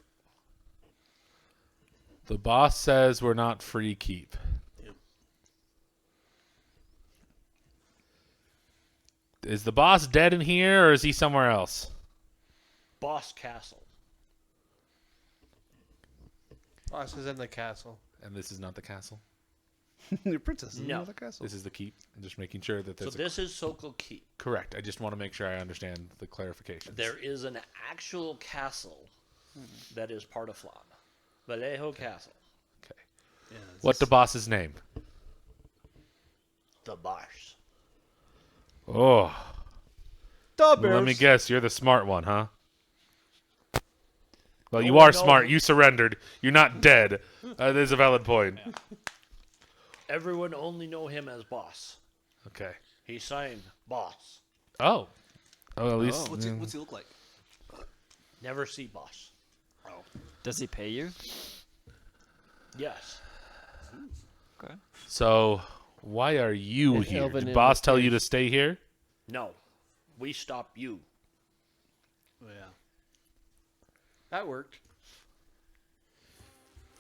The boss says we're not free keep. Is the boss dead in here, or is he somewhere else? Boss castle. Boss is in the castle. And this is not the castle. Your princess is in No. the castle. This is the keep. I'm just making sure that So there's this is Sokol Keep. correct. I just want to make sure I understand the clarifications. There is an actual castle that is part of Flan. Vallejo Castle. Okay. Yeah, What's the boss's name? The boss. Oh, the well, let me guess. You're the smart one, huh? Well, you No are one knows smart. it. You surrendered. You're not dead. That is a valid point. Everyone only know him as boss. Okay. He signed boss. Oh. Oh, at least. What's he look like? Never see boss. Does he pay you? Yes. Okay. So, why are you An here? elven Did boss tell you to stay here? No. We stop you. Oh, yeah. That worked.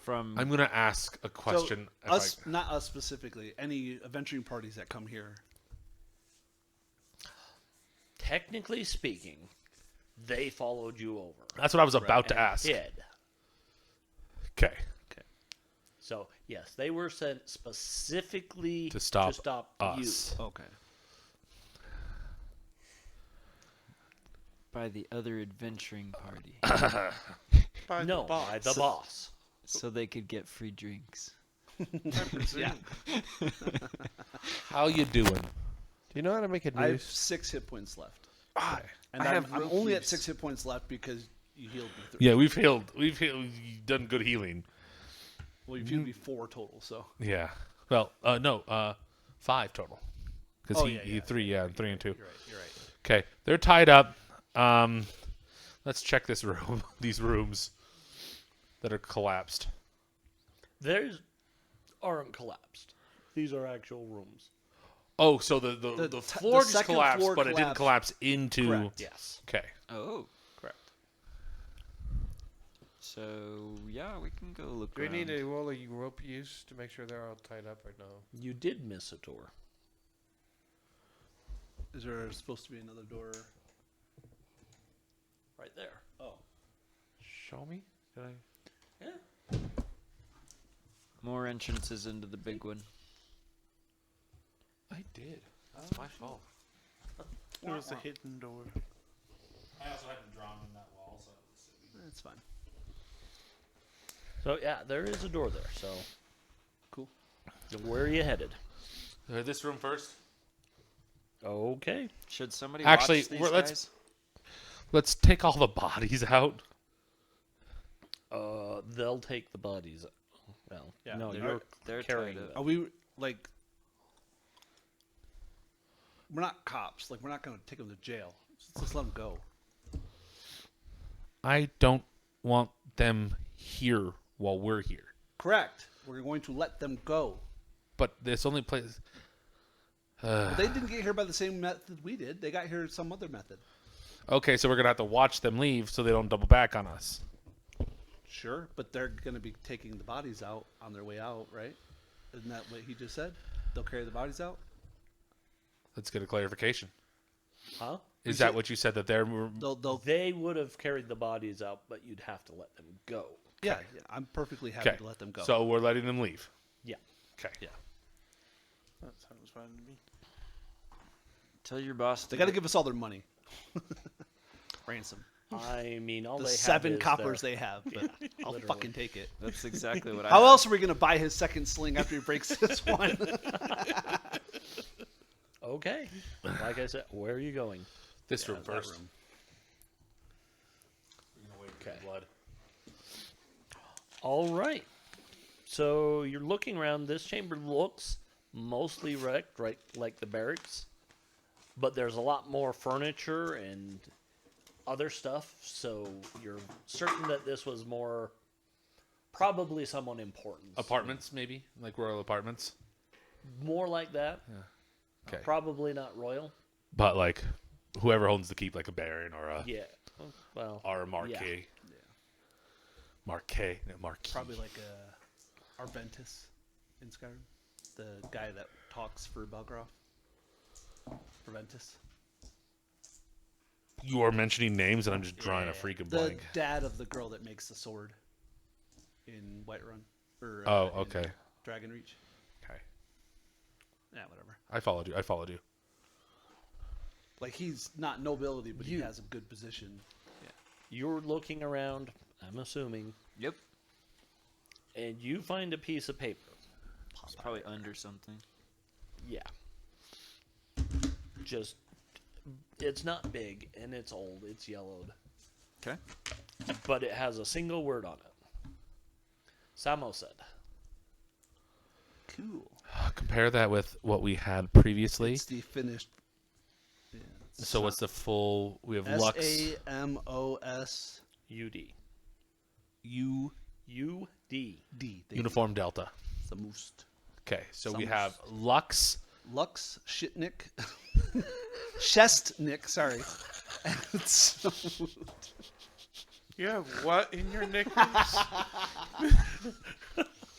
From I'm gonna ask a question. So us, not us specifically. Any adventuring parties that come here. Technically speaking, they followed you over. That's what I was about to and ask. hid. Okay. So, yes, they were sent specifically To stop us. Okay. by the other adventuring party, By No, the boss. by the boss. so they could get free drinks. Yeah. How you doing? Do you know how to make a I have noose? 6 hit points left. And I have I'm only at rupees. 6 hit points left because you healed me 3. Yeah, we've healed. You've done good healing. Well, you've healed me 4 total, so. Yeah. Well, no, 5 total. Because Oh, he yeah. 3, and 3 and 2. You're right. Okay, they're tied up. Let's check this room. These rooms that are collapsed. Theirs aren't collapsed. These are actual rooms. Oh, so the The floor just second collapsed, floor but it didn't collapsed. collapse into. Correct. Yes. Okay. Oh. Correct. So, yeah, we can go look Do we around. need a roll of rope use to make sure they're all tied up or no? You did miss a door. Is there supposed to be another door? Right there. Oh. Show me. Did I? Yeah. More entrances into the big one. I did. That's my fault. There was a hidden door. I also hadn't drawn in that wall, so That's fine. So yeah, there is a door there. So Cool. so where are you headed? This room first. Okay. Should somebody Actually, watch these let's- guys? Let's take all the bodies out. They'll take the bodies. Well, Yeah, no, they're- you're they're carrying tied up. them. Are we, like... We're not cops. Like, we're not going to take them to jail. Just let them go. I don't want them here while we're here. Correct. We're going to let them go. But this only place. But they didn't get here by the same method we did. They got here some other method. Okay, so we're gonna have to watch them leave so they don't double back on us. Sure. But they're going to be taking the bodies out on their way out, right? Isn't that what he just said? They'll carry the bodies out? Let's get a clarification. Huh? Is that what you said that they're? They'll They would have carried the bodies out, but you'd have to let them go. yeah, I'm perfectly happy Okay. to let them go. So we're letting them leave. Yeah. Okay. Yeah. That sounds fine to me. Tell your boss they to got to get- give us all their money. Ransom. I mean, all The they have 7 is coppers their- they have. But I'll Literally. fucking take it. That's exactly what I How had. else are we going to buy his second sling after he breaks this one? Okay. Like I said, where are you going? This room that first. room. Okay. All right. So you're looking around. This chamber looks mostly wrecked, right, like the barracks. But there's a lot more furniture and other stuff. So you're certain that this was more probably someone important. Apartments, maybe like royal apartments. More like that. Okay. Probably not royal. But like, whoever owns the keep, like a baron or a Well, or a marquis. Marquis, no, marquis. Probably like Arventus in Skyrim. The guy that talks for Belgroth. Arventus. You are mentioning names, and I'm just drawing a Yeah. freaking The blank. dad of the girl that makes the sword in Whiterun. Or, Oh, in okay. Dragon Reach. Okay. Yeah, whatever. I followed you. Like, he's not nobility, but he has a good position. you're looking around, I'm assuming, Yep. and you find a piece of paper. It's probably under something. Yeah. Just, it's not big and it's old. It's yellowed, Okay. but it has a single word on it. Samoset. Cool. Compare that with what we had previously. It's the finished. Yeah, So what's the full? We have Lux. Samos UD. UD. UD. Uniform Delta. Samust. Okay, so we Samus. have Lux. Lux Shitnik. Chestnik, sorry. And Samust. You have what in your knickers?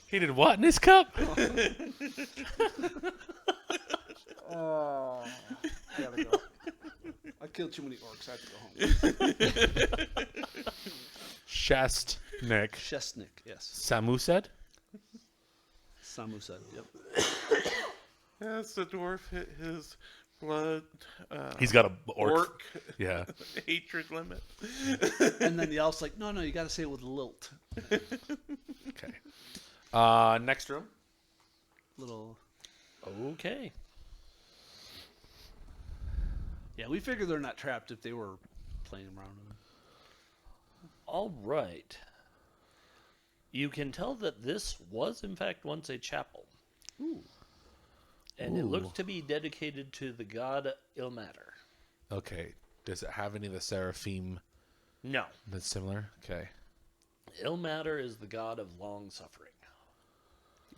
He did what in his cup? Oh, I gotta go. I killed too many orcs. I have to go home. Chest, Nick. Chestnik, yes. Samused. Samusad, yep. As the dwarf hit his blood, He's got a orc Yeah. hatred limit. And then the elf's like, no, you gotta say it with lilt. Okay. Next room. little. Okay. Yeah, we figured they're not trapped if they were playing around with them. All right. You can tell that this was, in fact, once a chapel. Ooh. And it Ooh. looks to be dedicated to the god Ilmater. Okay. Does it have any of the seraphim No. that's similar? Okay. Ilmater is the god of long suffering.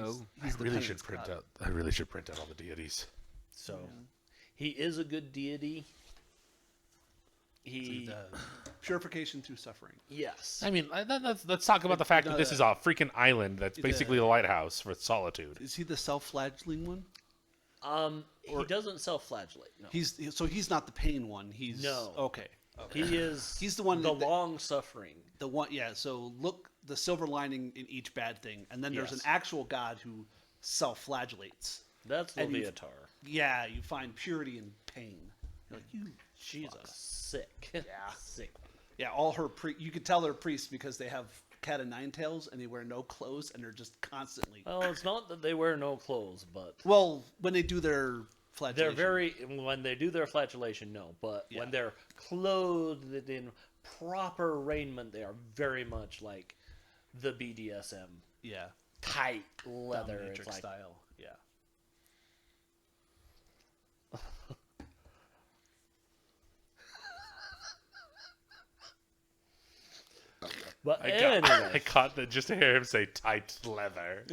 Oh. He's I the really should penance print god. out. I really should print out all the deities. So, he is a good deity. He. The purification through suffering. Yes. I mean, let's talk about the fact that this is a freaking island that's It's basically the lighthouse for solitude. Is he the self-flagellating one? He doesn't self-flagellate. No. He's not the pain one. He's No. Okay. He is. He's the one The that- long suffering. The one, yeah. So look, the silver lining in each bad thing, and then there's an Yes. actual god who self-flagellates. That's And you- Leviatar. Yeah, you find purity in pain. You're like, you She's fuck. a sick. Yeah. Sick. Yeah, all her you could tell they're priests because they have cat of nine tails and they wear no clothes and they're just constantly. Well, it's not that they wear no clothes, but Well, when they do their they're flagellation, very when they do their flagellation, no. But Yeah. when they're clothed in proper raiment, they are very much like the BDSM yeah, tight leather. dominatrix It's like, style. Yeah, but I anyway, caught that just to hear him say tight leather.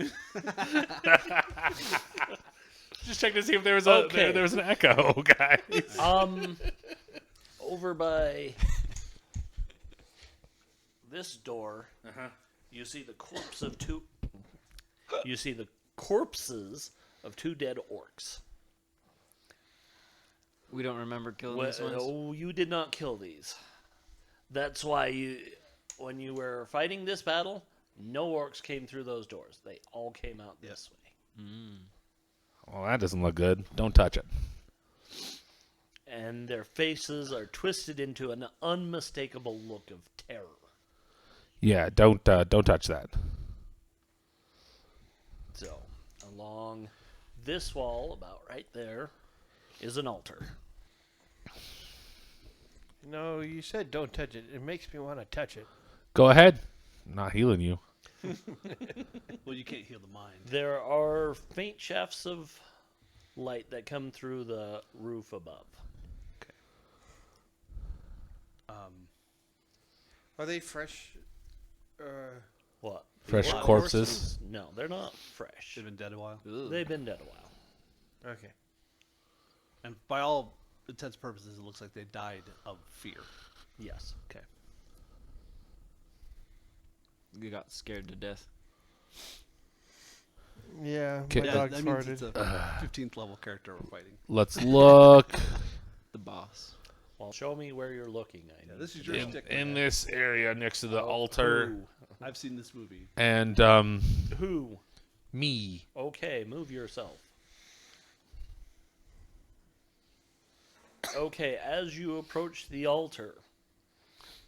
Just check to see if there was Okay. there was an echo, guys. over by this door, you see the corpse of two. You see the corpses of two dead orcs. We don't remember killing these ones. Oh, you did not kill these. That's why when you were fighting this battle, no orcs came through those doors. They all came out this way. Well, that doesn't look good. Don't touch it. And their faces are twisted into an unmistakable look of terror. Yeah, don't touch that. So, along this wall, about right there, is an altar. No, you said don't touch it. It makes me want to touch it. Go ahead. I'm not healing you. well, you can't heal the mind. There are faint shafts of light that come through the roof above. Are they fresh? What? Fresh Orc corpses? No, they're not fresh. They've been dead a while, They've been dead a while. Okay. and by all intents and purposes, it looks like they died of fear. Yes. Okay. We got scared to death. Yeah, Okay. my Yeah, dog that means farted. it's a 15th level character we're fighting. Let's look The boss. Well, show me where you're looking. I Yeah, need this is to your know. stick. in man. this area next to the Oh, altar, Who? I've seen this movie. and Who? me. Okay, move yourself. Okay, as you approach the altar,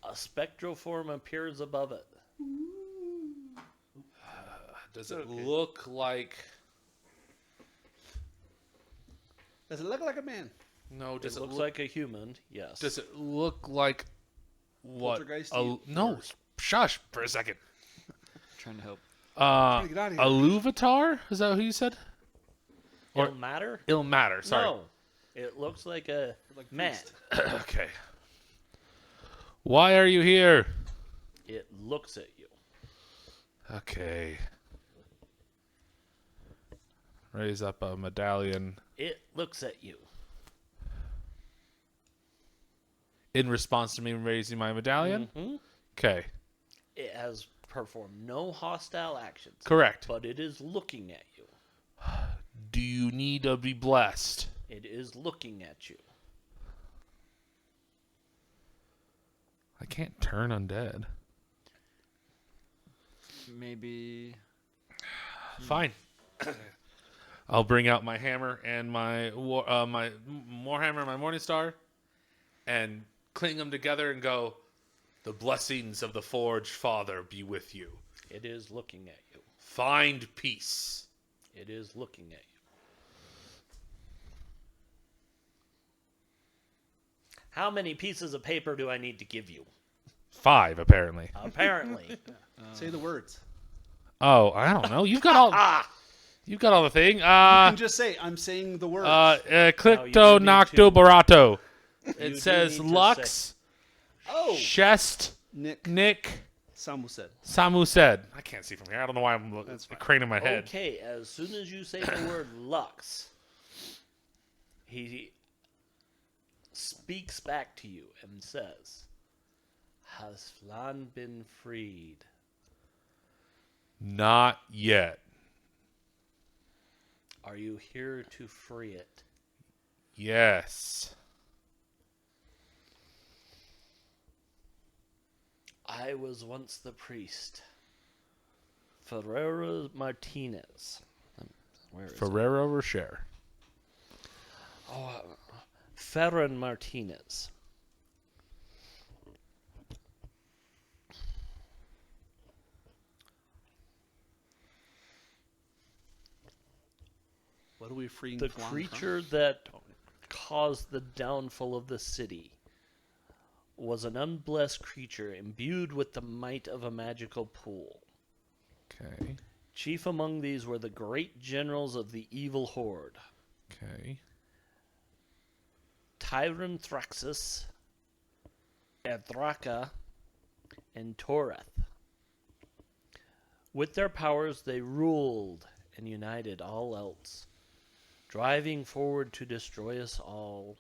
a spectral form appears above it. Does it look like? Does it look like a man? No. Does It it looks look? like a human, yes. Does it look like what? Poltergeist? No. Shush for a second. Trying to help. to get out of here. Aluvatar? Is that who you said? It'll matter? Ilmater. Sorry. No. It looks like a man. priest. Okay. Why are you here? It looks at you. Okay. Raise up a medallion. It looks at you. In response to me raising my medallion? Mhm. Okay. It has performed no hostile actions, Correct. but it is looking at you. Do you need to be blessed? It is looking at you. I can't turn undead. Maybe. Fine. I'll bring out my hammer and my my Warhammer and my Morningstar, and cling them together and go, "The blessings of the Forge Father be with you. It is looking at you. Find peace." It is looking at you. How many pieces of paper do I need to give you? 5, apparently. Apparently. Say the words. Oh, I don't know. You've got all. You've got all the thing. You can just say, I'm saying the words. Clicto do need nocto to- barato. You It do says need to Lux, oh, Chest, Nick Nick, Samu said. Samu said. I can't see from here. I don't know why I'm That's fine. craning my head. Okay, as soon as you say the word Lux, he speaks back to you and says, "Has Flan been freed?" Not yet. Are you here to free it? Yes. I was once the priest. Ferrero Martinez. Where is it? Ferrero Rocher. Oh, Ferran Martinez. What are we freeing The Flan creature that caused the downfall of the city was an unblessed creature imbued with the might of a magical pool. Okay. Chief among these were the great generals of the evil horde, Okay. Tyron Thraxus, Ethraka, and Toreth. With their powers they ruled and united all else, driving forward to destroy us all.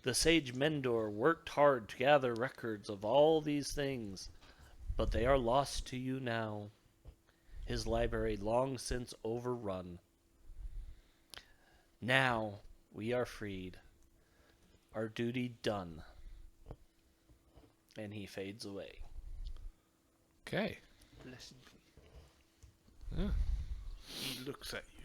The sage Mendor worked hard to gather records of all these things, but they are lost to you now, his library long since overrun. Now we are freed, our duty done. And he fades away. Okay. He looks at you.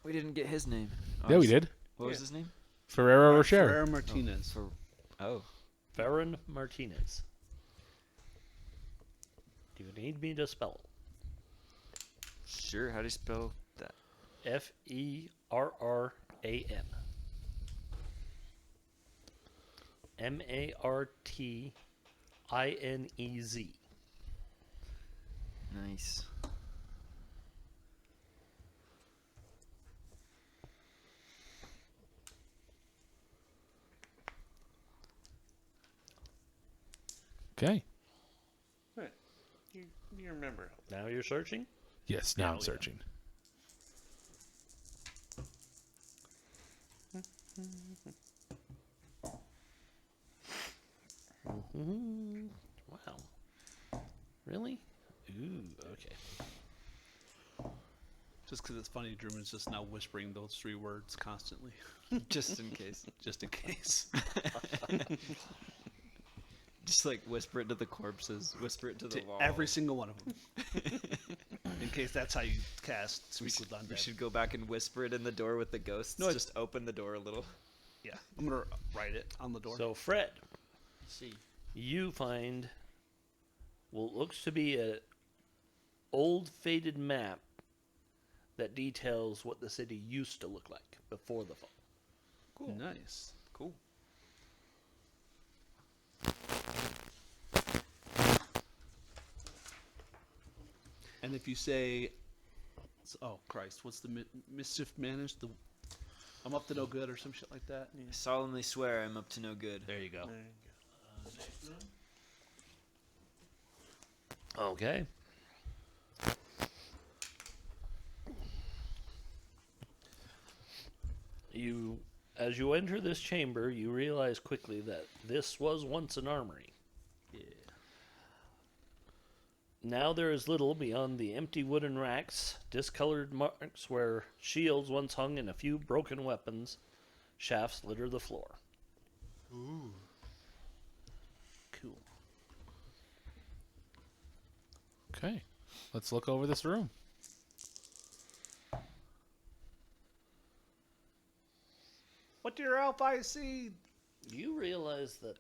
We didn't get his name. Yeah, we did. What was his name? Ferrero Rocher. Ferrer Martinez. Oh. Ferran Martinez. Do you need me to spell Sure. How do you spell that? it? Ferran. Martinez. Nice. Okay. Right. You remember. Now you're searching? Yes, now I'm searching. Wow. Really? Ooh, okay. Just because it's funny, Druman's just now whispering those 3 words constantly, Just in case. just in case. Just like whisper it to the corpses, whisper it to the To wall. every single one of them. In case that's how you cast Speak with We Undead. should go back and whisper it in the door with the ghosts. No, Just open the door a little. Yeah, I'm going to write it on the door. So, Fred, See. you find what looks to be a old faded map that details what the city used to look like before the fall. Cool. Nice. Cool. And if you say, oh Christ, what's the mischief managed? I'm up to no good or some shit like that. I solemnly swear I'm up to no good. There you go. Okay. As you enter this chamber, you realize quickly that this was once an armory. Yeah. Now there is little beyond the empty wooden racks, discolored marks where shields once hung, and a few broken weapons. Shafts litter the floor. Ooh. Cool. Okay. Let's look over this room. What do your elf eyes see? You realize that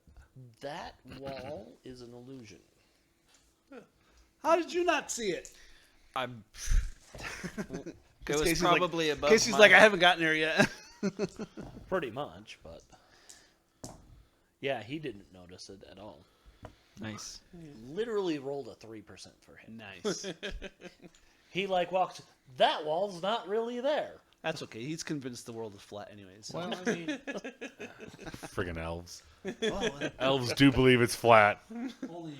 That wall is an illusion. How did you not see it? I'm. It was Casey's probably like, above. Casey's my- like, I haven't gotten there yet. Pretty much, but yeah, he didn't notice it at all. Nice. Literally rolled a 3% for him. Nice. He like walked. That wall's not really there. That's okay. He's convinced the world is flat, anyways. So. Well, I mean, friggin' elves. Oh, Elves do believe it's flat. only in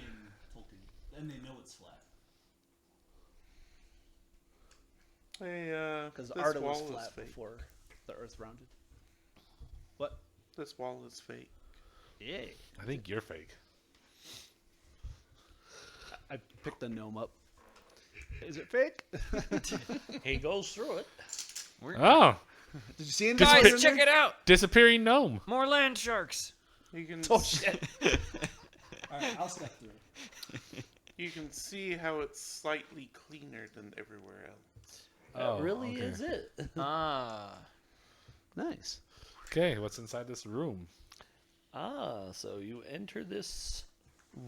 Tolkien. Then they know it's flat. Hey, Because this Arda wall was is flat fake. before the Earth rounded. What? This wall is fake. Yeah. I think you're fake. I picked the gnome up. Is it fake? He goes through it. Oh, Did you see any Guys, spiders in check there? it out! disappearing gnome. More land sharks. You can Oh shit! All right, I'll step through. you can see how it's slightly cleaner than everywhere else. That really okay. is it. Ah. Nice. Okay, what's inside this room? So you enter this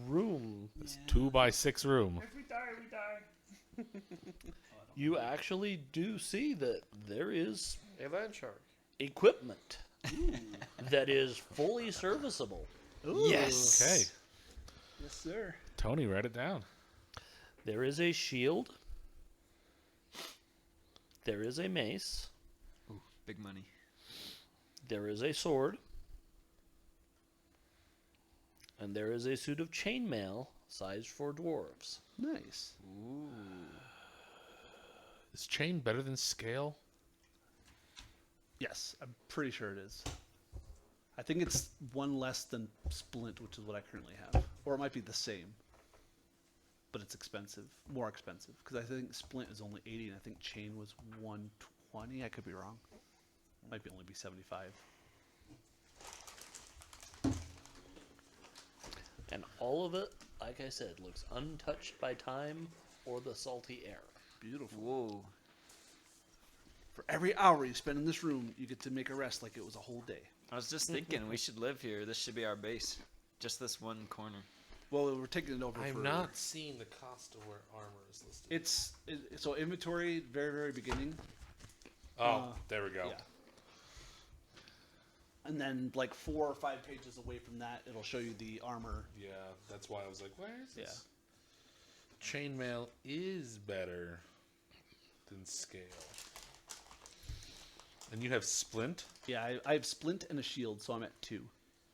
room. This 2x6 room. If we die, we die. You actually do see that there is A land shark. equipment that is fully serviceable. Yes. Okay, Yes, sir. Tony, write it down. There is a shield. There is a mace. Big money. There is a sword. And there is a suit of chainmail sized for dwarves. Nice. Is chain better than scale? Yes, I'm pretty sure it is. I think it's one less than splint, which is what I currently have, or it might be the same. But it's expensive, more expensive, because I think splint is only 80, and I think chain was 120. I could be wrong. Might be only be 75. And all of it, like I said, looks untouched by time or the salty air. Beautiful. Whoa. For every hour you spend in this room, you get to make a rest like it was a whole day. I was just thinking we should live here. This should be our base. Just this one corner. Well, we're taking it over. I'm for, not seeing the cost of where armor is listed. So inventory, very beginning. Oh, there we go. Yeah. And then like 4 or 5 pages away from that, it'll show you the armor. Yeah, that's why I was like, where is Yeah. this? Chainmail is better than scale. And you have splint? Yeah, I have splint and a shield, so I'm at 2.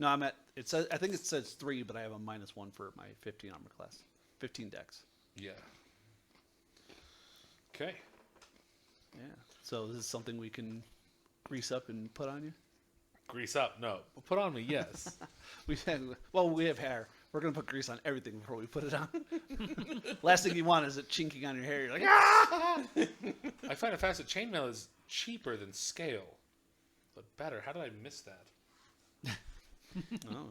No, I'm at. It says. I think it says 3, but I have a -1 for my 15 armor class. 15 dex. Yeah. Okay. Yeah. So this is something we can grease up and put on you. Grease up? No. Well, put on me, yes. We have hair. We're gonna put grease on everything before we put it on. Last thing you want is it chinking on your hair. You're like, ah! I find it fast that chainmail is cheaper than scale. But better. How did I miss that? Oh.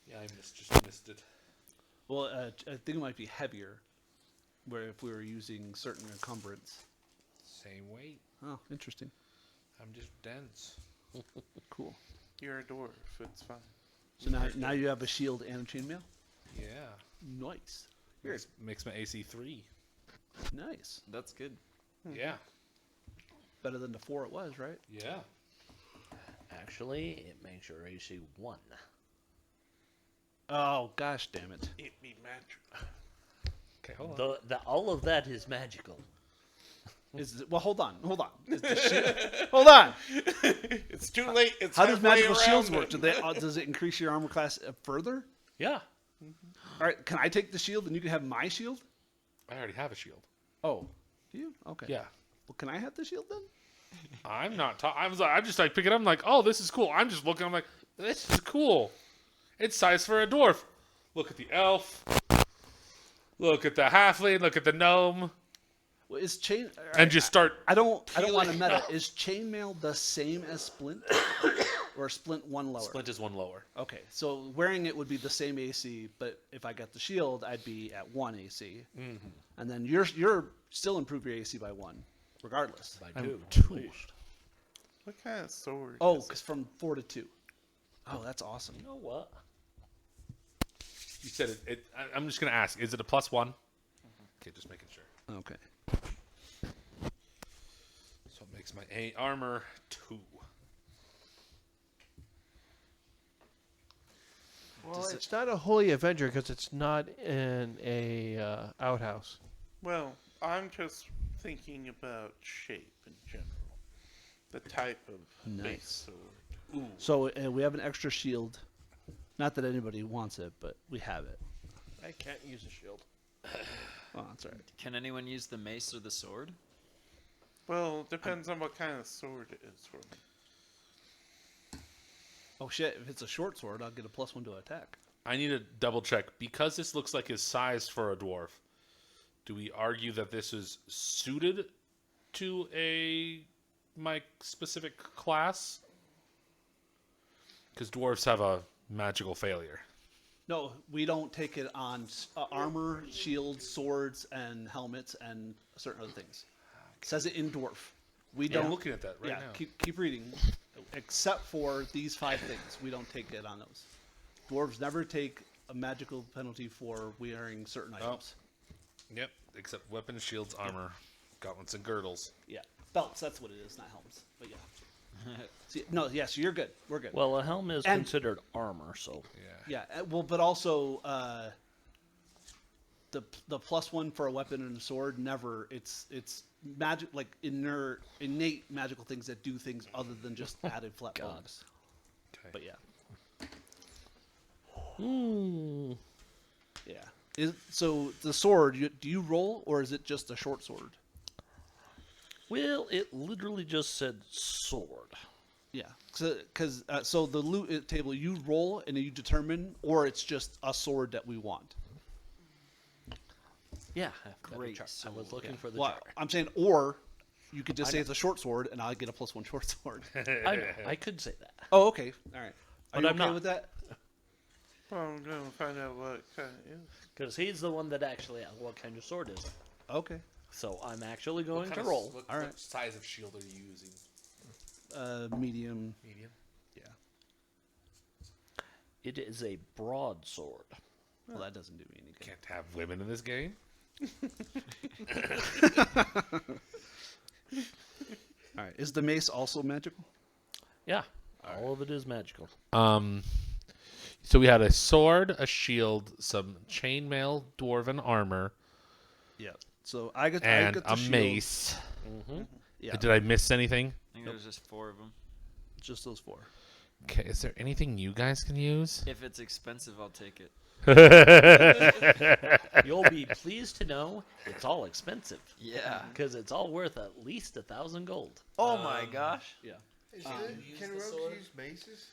Yeah, I just missed it. Well, I think it might be heavier, where if we were using certain encumbrance. Same weight. Oh, interesting. I'm just dense. Cool. You're a dwarf. It's fine. So now you have a shield and a chainmail. Yeah. Nice. Makes my AC 3. Nice. That's good. Yeah. Better than the 4 it was, right? Yeah. Actually, it makes your AC 1. Oh gosh, damn it. It be magic. Okay, hold on. All of that is magical. Well, hold on. Is the hold on. It's too late. It's How does halfway magical shields around work? it. Does it increase your armor class further? Yeah. All right, can I take the shield and you can have my shield? I already have a shield. Oh, do you? Okay. Yeah. Well, can I have the shield then? I'm not. I'm just like picking it up. I'm like, oh, this is cool. I'm just looking. I'm like, this is cool. It's size for a dwarf. Look at the elf. Look at the halfling. Look at the gnome. Well, is chain And just start. I don't want to meta. Is chainmail the same as splint, or splint one lower? Splint is one lower. Okay, so wearing it would be the same AC, but if I got the shield, I'd be at 1 AC, and then you're still improve your AC by 1, regardless. By I'm 2. two. at least. What kind of sword? Oh, is it? because from 4 to 2. Oh, that's awesome. You know what? You said it. I'm just gonna ask. Is it a +1? Okay, just making sure. Okay. So it makes my armor 2. Well, it's not a Holy Avenger because it's not in a outhouse. Well, I'm just thinking about shape in general. The type of Nice. base sword. So we have an extra shield. Not that anybody wants it, but we have it. I can't use a shield. Oh, that's all right. Can anyone use the mace or the sword? Well, depends on what kind of sword it is for me. Oh shit! If it's a short sword, I'll get a +1 to attack. I need to double check because this looks like his size for a dwarf. Do we argue that this is suited to my specific class? Because dwarves have a magical failure. No, we don't take it on armor, shields, swords, and helmets, and certain other things. It says it in dwarf. We Yeah, I'm don't. looking at that right yeah, now. keep reading. Except for these 5 things, we don't take it on those. Dwarves never take a magical penalty for wearing certain items. Yep, except weapons, shields, armor, gauntlets, and girdles. Yeah, belts. That's what it is, not helmets. But yeah. See, no, yes, you're good. We're good. Well, a helmet is And- considered armor, so Yeah. Yeah, well, but also the +1 for a weapon and a sword never. It's magic, like innate magical things that do things other than just added flat bones. Okay. But yeah, yeah. So the sword, do you roll or is it just a short sword? well, it literally just said sword. Yeah, because so the loot table, you roll and you determine, or it's just a sword that we want. Yeah, Great I was sword. looking for the Well, chart. I'm saying, or you could just say it's a short sword, and I'll get a +1 short sword. I know, I could say that. Oh, okay, all right. Are But you I'm okay not. with that? Well, I'm going to find out what kind it is. Because he's the one that actually asked what kind of sword is it. Okay. So I'm actually going to roll. What, All right. what size of shield are you using? Medium. Medium. Yeah. It is a broadsword. Well, that doesn't do me any good. Can't have women in this game. All right. Is the mace also magical? Yeah, all of it is magical. So we had a sword, a shield, some chainmail, dwarven armor, Yeah. So I got and the a shield. mace. Yeah. Did I miss anything? I think there's just 4 of them. Just those 4. Okay, is there anything you guys can use? If it's expensive, I'll take it. You'll be pleased to know it's all expensive. Yeah. Because it's all worth at least 1,000 gold. Oh my gosh. Yeah. Can rogues use maces?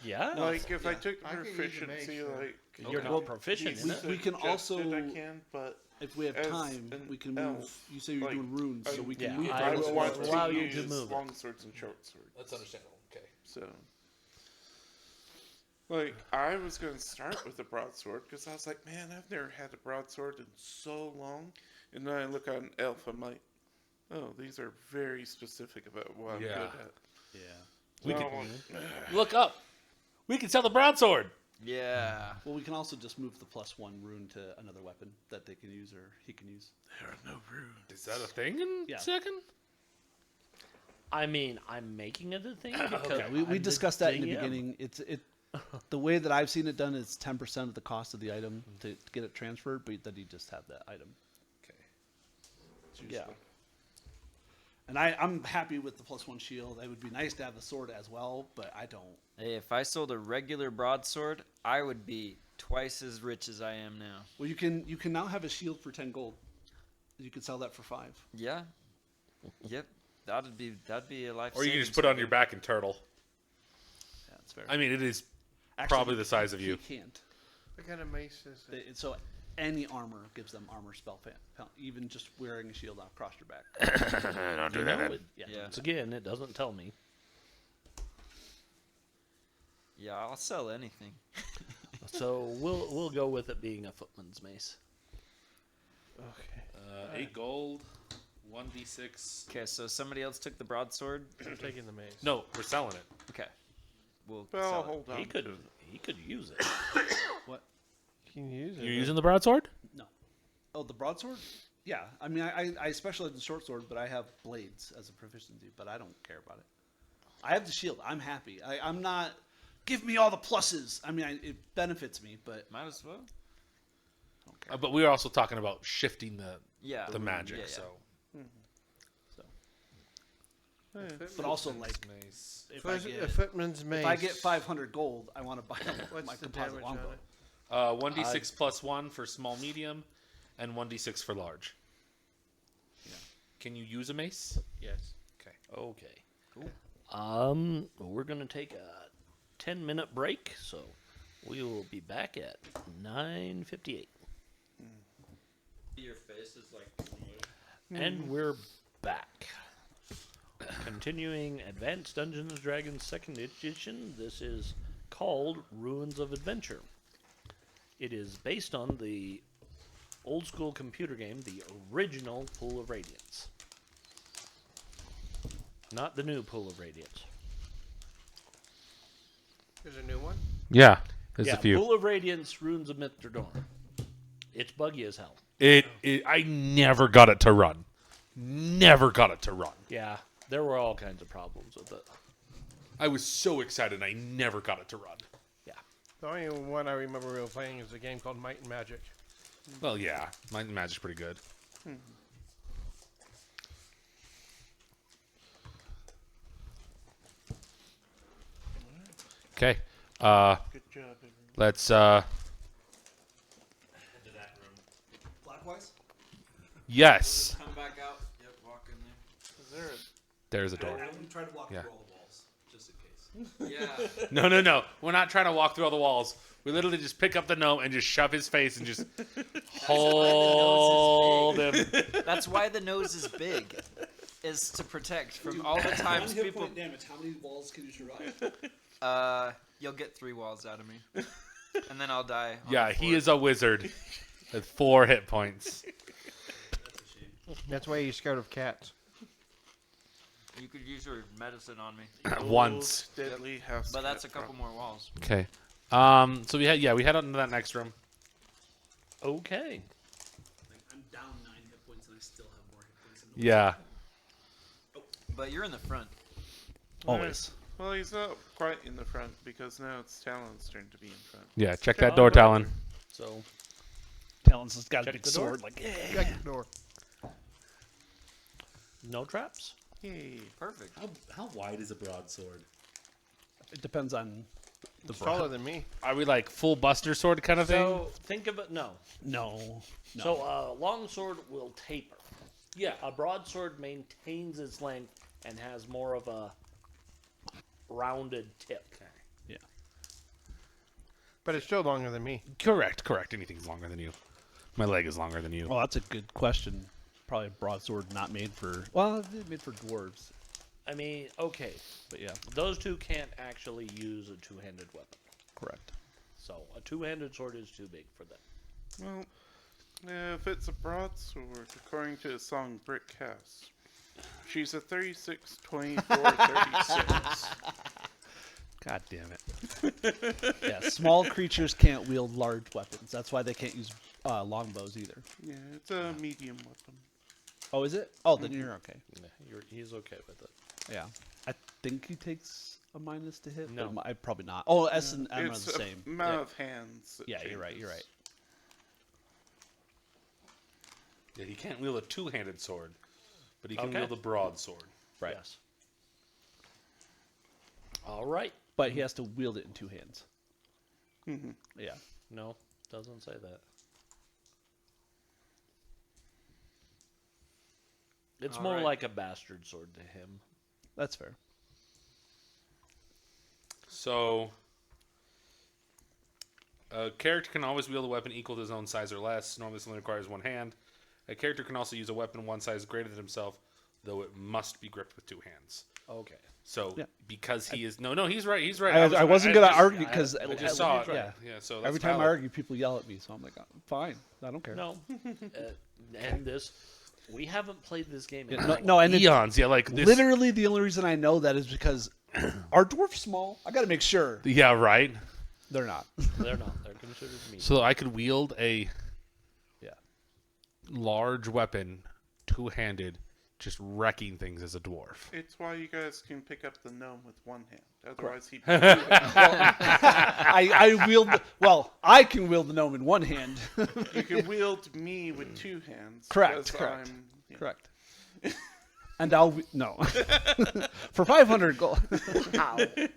Yeah. Like, if I yeah. took I could use a proficiency, mace, like... You're Well, not proficient in we- it. we can also- suggested I can, but If we have As time, an we can move. elf, You say you're like, doing runes, so we can yeah, move. I I those will want forward. allow to you to use move it. long swords and short swords. That's understandable. Okay. So, like, I was going to start with a broadsword because I was like, man, I've never had a broadsword in so long. And then I look on elf, I'm like, oh, these are very specific about what I'm Yeah. good at. Yeah. We So can I'm like, look up. We can sell the broadsword. Yeah. Well, we can also just move the +1 rune to another weapon that they can use or he can use. there are no runes. Is that a thing in Yeah. second? I mean, I'm making it a thing because Yeah, we I'm the discussed that in the DM. beginning. The way that I've seen it done is 10% of the cost of the item to get it transferred, but then you just have that item. Okay. Yeah. And I'm happy with the +1 shield. It would be nice to have the sword as well, but I don't. Hey, if I sold a regular broadsword, I would be twice as rich as I am now. Well, you can now have a shield for 10 gold. You can sell that for 5. Yeah. Yep. That'd be a life. Or you can just put it on your back and turtle. Yeah, that's fair. I mean, it is Actually, probably the size of you. You can't. What kind of mace is it? So any armor gives them armor spell even just wearing a shield across your back. Don't You know, Yeah. Once again, it doesn't tell me. Yeah, I'll sell anything. So we'll go with it being a footman's mace. Okay. 8 gold, 1d6. Okay, so somebody else took the broadsword. I'm taking the mace. No, we're selling it. Okay. We'll Well, sell it. hold on. He could use it. What? You can use it. You're using the broadsword? No. Oh, the broadsword? Yeah. I mean, I specialize in short sword, but I have blades as a proficiency, but I don't care about it. I have the shield. I'm happy. I'm not. Give me all the pluses. I mean, it benefits me, but Might as well. I don't care. But we were also talking about shifting the Yeah. magic. Yeah, yeah. So But also, like, mace. if I A get footman's mace. if I get 500 gold, I want to buy What's my the composite damage on longbow. it? 1d6 plus 1 for small, medium, and 1d6 for large. Yeah. Can you use a mace? Yes. Okay. Okay. We're gonna take a 10-minute break, so we will be back at 9:58, Your face is like. and we're back. Continuing Advanced Dungeons & Dragons 2nd Edition. This is called Ruins of Adventure. It is based on the old school computer game, the original Pool of Radiance. Not the new Pool of Radiance. There's a new one. Yeah, there's yeah, a few. Pool of Radiance, Ruins of Mithridorn. It's buggy as hell. I never got it to run. Never got it to run. Yeah, there were all kinds of problems with it. I was so excited. I never got it to run. Yeah. The only one I remember real playing is a game called Might and Magic. Well, yeah, Might and Magic's pretty good. Okay. Good job, everyone. Let's Into that room. Blackwise? yes. Come back out. Yep, walk in there. There's a door. I wouldn't try to walk Yeah. through all the walls, just in case. Yeah. No. We're not trying to walk through all the walls. We literally just pick up the gnome and just shove his face and just hold him. That's why the nose is big, is to protect from all the times One hit people. point damage. How many walls can you survive? You'll get 3 walls out of me, and then I'll die. on Yeah, the he floor. is a wizard with 4 hit points. That's why you're scared of cats. You could use your medicine on me, Once. Deadly house. but that's a cat couple more walls. Okay. So we head out into that next room. Okay. Like, I'm down 9 hit points and I still have more hit points. Than Yeah. But you're in the front. Always. Well, he's not quite in the front because now it's Talon's turn to be in front. Yeah, check that door, Talon. So, Talon's has got a Check big the door. sword. Like, Check the door. no traps. Yay. Perfect. How wide is a broadsword? it depends on the It's taller than me. Are we like full Buster Sword kind of thing? So, think of it, no. No. So, a longsword will taper. Yeah. A broadsword maintains its length and has more of a rounded tip. Yeah. But it's still longer than me. Correct. Anything's longer than you. My leg is longer than you. Well, that's a good question. Probably a broadsword not made for. Well, it's made for dwarves. I mean, okay. But yeah, Those two can't actually use a two-handed weapon. correct. So, a two-handed sword is too big for them. Well, if it's a broadsword, according to the song Brick House, she's a 36, 24, 36. God damn it. Yeah, small creatures can't wield large weapons. That's why they can't use longbows either. Yeah, it's a medium weapon. Oh, is it? Oh, then you're okay. Yeah, he's okay with it. Yeah, I think he takes a minus to hit. No. but I probably not. Oh, S and M are It's the same. amount Yeah. of hands. that Yeah, you're right. You're right. changes. Yeah, he can't wield a two-handed sword, but he can Okay. wield a broadsword. Right. Yes. All right. But he has to wield it in 2 hands. Mhm. Yeah. No, doesn't say that. It's All more right. like a bastard sword to him. That's fair. So, a character can always wield a weapon equal to his own size or less. Normally, this only requires 1 hand. A character can also use a weapon one size greater than himself, though it must be gripped with 2 hands. Okay. So, Yeah. because he is no, he's right. He's right. I wasn't gonna argue I because just saw it. Yeah. Yeah. So that's Every time I valid. argue, people yell at me, so I'm like, fine, I don't care. No. And this We haven't played this game in and it's Eons, yeah, like this. literally the only reason I know that is because are dwarfs small? I got to make sure Yeah, right. they're not. They're not. They're considered meat. So I could wield a Yeah. large weapon, two-handed, just wrecking things as a dwarf. It's why you guys can pick up the gnome with one hand. Otherwise, he'd I wield. I can wield the gnome in one hand. you can wield me with two hands. Correct, 'cause correct. I'm, you know, Correct. And no for 500 gold.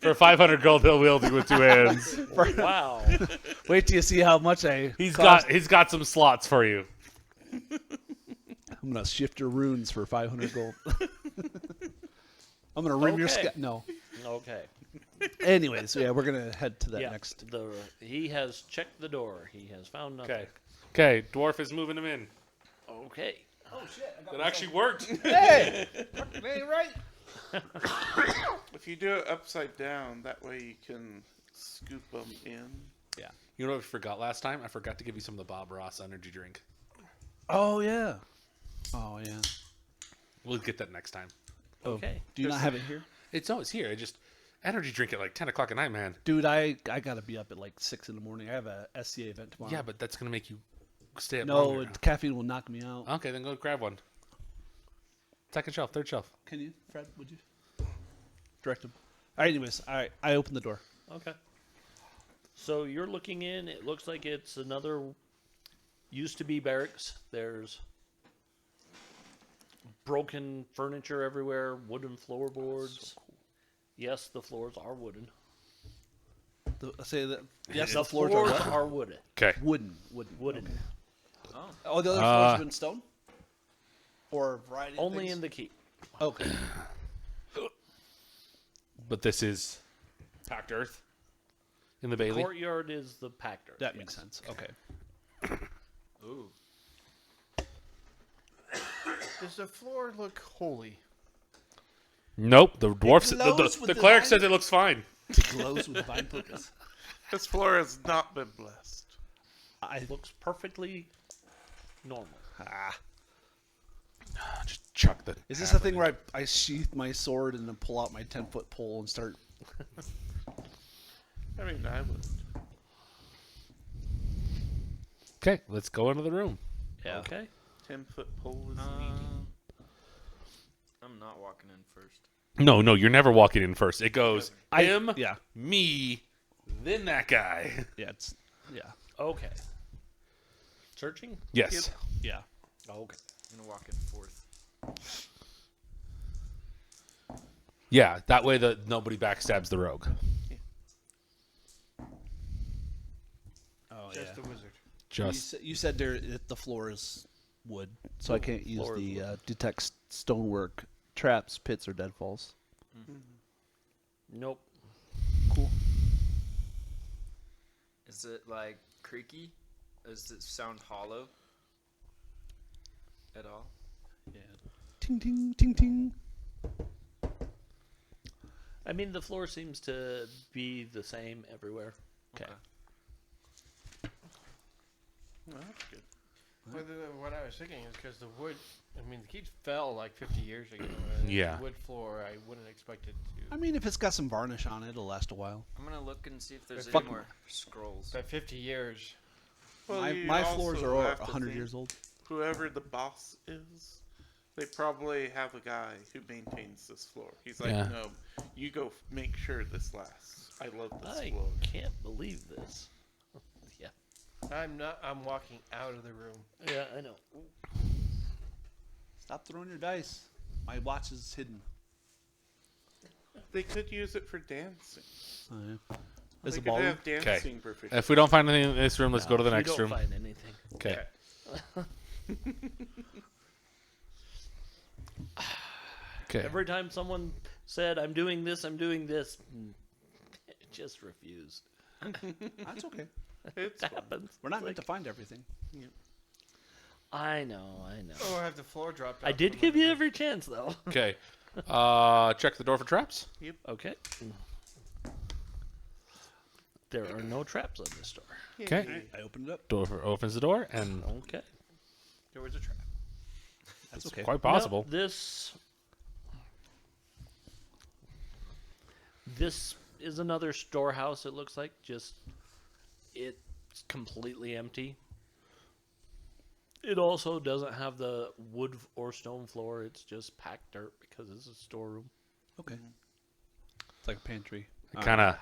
For 500 gold, he'll wield it with two hands. Wow. Wait till you see how much I. He's cost. got some slots for you. I'm gonna shift your runes for 500 gold. I'm gonna rim your Okay. No. Okay. Anyways, so yeah, we're gonna head to that Yeah. next. He has checked the door. He has found nothing. Okay. Okay, dwarf is moving him in. Okay. Oh shit! That actually worked. Hey, ain't right. if you do it upside down, that way you can scoop them in. You know what I forgot last time? I forgot to give you some of the Bob Ross energy drink. Oh yeah. Oh yeah. We'll get that next time. Okay. Do you not have it here, It's always here. I just energy drink at like 10 o'clock at night, man. dude? I gotta be up at like 6 in the morning. I have a SCA event tomorrow. Yeah, but that's gonna make you stay up no, longer. caffeine will knock me out. Okay, then go grab one. Second shelf, third shelf. Can you, Fred? Would you direct him? All right. Anyways, all right. I open the door. Okay. So you're looking in. It looks like it's another used to be barracks. There's broken furniture everywhere, wooden floorboards. Yes, the floors are wooden. Say that. Yes, The the floors floors are what? are wooden. Okay. Wooden. Wooden. Oh, the other floors have been stone. Or a variety. of Only things? in the keep. Okay. But this is packed earth in the Bailey. Courtyard is the packed earth. That yes. makes sense. Okay. Ooh. Does the floor look holy? Nope, the dwarf. glows with The cleric divine- says it looks fine. It glows with divine purpose. This floor has not been blessed. It looks perfectly normal. Just chuck the. Is this the thing where I sheath my sword and then pull out my 10-foot pole and start? I mean, I would. Okay, let's go into the room. Yeah. Okay. 10-foot pole is meaty. I'm not walking in first. No, you're never walking in first. It goes him, Yeah. me, then that guy. Yeah. It's. Yeah. Okay. Searching? Yes. Yeah. Okay. I'm gonna walk in fourth. Yeah, that way nobody backstabs the rogue. Oh Just the wizard. Just You said there that the floor is wood, so I can't use Floor is the wood. detect stonework, traps, pits, or deadfalls. Nope. Cool. Is it like creaky? Does it sound hollow? At all? Yeah. Ting ting ting ting. I mean, the floor seems to be the same everywhere. Okay. Well, that's good. What I was thinking is because the wood, I mean, the keep fell like 50 years ago. And Yeah. The wood floor, I wouldn't expect it to. I mean, if it's got some varnish on it, it'll last a while. I'm gonna look and see if there's Fuck any more scrolls. But 50 years. Well, you My floors also are have to 100 think years old. Whoever the boss is, they probably have a guy who maintains this floor. He's like, Yeah. no, you go make sure this lasts. I love this I floor. can't believe this. Yeah. I'm walking out of the room. Yeah, I know. Stop throwing your dice. My watch is hidden. They could use it for dancing. Is They a could ball? have dancing proficiency. if we don't find anything in this room, let's go to the You next don't room. find anything. Okay. Okay. Every time someone said, I'm doing this, it just refused. That's okay. It's That fun. happens. We're not It's meant to like, find everything. I know. Oh, I have the floor dropped. I off did from give you under- every chance, though. Okay. Check the door for traps. Okay. There are no traps on this door. Okay. I opened it up. Door opens the door, and Okay. There was a trap. That's It's okay. quite possible. No, this is another storehouse. It looks like just it's completely empty. It also doesn't have the wood or stone floor. It's just packed dirt because it's a storeroom. Okay. It's like a pantry. Kind of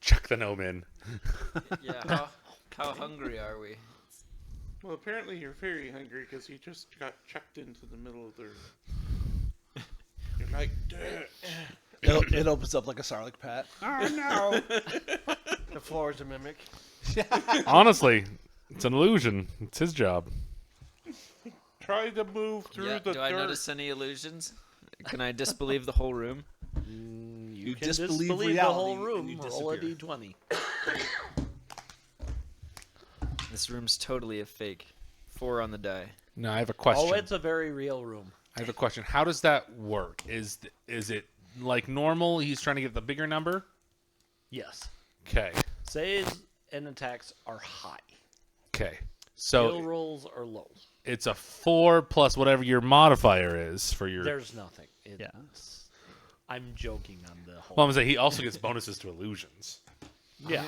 chuck the gnome in. Yeah. How hungry are we? Well, apparently you're very hungry because you just got chucked into the middle of the room. You're like, dirt. It opens up like a Sarlacc Pat. Oh no! The floor is a mimic. Honestly, it's an illusion. It's his job. Try to move through Yeah. the Do dirt. I notice any illusions? Can I disbelieve the whole room? You can disbelieve disbelieve the whole reality and room. you Roll a disappear. d20. This room's totally a fake. 4 on the die. No, I have a question. Oh, it's a very real room. I have a question. How does that work? Is it like normal? He's trying to get the bigger number? Yes. Okay. Saves and attacks are high. Okay. Skill So rolls are low. it's a 4 plus whatever your modifier is for your. There's nothing. Yeah. I'm joking on the whole. Well, I'm saying he also gets bonuses to illusions. yeah.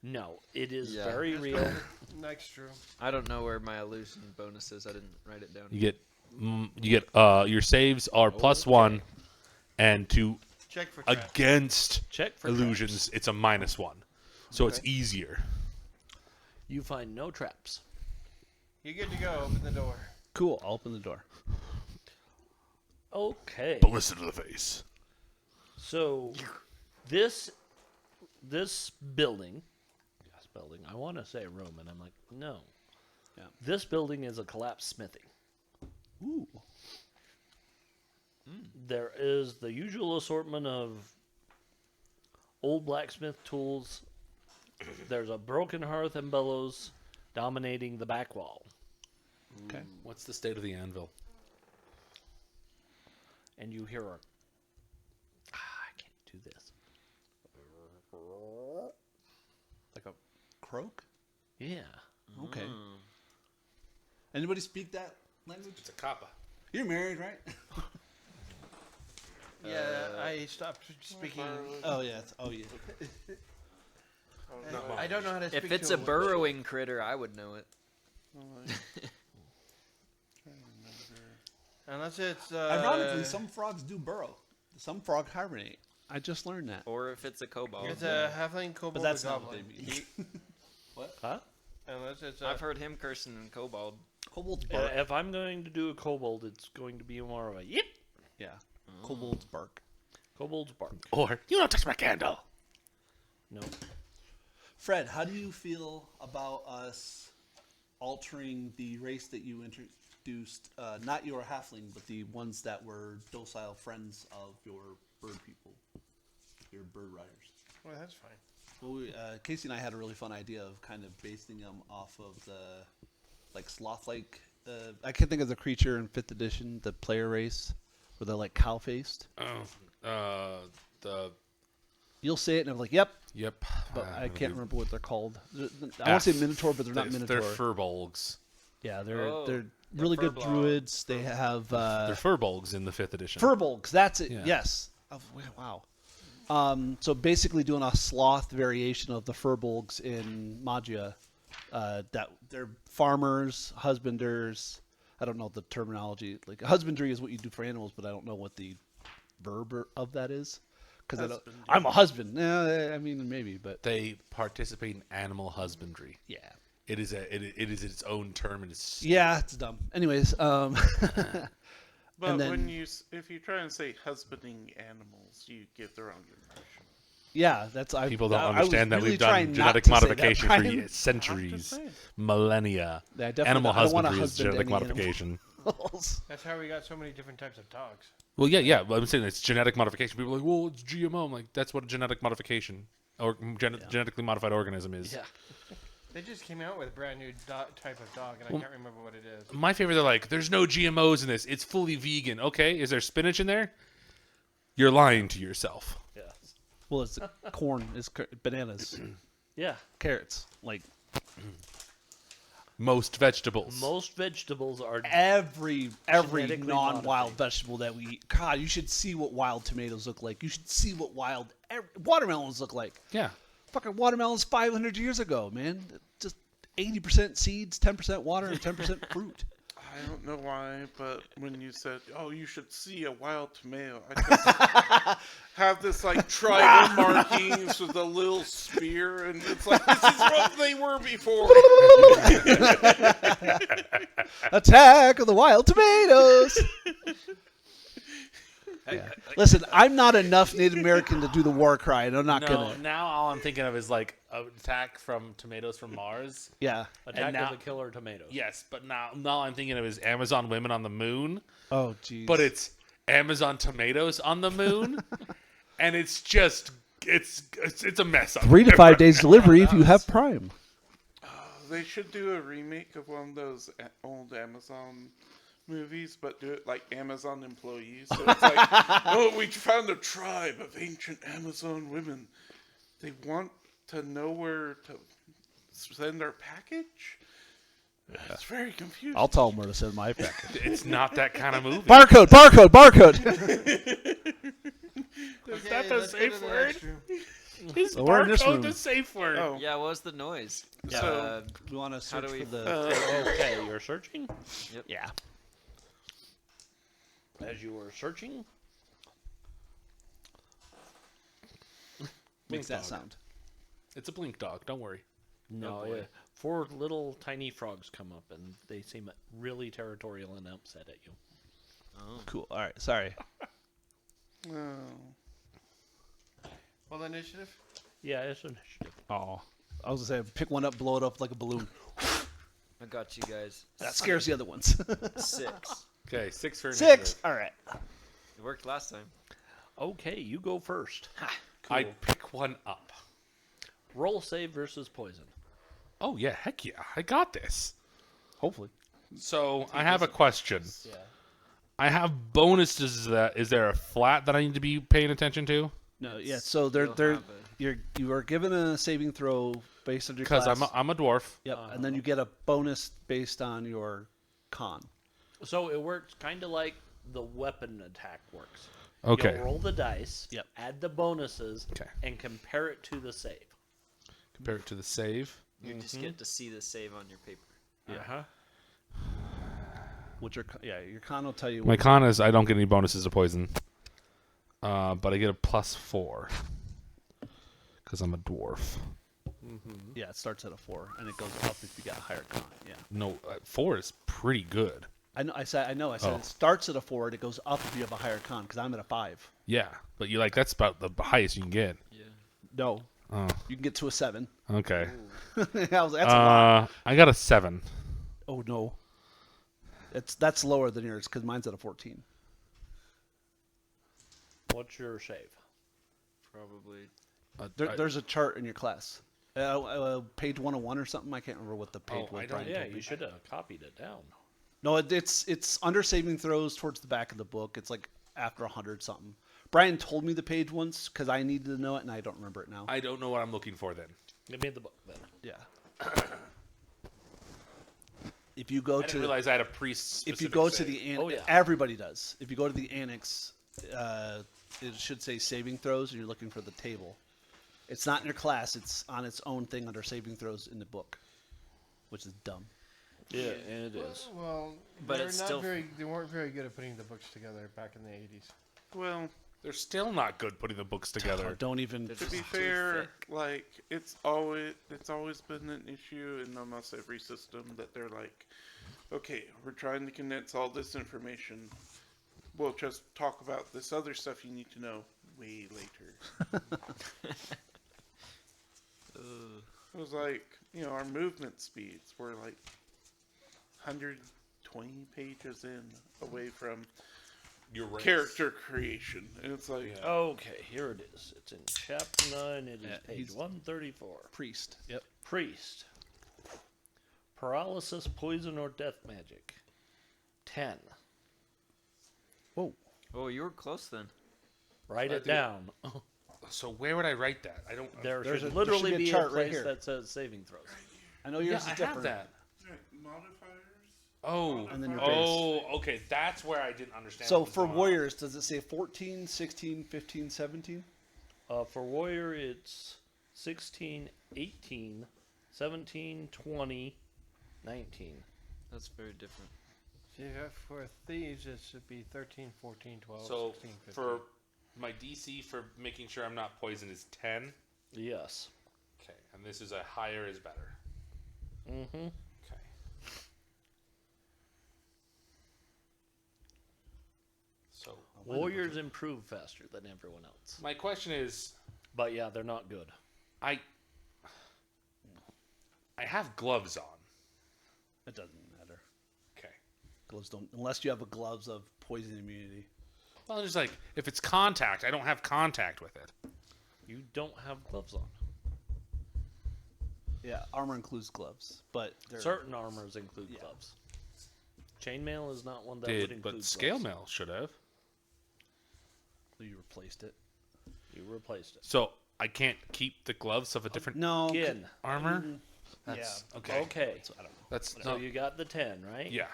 No, it is Yeah. very real. That's true. I don't know where my illusion bonus is. I didn't write it down. You get your saves are +1, and to Check for traps. against Check for illusions, it's a -1, so it's easier. You find no traps. You're good to go. Open the door. Cool. I'll open the door. Okay. Ballista to the face. So this building, yes, building. I want to say room, and I'm like, no. Yeah. This building is a collapsed smithy. Ooh. There is the usual assortment of old blacksmith tools. There's a broken hearth and bellows dominating the back wall. Okay. What's the state of the anvil? And you hear I can't do this. Like a croak? Yeah. Okay. Anybody speak that language? It's a kappa. You're married, right? Yeah, I stopped speaking. Oh yeah. Yeah. I don't know how to speak. If it's to a burrowing critter, I would know it. Unless it's. Ironically, some frogs do burrow. Some frog hibernate. I just learned that. Or if it's a kobold. It's a halfling kobold. But that's or not what goblin. they mean. Huh? Unless it's. I've heard him cursing in kobold. Kobolds bark. If I'm going to do a kobold, it's going to be more of a yip. Yeah. Kobolds bark. Kobolds bark. Or you don't touch my candle. No. Fred, how do you feel about us altering the race that you introduced? Not your halfling, but the ones that were docile friends of your bird people, your bird riders. Well, that's fine. Well, Casey and I had a really fun idea of kind of basing them off of the like sloth-like. I can't think of the creature in 5th edition, the player race, where they're like cow-faced. You'll say it, and I'm like, "Yep," Yep. but I can't remember what they're called. I want to say Minotaur, but they're not Minotaur. They're furbolgs. Yeah, Oh, they're the really good furbolgs. druids. They have They're furbolgs in the 5th edition. furbolgs. That's it. Yeah. Yes. Oh, wow. So basically, doing a sloth variation of the furbolgs in Magia. That they're farmers, husbanders. I don't know the terminology. Like husbandry is what you do for animals, but I don't know what the verb of that is. Because I'm a husband. I mean, maybe, but They participate in animal husbandry. yeah. It is its own term, and it's Yeah, it's dumb. Anyways, But And then- when if you try and say husbanding animals, you give the wrong impression. yeah, that's people don't I was understand that really we've trying done not genetic to say that, modification Brian. for I'm just centuries, saying. millennia. Yeah, definitely Animal not. I don't wanna husbandry is husband genetic any animal. modification. That's how we got so many different types of dogs. Well, yeah. But I'm saying it's genetic modification. People are like, well, it's GMO. I'm like, that's what a genetic modification or genetically modified organism is. Yeah. They just came out with a brand new type of dog, and I can't remember what it is. My favorite, they're like, there's no GMOs in this. It's fully vegan. Okay, is there spinach in there? You're lying to yourself. Yeah. Well, it's corn, it's bananas, Yeah. carrots. Like Most vegetables. Most vegetables are Every Genetically non-wild modified. vegetable that we eat. God, you should see what wild tomatoes look like. You should see what wild watermelons look like. Yeah. Fucking watermelons 500 years ago, man. Just 80% seeds, 10% water, and 10% fruit. I don't know why, but when you said, "Oh, you should see a wild tomato," I just have this like tribal markings with a little spear, and it's like this is what they were before. Attack of the wild tomatoes. Listen, I'm not enough Native American to do the war cry, and I'm not No, gonna. now all I'm thinking of is like an attack from tomatoes from Mars. Yeah. Attack now- of the Killer Tomatoes. Yes, but now I'm thinking of is Amazon women on the moon, Oh, jeez. but it's Amazon tomatoes on the moon, and it's just it's a mess up. 3 to 5 days delivery if you have Prime. They should do a remake of one of those old Amazon movies, but do it like Amazon employees. So it's like, oh, we found a tribe of ancient Amazon women. They want to know where to send our package. It's very confusing. I'll tell them where to send my package. It's not that kind of movie. Barcode. Is that the safe word? Is So we're in this barcode room. the safe word? Oh, Yeah, what was the noise? so We want to search do we- for the. Okay, you're searching? Yeah. As you were searching, Makes that dog. sound. It's a blink dog. Don't worry. no, boy. 4 little tiny frogs come up, and they seem really territorial and upset at you. Cool. All right. Sorry. Well, initiative. Yeah, it's initiative. Oh. I was going to say, pick one up, blow it up like a balloon. I got you guys. That scares the other ones. 6. Okay, 6 for 6. initiative. All right. It worked last time. Okay, you go first. I pick one up. Roll save versus poison. Oh yeah, heck yeah, I got this. Hopefully. So I have a question. Yeah. I have bonuses. That is there a flat that I need to be paying attention to? No, yeah. So they're Still have you are given a saving throw based on your Because class. I'm a dwarf. Yep, and then you get a bonus based on your con. So it works kind of like the weapon attack works. Okay. You'll roll the dice, Yep. add the bonuses, Okay. and compare it to the save. Compare it to the save. You just get to see the save on your paper. Uh-huh. Which your con will tell you. My con is I don't get any bonuses of poison, but I get a +4 because I'm a dwarf. Yeah, it starts at a 4 and it goes up if you got a higher con. Yeah. No, 4 is pretty good. I know. I said Oh. it starts at a 4 and it goes up if you have a higher con because I'm at a 5. Yeah, but you like that's about the highest you can get. Yeah. No, Oh, you can get to a 7. okay. I was like, that's a lot. I got a 7. Oh no. That's lower than yours because mine's at a 14. What's your save? Probably. There's a chart in your class. Page 101 or something. I can't remember what the page Oh, was. I don't- Brian Yeah, told me. you should have copied it down. No, it's under saving throws towards the back of the book. It's like after 100 something. Brian told me the page once because I needed to know it and I don't remember it now. I don't know what I'm looking for then. Give me the book then. Yeah. If you go I didn't to realize I had a priest. if you go to the Oh, yeah. everybody does. If you go to the annex, it should say saving throws and you're looking for the table. It's not in your class. It's on its own thing under saving throws in the book, which is dumb. Yeah, and it is. Well, But they're it's not still- they weren't very good at putting the books together back in the 80s. well, They're still not good putting the books together. Don't even. They're to be Too fair, thick. like it's always been an issue in almost every system that they're like, okay, we're trying to condense all this information. We'll just talk about this other stuff you need to know way later. It was like, our movement speeds were like 120 pages in away from Your race. character creation. And it's like, Yeah. Okay, here it is. It's in chapter 9. It is Yeah, page he's- 134. Priest. Yep. Priest. Paralysis, poison, or death magic. 10. Whoa. Oh, you were close then. Write I it do. down. So where would I write that? I don't. There There's should a- literally there should be be a a chart right place here. that says saving throws. I know yeah, yours I is different. have that. modifiers. Oh, And then your okay. That's where I didn't understand. So what was for going on. warriors, does it say 14, 16, 15, 17? For warrior, it's 16, 18, 17, 20, 19. That's very different. See, for thieves, it should be 13, 14, 12, So 16, 15. for my DC for making sure I'm not poisoned is 10. Yes. Okay, and this is a higher is better. Mm-hmm. Okay. So Warriors improve faster than everyone else. my question is, But yeah, they're not good. I have gloves on. It doesn't matter. Okay. Gloves don't, unless you have a gloves of poison immunity. Well, it's just like if it's contact, I don't have contact with it. You don't have gloves on. Yeah, armor includes gloves, but Certain armors include Yeah. gloves. Chainmail is not one that would include But gloves. scale mail should have. you replaced it. You replaced it. So I can't keep the gloves of a different No, Again. armor. yeah. That's okay. Okay. So I don't know. That's So no, you got the 10, right? yeah.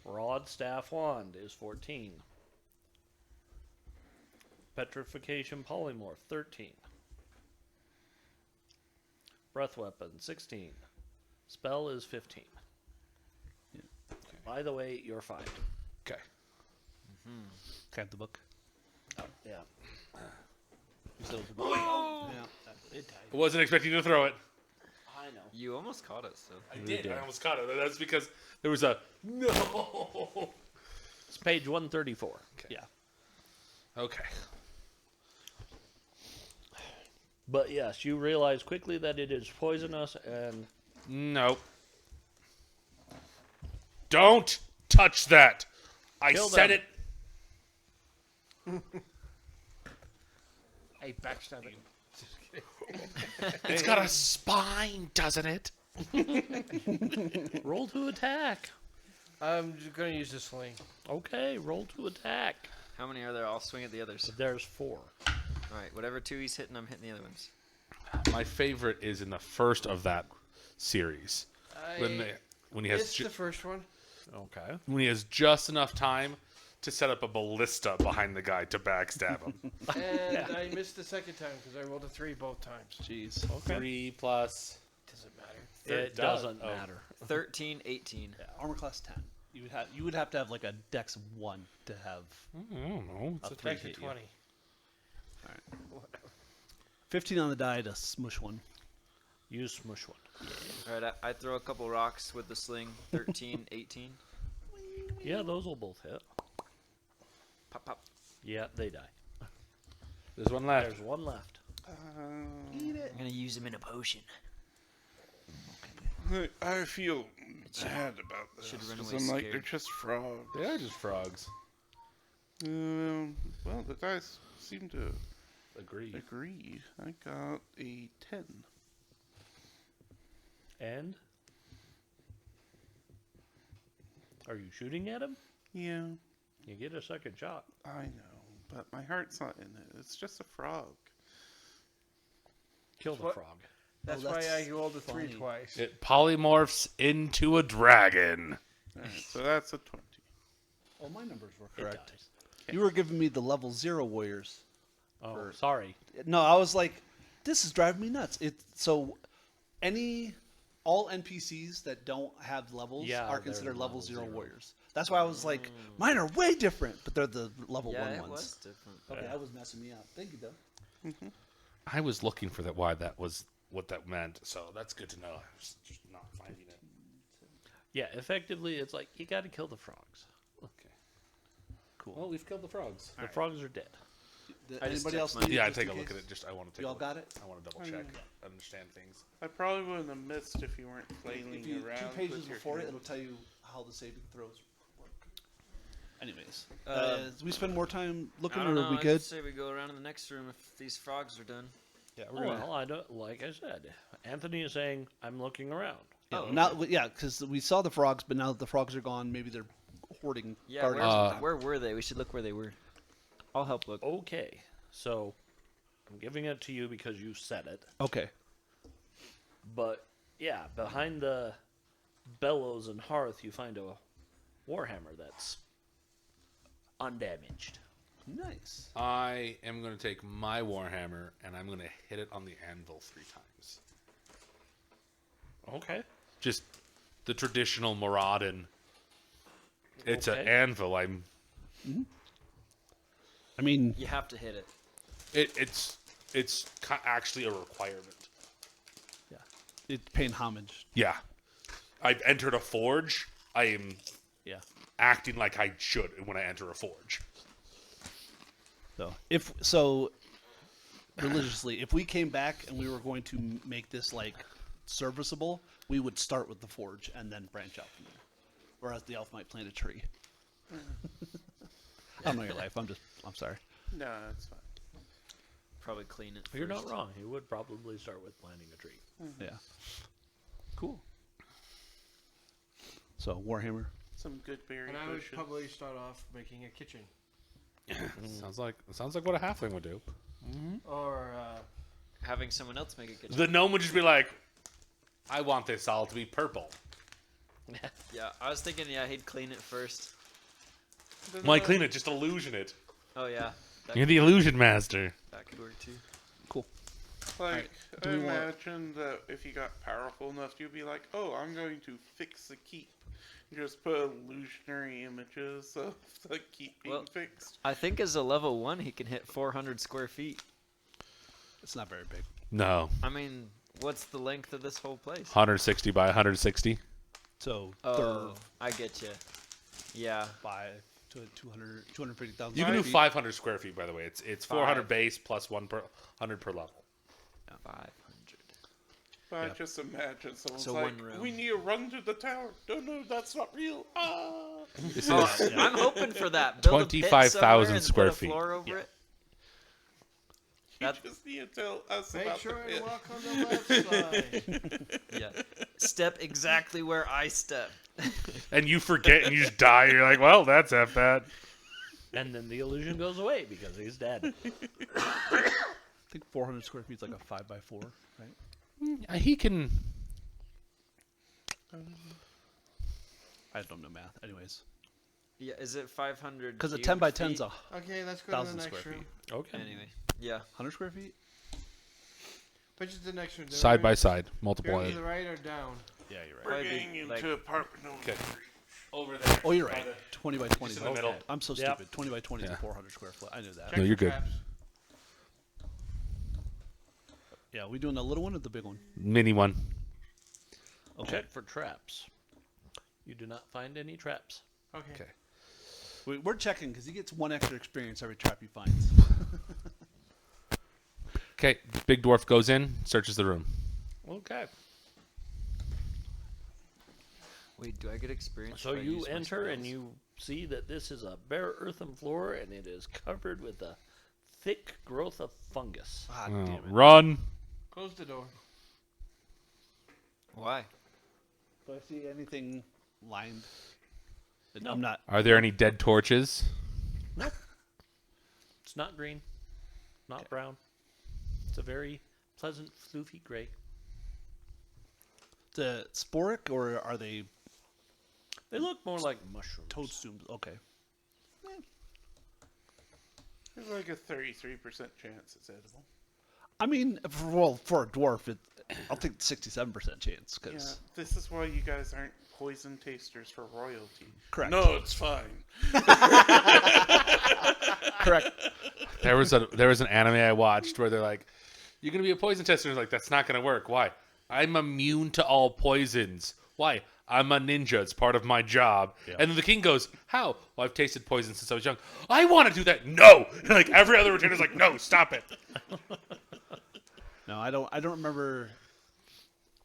Rod, staff, wand is 14. Petrification polymorph 13. Breath weapon 16. Spell is 15. Yeah. By the way, you're fine. Okay. Can I have the book? Oh, yeah. You said it was a book. Yeah. I wasn't expecting you to throw it. I know. You almost caught it, so. I You did. did. I almost caught it. That's because there was a no. It's page 134. Okay. Yeah. Okay. But yes, you realize quickly that it is poisonous and Nope. Don't touch that. I Kill said them. it. Hey, backstab it. It's got a spine, doesn't it? roll to attack. I'm just going to use the sling. Okay, roll to attack. How many are there? I'll swing at the others. There's 4. Alright, whatever two he's hitting, I'm hitting the other ones. My favorite is in the first of that series when he has It's the first one. Okay. when he has just enough time to set up a ballista behind the guy to backstab him. And I missed the second time because I rolled a 3 both times. Jeez. 3 plus. Doesn't matter. It doesn't matter. 13, 18. Yeah, armor class 10. You would have to have like a dex of 1 to have I don't know. a So 3 back to hit you. 20. 15 on the die to smush one. Use smush one. Alright, I throw a couple rocks with the sling. 13, 18. Yeah, those will both hit. Pop, pop. Yeah, they die. There's one left. There's one left. I'm gonna use him in a potion. I feel bad about this. should run 'cause away I'm like, scared. they're just frogs. They are just frogs. Well, the dice seem to Agreed. agree. I got a 10. And? Are you shooting at him? Yeah, You get a second shot. I know, but my heart's not in it. It's just a frog. Kill the What? frog. That's, that's why I rolled a 3 funny. twice. It polymorphs into a dragon. Alright, so that's a 20. Oh, my numbers were It correct. dies. You were giving me the level 0 warriors. Oh, sorry. No, I was like, this is driving me nuts. All NPCs that don't have levels Yeah, are they're considered level level 0 zero. warriors. That's why I was like, mine are way different, but they're the level Yeah, 1 it ones. was different. Okay, Yeah. that was messing me up. Thank you, though. I was looking for that. Why that was what that meant. So that's good to know. I was just not finding it. Yeah, effectively, it's like, you gotta kill the frogs. Okay. Cool. Well, we've killed the frogs. The frogs are dead. I just Anybody checked else? mine. need it Yeah, just take in a look case? at it. Just I want to take. You a all look. got it? I want to double check, understand things. I probably wouldn't have missed if you weren't flailing If you, around. 2 pages with your before it, hand. it'll tell you how the saving throws work. Anyways, Um, we spend more time looking, I or don't know. are we I'd good? say we go around in the next room if these frogs are done. Yeah, Well, I don't. Like I said, Anthony is saying, I'm looking around. Oh, Now, because we saw the frogs, but now that the frogs are gone, maybe they're hoarding. Yeah, guarding where were they? We should look where they were. I'll help look. Okay, so I'm giving it to you because you said it. Okay. But yeah, behind the bellows and hearth, you find a warhammer that's undamaged. Nice. I am going to take my warhammer and I'm going to hit it on the anvil 3 times. Okay. Just the traditional Moradin. It's an Okay. anvil. I mean, You have to hit it. It's actually a requirement. yeah, it's paying homage. Yeah. I've entered a forge. I am Yeah. acting like I should when I enter a forge. So religiously, if we came back and we were going to make this like serviceable, we would start with the forge and then branch out from there. Whereas the elf might plant a tree. I don't know your life. I'm sorry. No, it's fine. Probably clean it. You're first. not wrong. You would probably start with planting a tree. Yeah. Cool. So Warhammer. Some good berry And I would bushes. probably start off making a kitchen. Sounds like what a halfling would do. Or, Having someone else make a kitchen. The gnome would just be like, I want this all to be purple. Yeah, I was thinking, he'd clean it first. Why clean it? Just illusion it. Oh, yeah. That, You're the illusion master. that could work too. Like, do I we want- imagine that if you got powerful enough, you'd be like, oh, I'm going to fix the keep. You just put illusionary images of the keep being Well- fixed. I think as a level 1, he can hit 400 square feet. It's not very big. No. I mean, what's the length of this whole place? 160 by 160. So Oh, I get you. Yeah. 250,000. You can do 500 square feet, by the way. It's 400 Five. base plus 100 per level. 500. But I Yeah. just imagine someone's So like, one room. we need to run to the tower. No, that's not real. Ah! This Oh, is I'm hoping for that. Build a pit 25,000 somewhere and square put a feet. floor over Yeah. it. You That- just need to tell us make about sure the to pit. walk on the left side. Yeah. Step exactly where I step. and you forget and you just die. You're like, well, that's F that. And then the illusion goes away because he's dead. I think 400 square feet is like a 5x4, right? He can. I don't know math. Anyways, Yeah, is it 500? because a cube 10 by 10 is feet? Okay, let's go to 1,000 the square next room. feet. Okay. Anyway, yeah. 100 square feet? Which is the next room? Side by side, You're multiply to it. the right or down? Yeah, you're right. We're Probably getting be, into like- apartment number Okay. 3. Over there. Oh, you're right. 20 by 20. Just in the middle. I'm so Yep. stupid. 20 by 20 is Yeah. a 400 square foot. I knew that. Check No, for you're good. traps. Yeah, we doing the little one or the big one? Mini one. Okay. Check for traps. You do not find any traps. Okay. Okay. We're checking because he gets 1 extra experience every trap he finds. Okay, big dwarf goes in, searches the room. Okay. Wait, do I get experience? So if I you use my enter and spells? you see that this is a bare earthen floor and it is covered with a thick growth of fungus. Ah, Oh, damn it. run. Close the door. Why? Do I see anything lined? I'm not. Are there any dead torches? It's not green, not brown. It's a very pleasant, floofy gray. The sporic, or are they They look more like mushrooms. toadstools? Okay. There's like a 33% chance it's edible. I mean, for a dwarf, I'll take the 67% chance. Yeah, Cause this is why you guys aren't poison tasters for royalty. Correct. No, it's fine. correct. There was an anime I watched where they're like, "You're gonna be a poison tester." And it's like, that's not gonna work. Why? I'm immune to all poisons. Why? I'm a ninja. It's part of my job. Yeah. And then the king goes, "How?" Well, I've tasted poison since I was young. I want to do that. No. And like every other retainer's like, "No, stop it." No, I don't remember.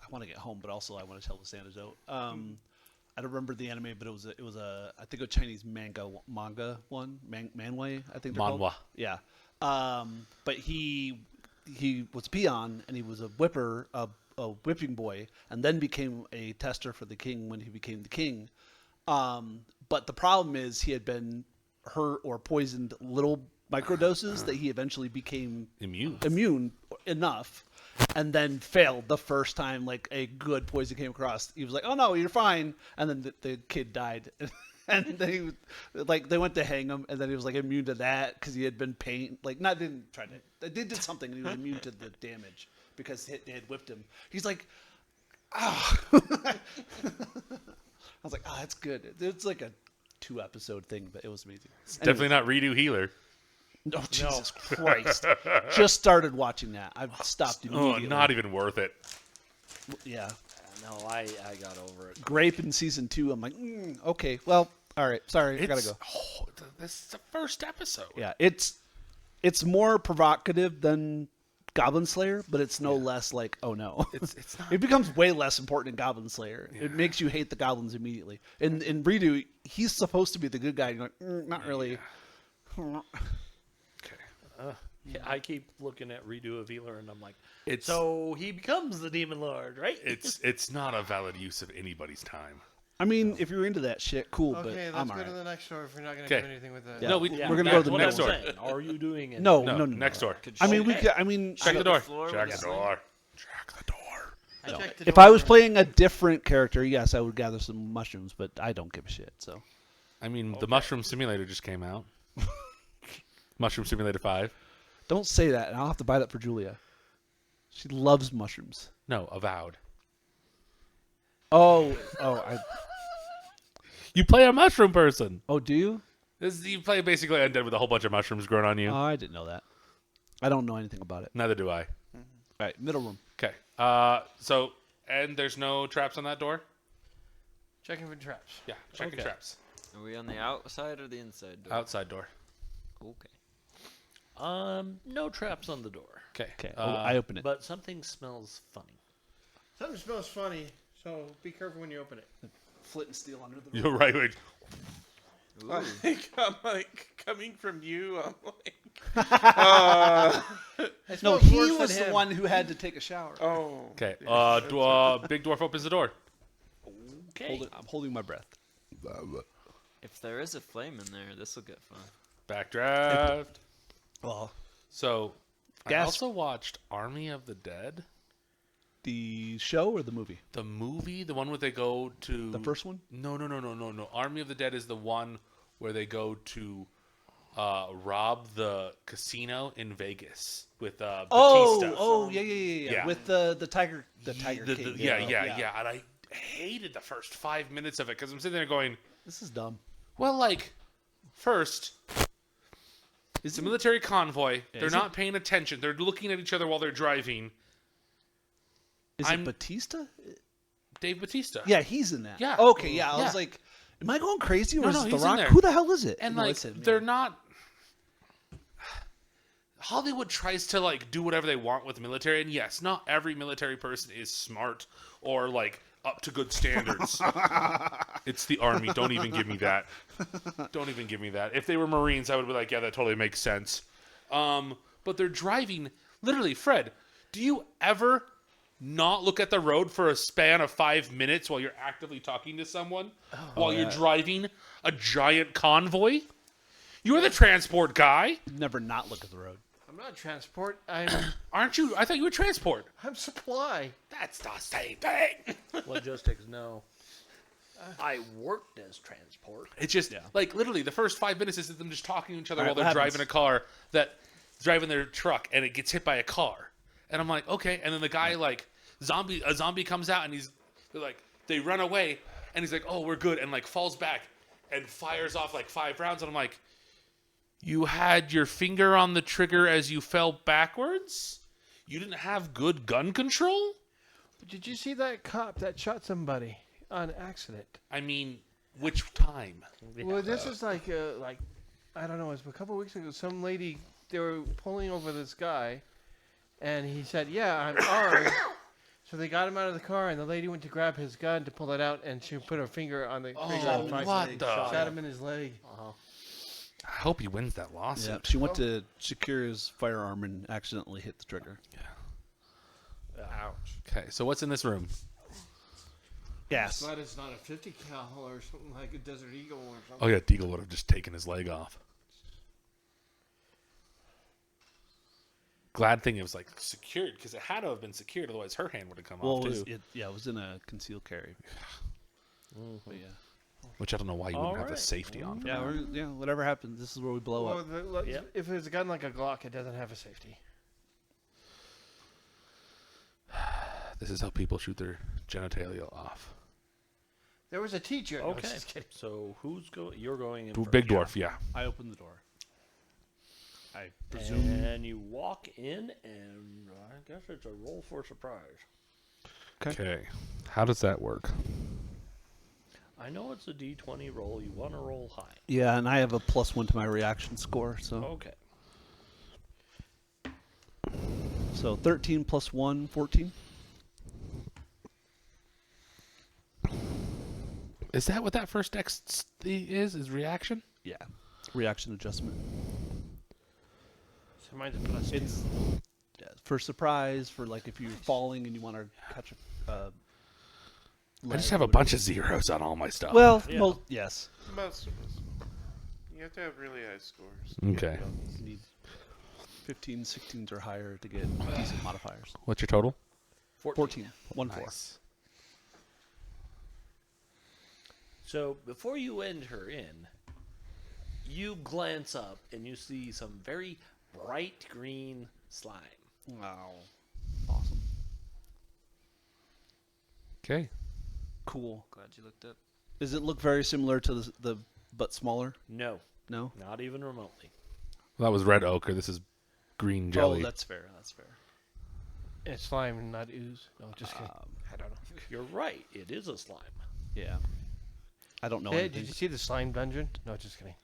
I want to get home, but also I want to tell this anecdote. I don't remember the anime, but it was a I think a Chinese manga one, manhwa, I think they're called. Manhwa. Yeah. But he was a peon and he was a whipper, a whipping boy, and then became a tester for the king when he became the king. But the problem is he had been hurt or poisoned little microdoses that he eventually became Immune. immune enough, and then failed the first time like a good poison came across. He was like, "Oh no, you're fine," and then the kid died. And they went to hang him, and then he was like immune to that because he had been they did something, and he was immune to the damage because they had whipped him. He's like, ah. I was like, that's good. It's like a 2-episode thing, but it was amazing. Definitely not redo healer. Oh, Jesus Christ. Just started watching that. I've stopped Oh, immediately. not even worth it. Yeah. No, I got over it. Grape in season 2. I'm like, okay, well, all right. Sorry, I gotta go. This is the first episode. Yeah, it's more provocative than Goblin Slayer, but it's no less like, oh no. It's not. It becomes way less important in Goblin Slayer. Yeah. It makes you hate the goblins immediately. In Redo, he's supposed to be the good guy. You're like, not really. Okay. Yeah, I keep looking at Redo of Healer, and I'm like, It's so he becomes the Demon Lord, right? it's not a valid use of anybody's time. I mean, if you're into that shit, cool, but Okay, I'm let's go alright. to the next door if we're not going to Okay. do anything with that. Yeah. No, we're we're gonna gonna go to the What next I'm door. saying. Are you doing it? No, No, no. next door. I mean, Okay. Check the door. floor Check with the a door. Check the door. I checked the If door I was for- playing a different character, yes, I would gather some mushrooms, but I don't give a shit. So I mean, the Mushroom Simulator just came out. Mushroom Simulator 5. don't say that, and I'll have to buy that for Julia. She loves mushrooms. No, Avowed. Oh, You play a mushroom person. do you? You play basically undead with a whole bunch of mushrooms growing on you. Oh, I didn't know that. I don't know anything about it. Neither do I. All right, middle room. Okay. And there's no traps on that door? Checking for traps. Yeah, checking Okay. traps. Are we on the outside or the inside door? Outside door. Okay. No traps on the door, Okay. Okay, I open it. but something smells funny. Something smells funny, so be careful when you open it. Flint and steel under the You're right. Wait. Ooh. I'm like, coming from you, I'm like, It No, smells he worse was than the him. one who had to take a shower. oh. Okay. Big dwarf opens the door. Okay. I'm holding my breath. If there is a flame in there, this will get fun. Backdraft. Well, So, I Gas- also watched Army of the Dead. the show or the movie? The movie, the one where they go to The first one? No. Army of the Dead is the one where they go to rob the casino in Vegas with Batista. Yeah. Yeah. With the tiger, tiger king. Yeah. And I hated the first 5 minutes of it because I'm sitting there going, This is dumb. well, like, first, it's a military convoy. They're is not paying attention. They're looking at each other while they're driving. Is I'm- it Batista? Dave Batista. Yeah, he's in that. Yeah. Okay, yeah. I Yeah. was like, am I going crazy or No, is no, it The he's in Rock? there. Who the hell is it? And No, like it's him, yeah. they're not. Hollywood tries to like do whatever they want with the military, and yes, not every military person is smart or like up to good standards. It's the army. Don't even give me that. Don't even give me that. If they were Marines, I would be like, yeah, that totally makes sense. But they're driving. Literally, Fred, do you ever not look at the road for a span of 5 minutes while you're actively talking to someone while you're driving a giant convoy? You're the transport guy, Never not look at the road. I'm not transport. I'm aren't you? I thought you were transport. I'm supply. That's the same thing. Logistics, no. I worked as transport. It's just like literally the first 5 minutes is them just talking to each other All while right, they're what driving happens? a car driving their truck and it gets hit by a car. And I'm like, okay. And then the guy a zombie comes out and they run away and he's like, oh, we're good, and like falls back and fires off like 5 rounds. And I'm like, you had your finger on the trigger as you fell backwards? You didn't have good gun control? But did you see that cop that shot somebody on accident? I mean, which time? Well, this is like I don't know. It was a couple of weeks ago. Some lady, they were pulling over this guy, and he said, "Yeah, I'm armed." So they got him out of the car, and the lady went to grab his gun to pull it out, and she put her finger on the trigger Oh, and tried what to the- shot him in his leg. I hope he wins that lawsuit. Yeah, she went to secure his firearm and accidentally hit the trigger. Ouch. Okay, so what's in this room? Gas. Glad it's not a 50 cal or something like a Desert Eagle or something. Oh yeah, Deagle would have just taken his leg off. glad thing it was like secured because it had to have been secured, otherwise her hand would have come Well, off it was, too. it was in a concealed carry. But yeah. Which I don't know why you wouldn't have the Alright. safety on. For Yeah, that. whatever happens, this is where we blow Well, up. Yep. if it's a gun like a Glock, it doesn't have a safety. This is how people shoot their genitalia off. There was a teacher. No, Okay. just kidding. So who's going? You're going in Big first. dwarf, yeah. I opened the door. I presume. And you walk in, and I guess it's a roll for surprise. Okay. How does that work? I know it's a D20 roll. You want to roll high. Yeah, and I have a +1 to my reaction score, so Okay. so 13 + 1, 14. Is that what that first X is? Is reaction? Yeah, reaction adjustment. So mine's a +2. It's for surprise, for like if you're falling and you want to catch a. I just have a bunch of zeros on all my stuff. Well, Yeah. yes. Most of us. You have to have really high scores. Okay. You need 15, 16s or higher to get decent modifiers. What's your total? 14, 1 4. Nice. So before you enter in, you glance up and you see some very bright green slime. Wow, awesome, Okay. cool. Glad you looked up. Does it look very similar to the but smaller? No, No. not even remotely. Well, that was red ochre. This is green jelly. Oh, that's fair. That's fair. It's slime, not ooze. No, just kidding. I don't know. You're right. It is a slime. Yeah. I don't know Hey, anything. did you see the slime dungeon? No, just kidding.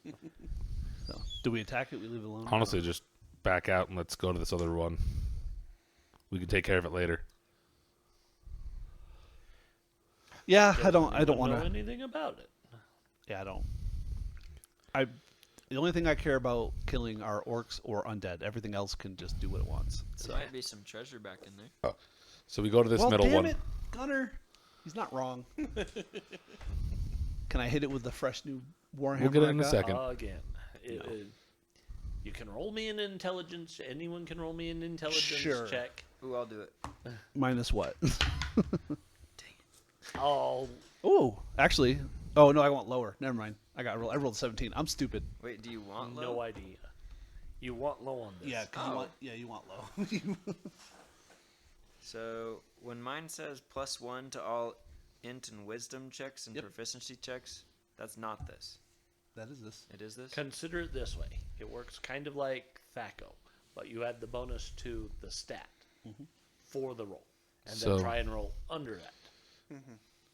No. Do we attack it? We leave it alone? Honestly, just back out and let's go to this other one. We can take care of it later. Yeah, I Does don't anyone want know to. anything about it. Yeah, I don't. The only thing I care about killing are orcs or undead. Everything else can just do what it wants. So. There might be some treasure back in there. So we go to this Well, middle damn one. it, Gunner. He's not wrong. Can I hit it with the fresh new Warhammer? We'll get it I in a got? second. Again, you can roll me an intelligence. Anyone can roll me an intelligence Sure. check. Ooh, I'll do it. Minus what? Oh, Oh, actually. Oh no, I want lower. Never mind. I rolled 17. I'm stupid. Wait, do you want low? no idea. You want low on this. Yeah, because Oh. you want low. So when mine says +1 to all int and wisdom checks and Yep. proficiency checks, that's not this. That is this. It is this. Consider it this way. It works kind of like THACO, but you add the bonus to the stat for the roll. And So- then try and roll under that.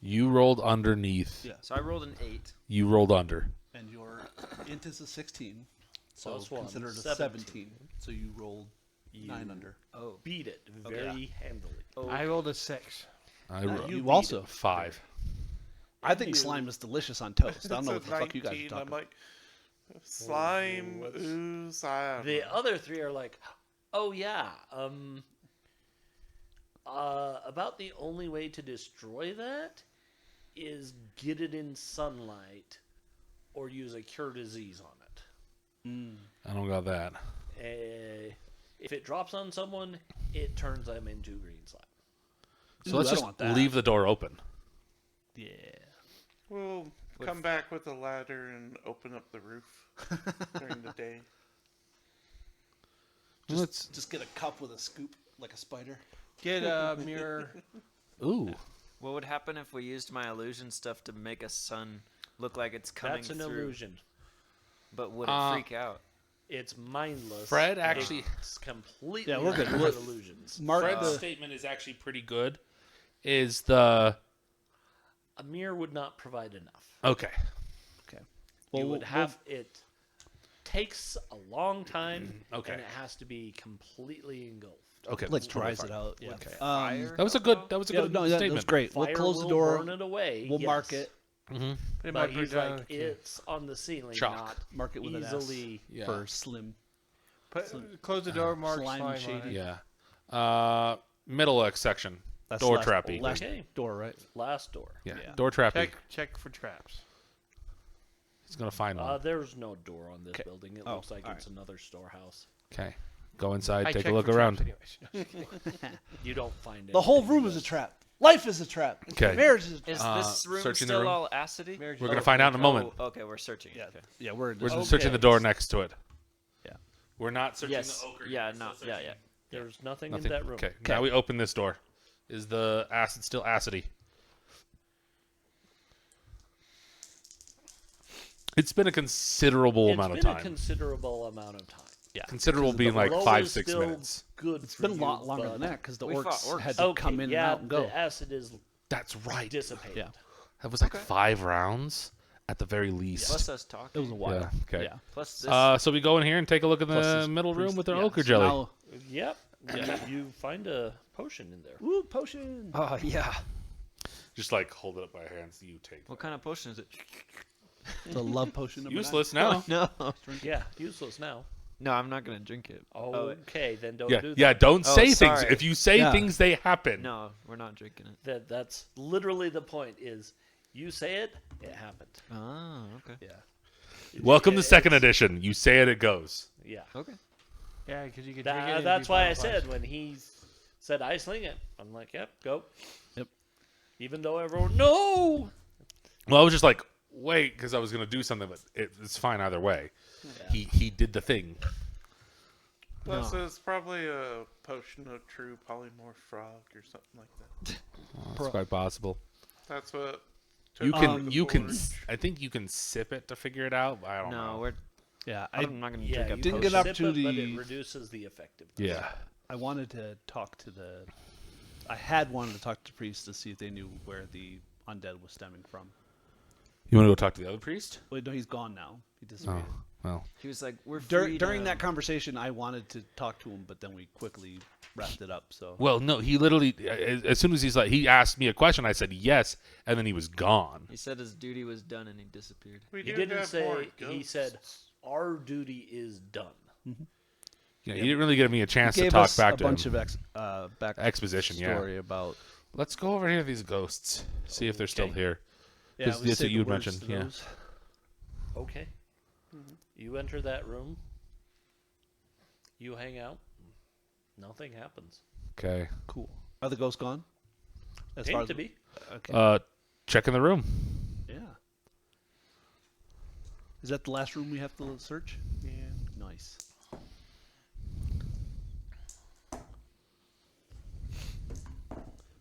You rolled underneath. Yeah. So I rolled an 8. You rolled under. And your int is a 16. So Plus one, consider it a 17. 17. So you rolled 9 under. Oh. Beat it very handily. I rolled a 6. I Now rolled You beat also. it. 5. I think slime is delicious on toast. I don't know what It's the a fuck you guys are 19, talking I'm about. like, slime, what's- ooze, I don't The know. other three are like, oh yeah, about the only way to destroy that is get it in sunlight or use a cure disease on it. I don't got that. If it drops on someone, it turns them into green slime. So Ooh, let's I don't just want that. leave the door open. Yeah. We'll come back with a ladder and open up the roof during the day. Just get a cup with a scoop like a spider. Get a mirror. Ooh. What would happen if we used my illusion stuff to make a sun look like it's coming That's an through? illusion. But would it freak out? It's mindless. Fred actually- It's completely Yeah, we're good. different Look, illusions. Mark Fred's the. statement is actually pretty good. Is the A mirror would not provide enough. okay? Okay. You would have it takes a long time. Okay. And it has to be completely engulfed. Okay, Like that's totally dries fine. it out. Yeah. Okay. Fire? That was a good. That was a Yeah, good no, that statement. was great. Fire We'll close the will door. burn it away. We'll yes. mark it It But might burn he's down. like, it's on the ceiling, Chalk. not Mark it with an S. easily. Yeah. for slim. Close the door, mark slime slime, shady. on it. Yeah. Middle X section. That's Door last, trappy. Last Okay. door, right? Last door. Yeah. Yeah. Door trappy. Check for traps. He's gonna find one. There's no door on this Okay. building. It Oh, looks like all it's another storehouse. Okay. Go inside, I take a check look for traps around. anyways. You don't find it. The whole room is a trap. Life is a trap. Okay. Marriage is a trap. Is this room searching the still room. all acidy? Marriage We're is gonna over. find out in a moment. Oh, okay, we're searching. Yeah, Okay. yeah, we're We're Okay. searching the door next to it. Yeah. We're not searching Yes. the ochre. Yeah. yet. Not. Yeah. Yeah. There's nothing, Nothing. in that room. Okay. Now we open this door. Is the acid still acidy? It's been a considerable It's amount been of a time. considerable amount of time. Yeah. Considerable being The like roll 5, is 6 still minutes. Good. It's for been a you, lot longer but- than that because the We fought orcs orcs. had to Okay, come in yeah, and out and go. the acid is That's right. dissipated. Yeah. That was like 5 rounds at the very least. Plus us talking. It was a while. Yeah. Okay. Yeah. Plus this. So we go in here and take a look in Plus the this middle room priest- with our yeah, ochre so jelly. now- Yep. You find a potion in there. Ooh, potion. Oh yeah. Just like hold it up by our hands. You take. What kind of potion is it? The love potion. Number Useless now. No. Yeah, useless now. No, I'm not gonna drink it. Okay, then don't Yeah. do that. Yeah. Don't Oh, say things. sorry. If you say Yeah. things, they happen. No, we're not drinking it. That's literally the point. Is you say it, it happened. Oh, okay. Yeah. Welcome to It's- second edition. You say it, it goes. Yeah. Okay. Yeah, because you can drink it. and That's be why I paralyzed. said when he said I sling it, I'm like, yep, go. Yep. Even though everyone, no. Well, I was just like, wait, because I was gonna do something, but it's fine either way. He did the thing. Plus, it's probably a potion of true polymorph frog or something like that. It's quite possible. That's what. You took can. the You can. forge. I think you can sip it to figure it out. But I don't No, know. we're. Yeah, I'm not gonna Yeah, drink a you didn't can get an sip it, but opportunity- it reduces the effectiveness. Yeah. I wanted to talk to the. I had wanted to talk to the priest to see if they knew where the undead was stemming from. You want to go talk to the other priest? Wait, no, he's gone now. He disappeared. Oh, well. He was like, we're free During to- that conversation, I wanted to talk to him, but then we quickly wrapped it up. So Well, no. He literally, as soon as he asked me a question, I said yes, and then he was gone. He said his duty was done and he disappeared. We He do didn't have more say. He said ghosts. our duty is done. Yeah, he didn't really give me a chance to gave talk us back a to bunch him. of back Exposition, yeah. story about. Let's go over here to these ghosts. See if they're still Okay. here. Yeah, That's we what say you the words mentioned, to yeah. those. Okay. You enter that room. You hang out. Nothing happens. Okay. Cool. Are the ghosts gone? As Seem to be. Okay. Check in the room. Yeah. Is that the last room we have to search? Yeah. Nice.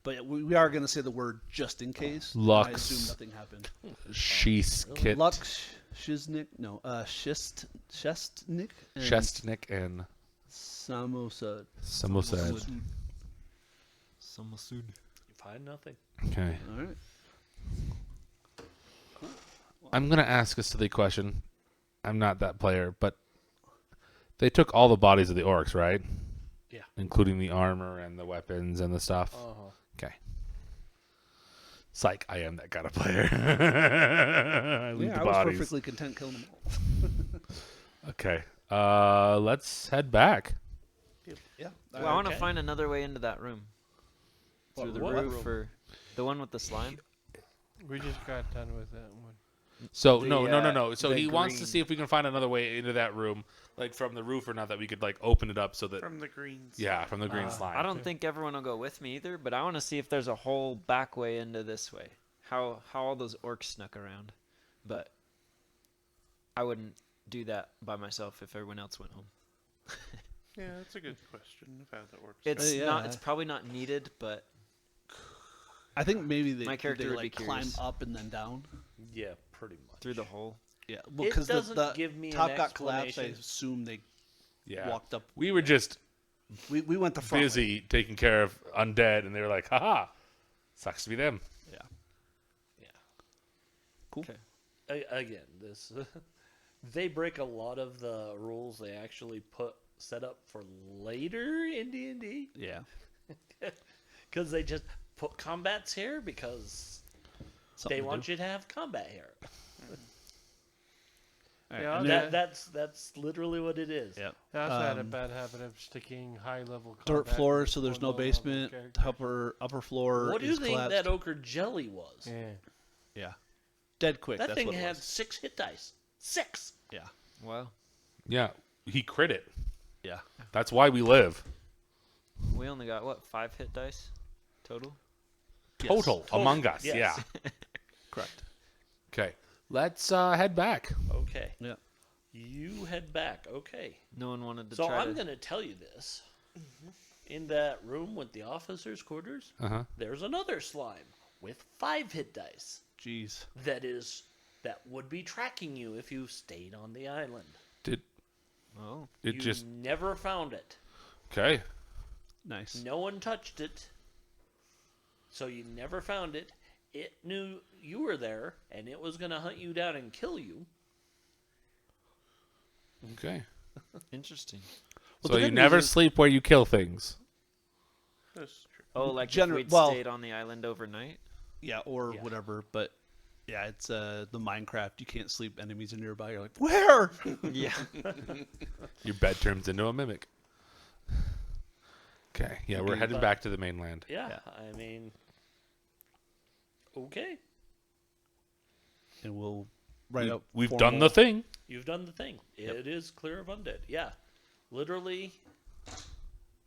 But we are going to say the word just in case. Lux. I assume nothing happened. She's kit. Lux, Shiznik, no, Shestnik, and Chestnik and Samosa. Samosa. Samasud. You find nothing. Okay. All right. I'm gonna ask a silly question. I'm not that player, but they took all the bodies of the orcs, right? Yeah. Including the armor and the weapons and the stuff. Uh-huh. Okay. Psych, I am that kind of player. I leave Yeah, the I was bodies. perfectly content killing them all. Okay. Let's head back. Yeah. Well, I want to Okay. find another way into that room. Through the what roof or the one with the slime. We just got done with that one. So The, no. So the he wants to green- see if we can find another way into that room, like from the roof or not, that we could like open it up so that From the greens. yeah, from the green slime. I don't think everyone will go with me either, but I want to see if there's a whole back way into this way. How all those orcs snuck around. But I wouldn't do that by myself if everyone else went home. Yeah, that's a good question of how that works. It's yeah. not. It's probably not needed, but I think maybe My character they would be like climb curious. up and then down. Yeah, pretty much. through the hole. Yeah, well, It because doesn't the give me an top got collapsed, I explanation. assume they Yeah. walked up. We were just We went the front way. busy taking care of undead, and they were like, haha, sucks to be them. Yeah. Yeah. Cool. Okay. Again, this they break a lot of the rules they actually set up for later in D&D Yeah. because they just put combats here because Something they to want do. you to have combat here. All right, Yeah, and that- then- That's literally what it is. yeah. I also had a Um, bad habit of sticking high-level Dirt combat floor, with so there's one no low-level basement. character. Upper floor What do you is think collapsed. that ochre jelly was? Yeah. Yeah. Dead quick. That that's thing what it had was. 6 hit dice. 6. Yeah. Wow. Yeah, he crit it. Yeah. That's why we live. We only got what 5 hit dice total. Total Among Us. yes. Yeah. Correct. Okay. Let's head back. Okay. Yeah. You head back. Okay. No one wanted to So try I'm to. going to tell you this. In that room with the officers' quarters, Uh-huh. there's another slime with 5 hit dice Jeez. that would be tracking you if you stayed on the island. Did Oh, it You just never found it. okay? Nice. No one touched it. So you never found it. It knew you were there, and it was going to hunt you down and kill you. Okay. interesting. So you never sleep where you kill things. That's true. Oh, like Gener- if we'd well- stayed on the island overnight. Yeah, or Yeah. whatever. But yeah, it's the Minecraft. You can't sleep. Enemies are nearby. You're like, where? Yeah. Your bed turns into a mimic. Okay. Yeah, we're heading But- back to the mainland. Yeah, I mean, okay. And we'll write up. We've formal- done the thing. You've done the thing. It is clear of undead. Yeah. Literally,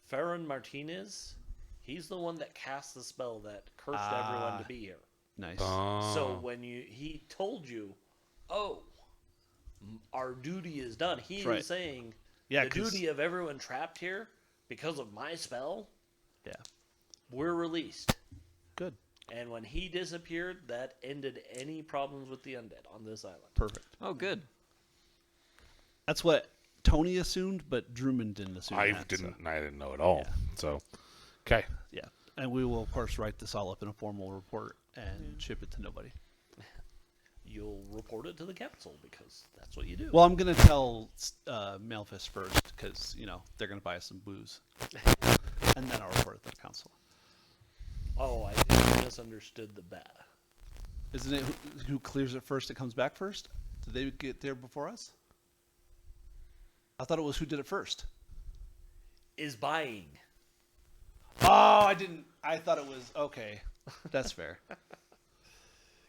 Farron Martinez, he's the one that cast the spell that cursed everyone to be here. Nice. Oh. So when he told you, oh, our duty is done, he That's right. is saying Yeah, the 'cause- duty of everyone trapped here because of my spell, Yeah. we're released. Good. And when he disappeared, that ended any problems with the undead on this island. Perfect. Oh, good. That's what Tony assumed, but Drummond didn't assume. I that, didn't So, I didn't know at all. So okay. yeah, and we will of course write this all up in a formal report and ship it to nobody. You'll report it to the council because that's what you do. Well, I'm gonna tell Malefist first because they're gonna buy us some booze, and then I'll report it to the council. Oh, I misunderstood the bat. Isn't it who clears it first? It comes back first. Did they get there before us? I thought it was who did it first. Is buying. Oh, I didn't. I thought it was okay. That's fair.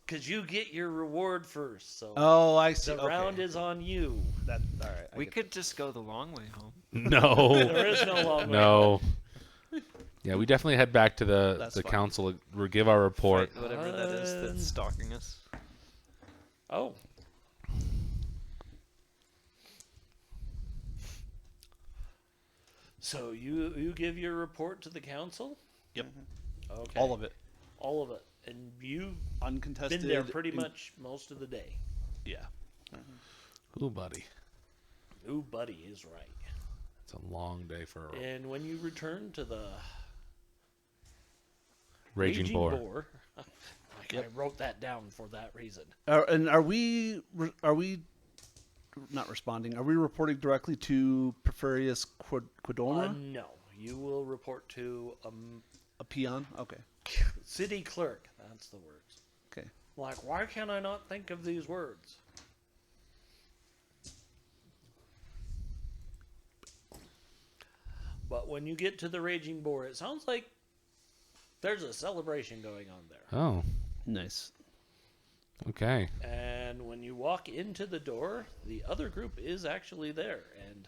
Because you get your reward first, so Oh, I see. the Okay. round is on you. That all right. I We get could just go the long way home. No. There is no long way. No. Yeah, we definitely head back to That's the fine. council. We'll give our report. Fight whatever that is that's stalking us. Oh. So you give your report to the council? Yep. Okay. all of it All of it. And you've uncontested. been there pretty in- much most of the day. Yeah. Ooh, buddy. Ooh, buddy is right. It's a long day for a And when you return to the raging boar. I wrote that down for that reason. And are we not responding? Are we reporting directly to Preferius Quidona? No, you will report to A peon? Okay. city clerk. That's the words. Okay. Like, why can't I not think of these words? But when you get to the raging boar, it sounds like there's a celebration going on there. Oh, Nice. okay. And when you walk into the door, the other group is actually there, and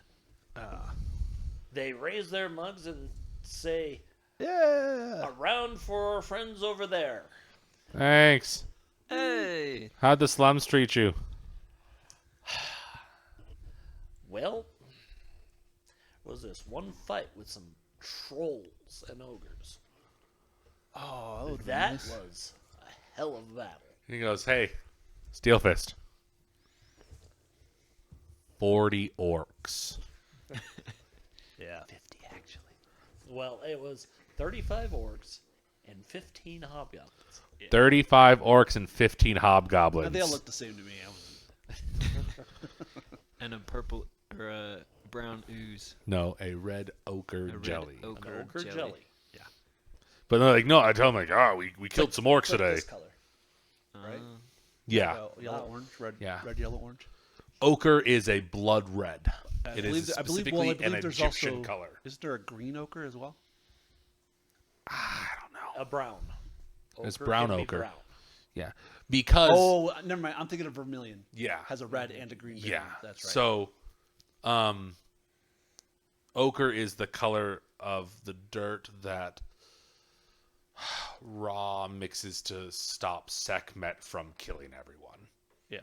they raise their mugs and say, Yeah. "A round for our friends over there." Thanks. Hey! How'd the slums treat you? Well, was this one fight with some trolls and ogres? Oh, that would be That nice. was a hell of a battle. He goes, hey, Steel Fist. 40 orcs. Yeah. 50, actually. Well, it was 35 orcs and 15 hobgoblins. 35 orcs and 15 hobgoblins. They all look the same to me. And a purple or a brown ooze. No, a red ochre A jelly. red An ochre, ochre jelly. But they're like, no, I tell them, like, oh, we killed some orcs It's like today. this color, right? Yeah. Yellow, orange, red. Yeah. Red, yellow, orange. Ochre is a blood red. It is I believe specifically an there's Egyptian also, color. Isn't there a green ochre as well? I don't know. A brown. It's Ochre brown can be ochre. brown. Yeah. Because, Oh, never mind. I'm thinking of vermilion. yeah. Has a red and a green. Yeah. That's right. So, ochre is the color of the dirt that Raw mixes to stop Sekhmet from killing everyone. Yeah.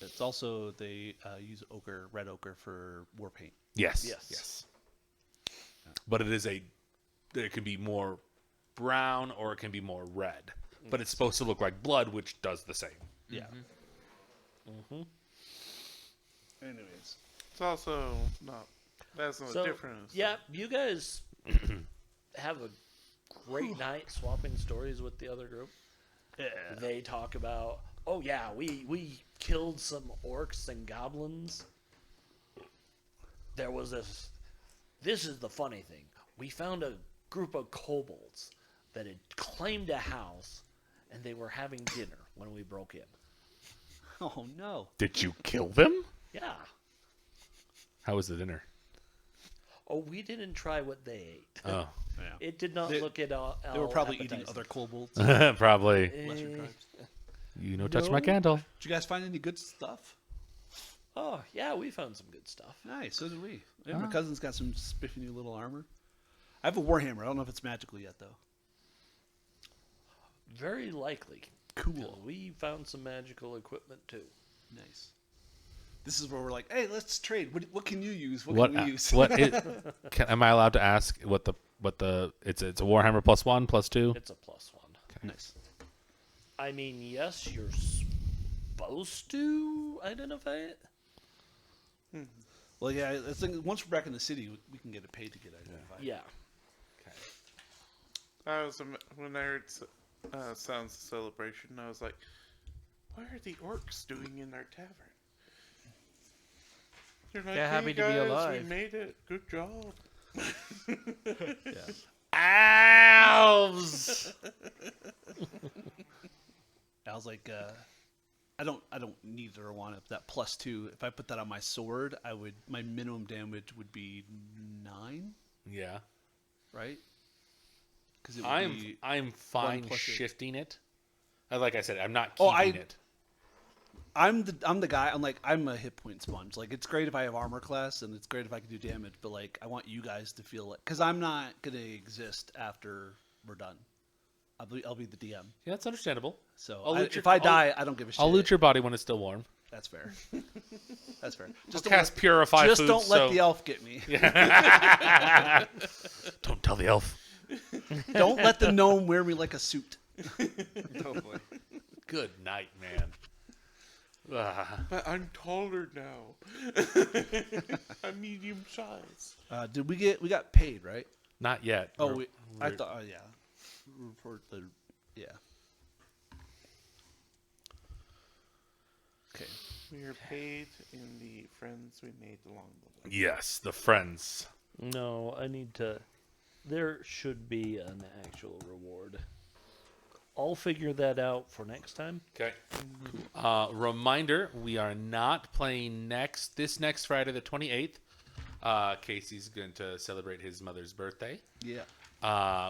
It's also they use ochre, red ochre for war paint. Yes. Yes. Yes. But it can be more brown or it can be more red. But it's supposed to look like blood, which does the same. Yeah. Anyways, It's also not. That's no So, difference. yeah, you guys have a great night swapping stories with the other group. They talk about, oh yeah, we killed some orcs and goblins. There was this is the funny thing. We found a group of kobolds that had claimed a house, and they were having dinner when we broke in. oh no. Did you kill them? Yeah. How was the dinner? Oh, we didn't try what they ate. Oh, It did not They- look at all. They were probably eating appetizing. other kobolds. probably. Lesser tribes. You know, touch my No. candle. Did you guys find any good stuff? Oh yeah, we found some good stuff. Nice, so did we. Yeah, my cousin's got some spiffy new little armor. I have a warhammer. I don't know if it's magical yet though. Very likely. Cool. 'Cause we found some magical equipment too. Nice. This is where we're like, hey, let's trade. What can you use? What What? can we use? Am I allowed to ask what the it's a Warhammer +1, +2? It's a +1. Nice. I mean, yes, you're supposed to identify it. Well, yeah. I think once we're back in the city, we can get it paid to get identified. Yeah. When I heard Sounds of Celebration, I was like, what are the orcs doing in our tavern? They're like, They're happy hey to be guys, alive." We made it. Good job. Elves. I was like, I don't need it or want it. That +2. If I put that on my sword, my minimum damage would be 9, Yeah. right? Because it would be. I'm fine 1 + 8. shifting it. Like I said, I'm not Oh, keeping it. I'm the guy. I'm a hit point sponge. Like, it's great if I have armor class, and it's great if I can do damage. But like, I want you guys to feel it, because I'm not gonna exist after we're done. I'll be the DM. Yeah, that's understandable. So I'll loot if I die, I don't give a shit. I'll loot your body when it's still warm. That's fair. That's fair. Just cast Purify Just Foods, don't let so- the elf get me. Don't tell the elf. Don't let the gnome wear me like a suit. Good night, man. But I'm taller now. I'm medium size. We got paid, right? Not yet. Oh, We're- I we're- thought. Oh, yeah. Report the. Yeah. Okay. We are paid in the friends we made along the way. Yes, the friends. No, I need to. There should be an actual reward. I'll figure that out for next time. Okay. Reminder: we are not playing this next Friday, the 28th. Casey's going to celebrate his mother's birthday. Yeah.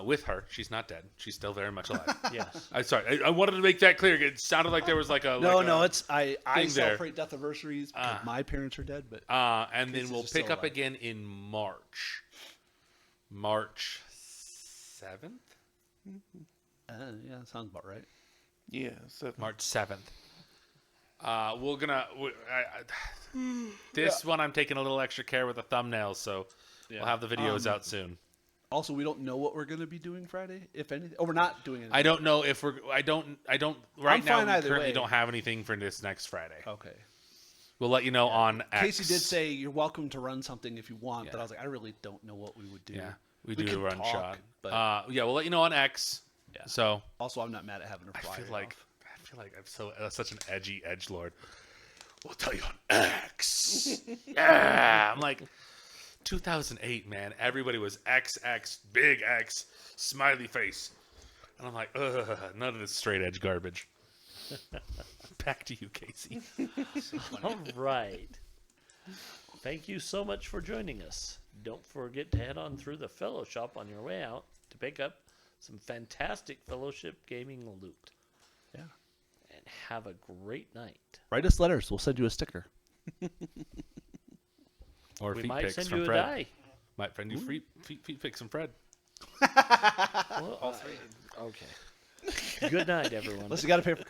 With her. She's not dead. She's still very much alive. Yes. I'm sorry. I wanted to make that clear. It sounded like there was like a It's I thing there. celebrate death anniversaries because my parents are dead, but and then Casey's we'll just still pick up alive. again in March. March 7th. yeah, that sounds about right. Yeah, so March 7th. This one I'm taking a little extra care with the thumbnails, so we'll have the videos out soon. Also, we don't know what we're going to be doing Friday, if anything. Oh, we're not doing anything. I don't know if we're. I don't. Right I'm now, fine we either currently way. don't have anything for this next Friday. Okay. We'll let you know on X. Casey did say you're welcome to run something if you want, but Yeah. I was like, I really don't know what we would do. Yeah, we We do could a run talk, shot. but- Yeah, we'll let you know on X. Yeah. So Also, I'm not mad at having a I flyer. feel like I'm such an edgy edgelord. We'll tell you on X. Yeah, I'm like 2008, man. Everybody was XX, big X, smiley face, and I'm like, ugh, none of this straight edge garbage. Back to you, Casey. All right. Thank you so much for joining us. Don't forget to head on through the Fellow Shop on your way out to pick up some fantastic Fellowship Gaming loot. Yeah. And have a great night. Write us letters. We'll send you a sticker. Or We feet might pics send from you a Fred. die. Might find you free feet fixing Fred. Well, all three. Okay. Good night, everyone. Unless you got to pay for.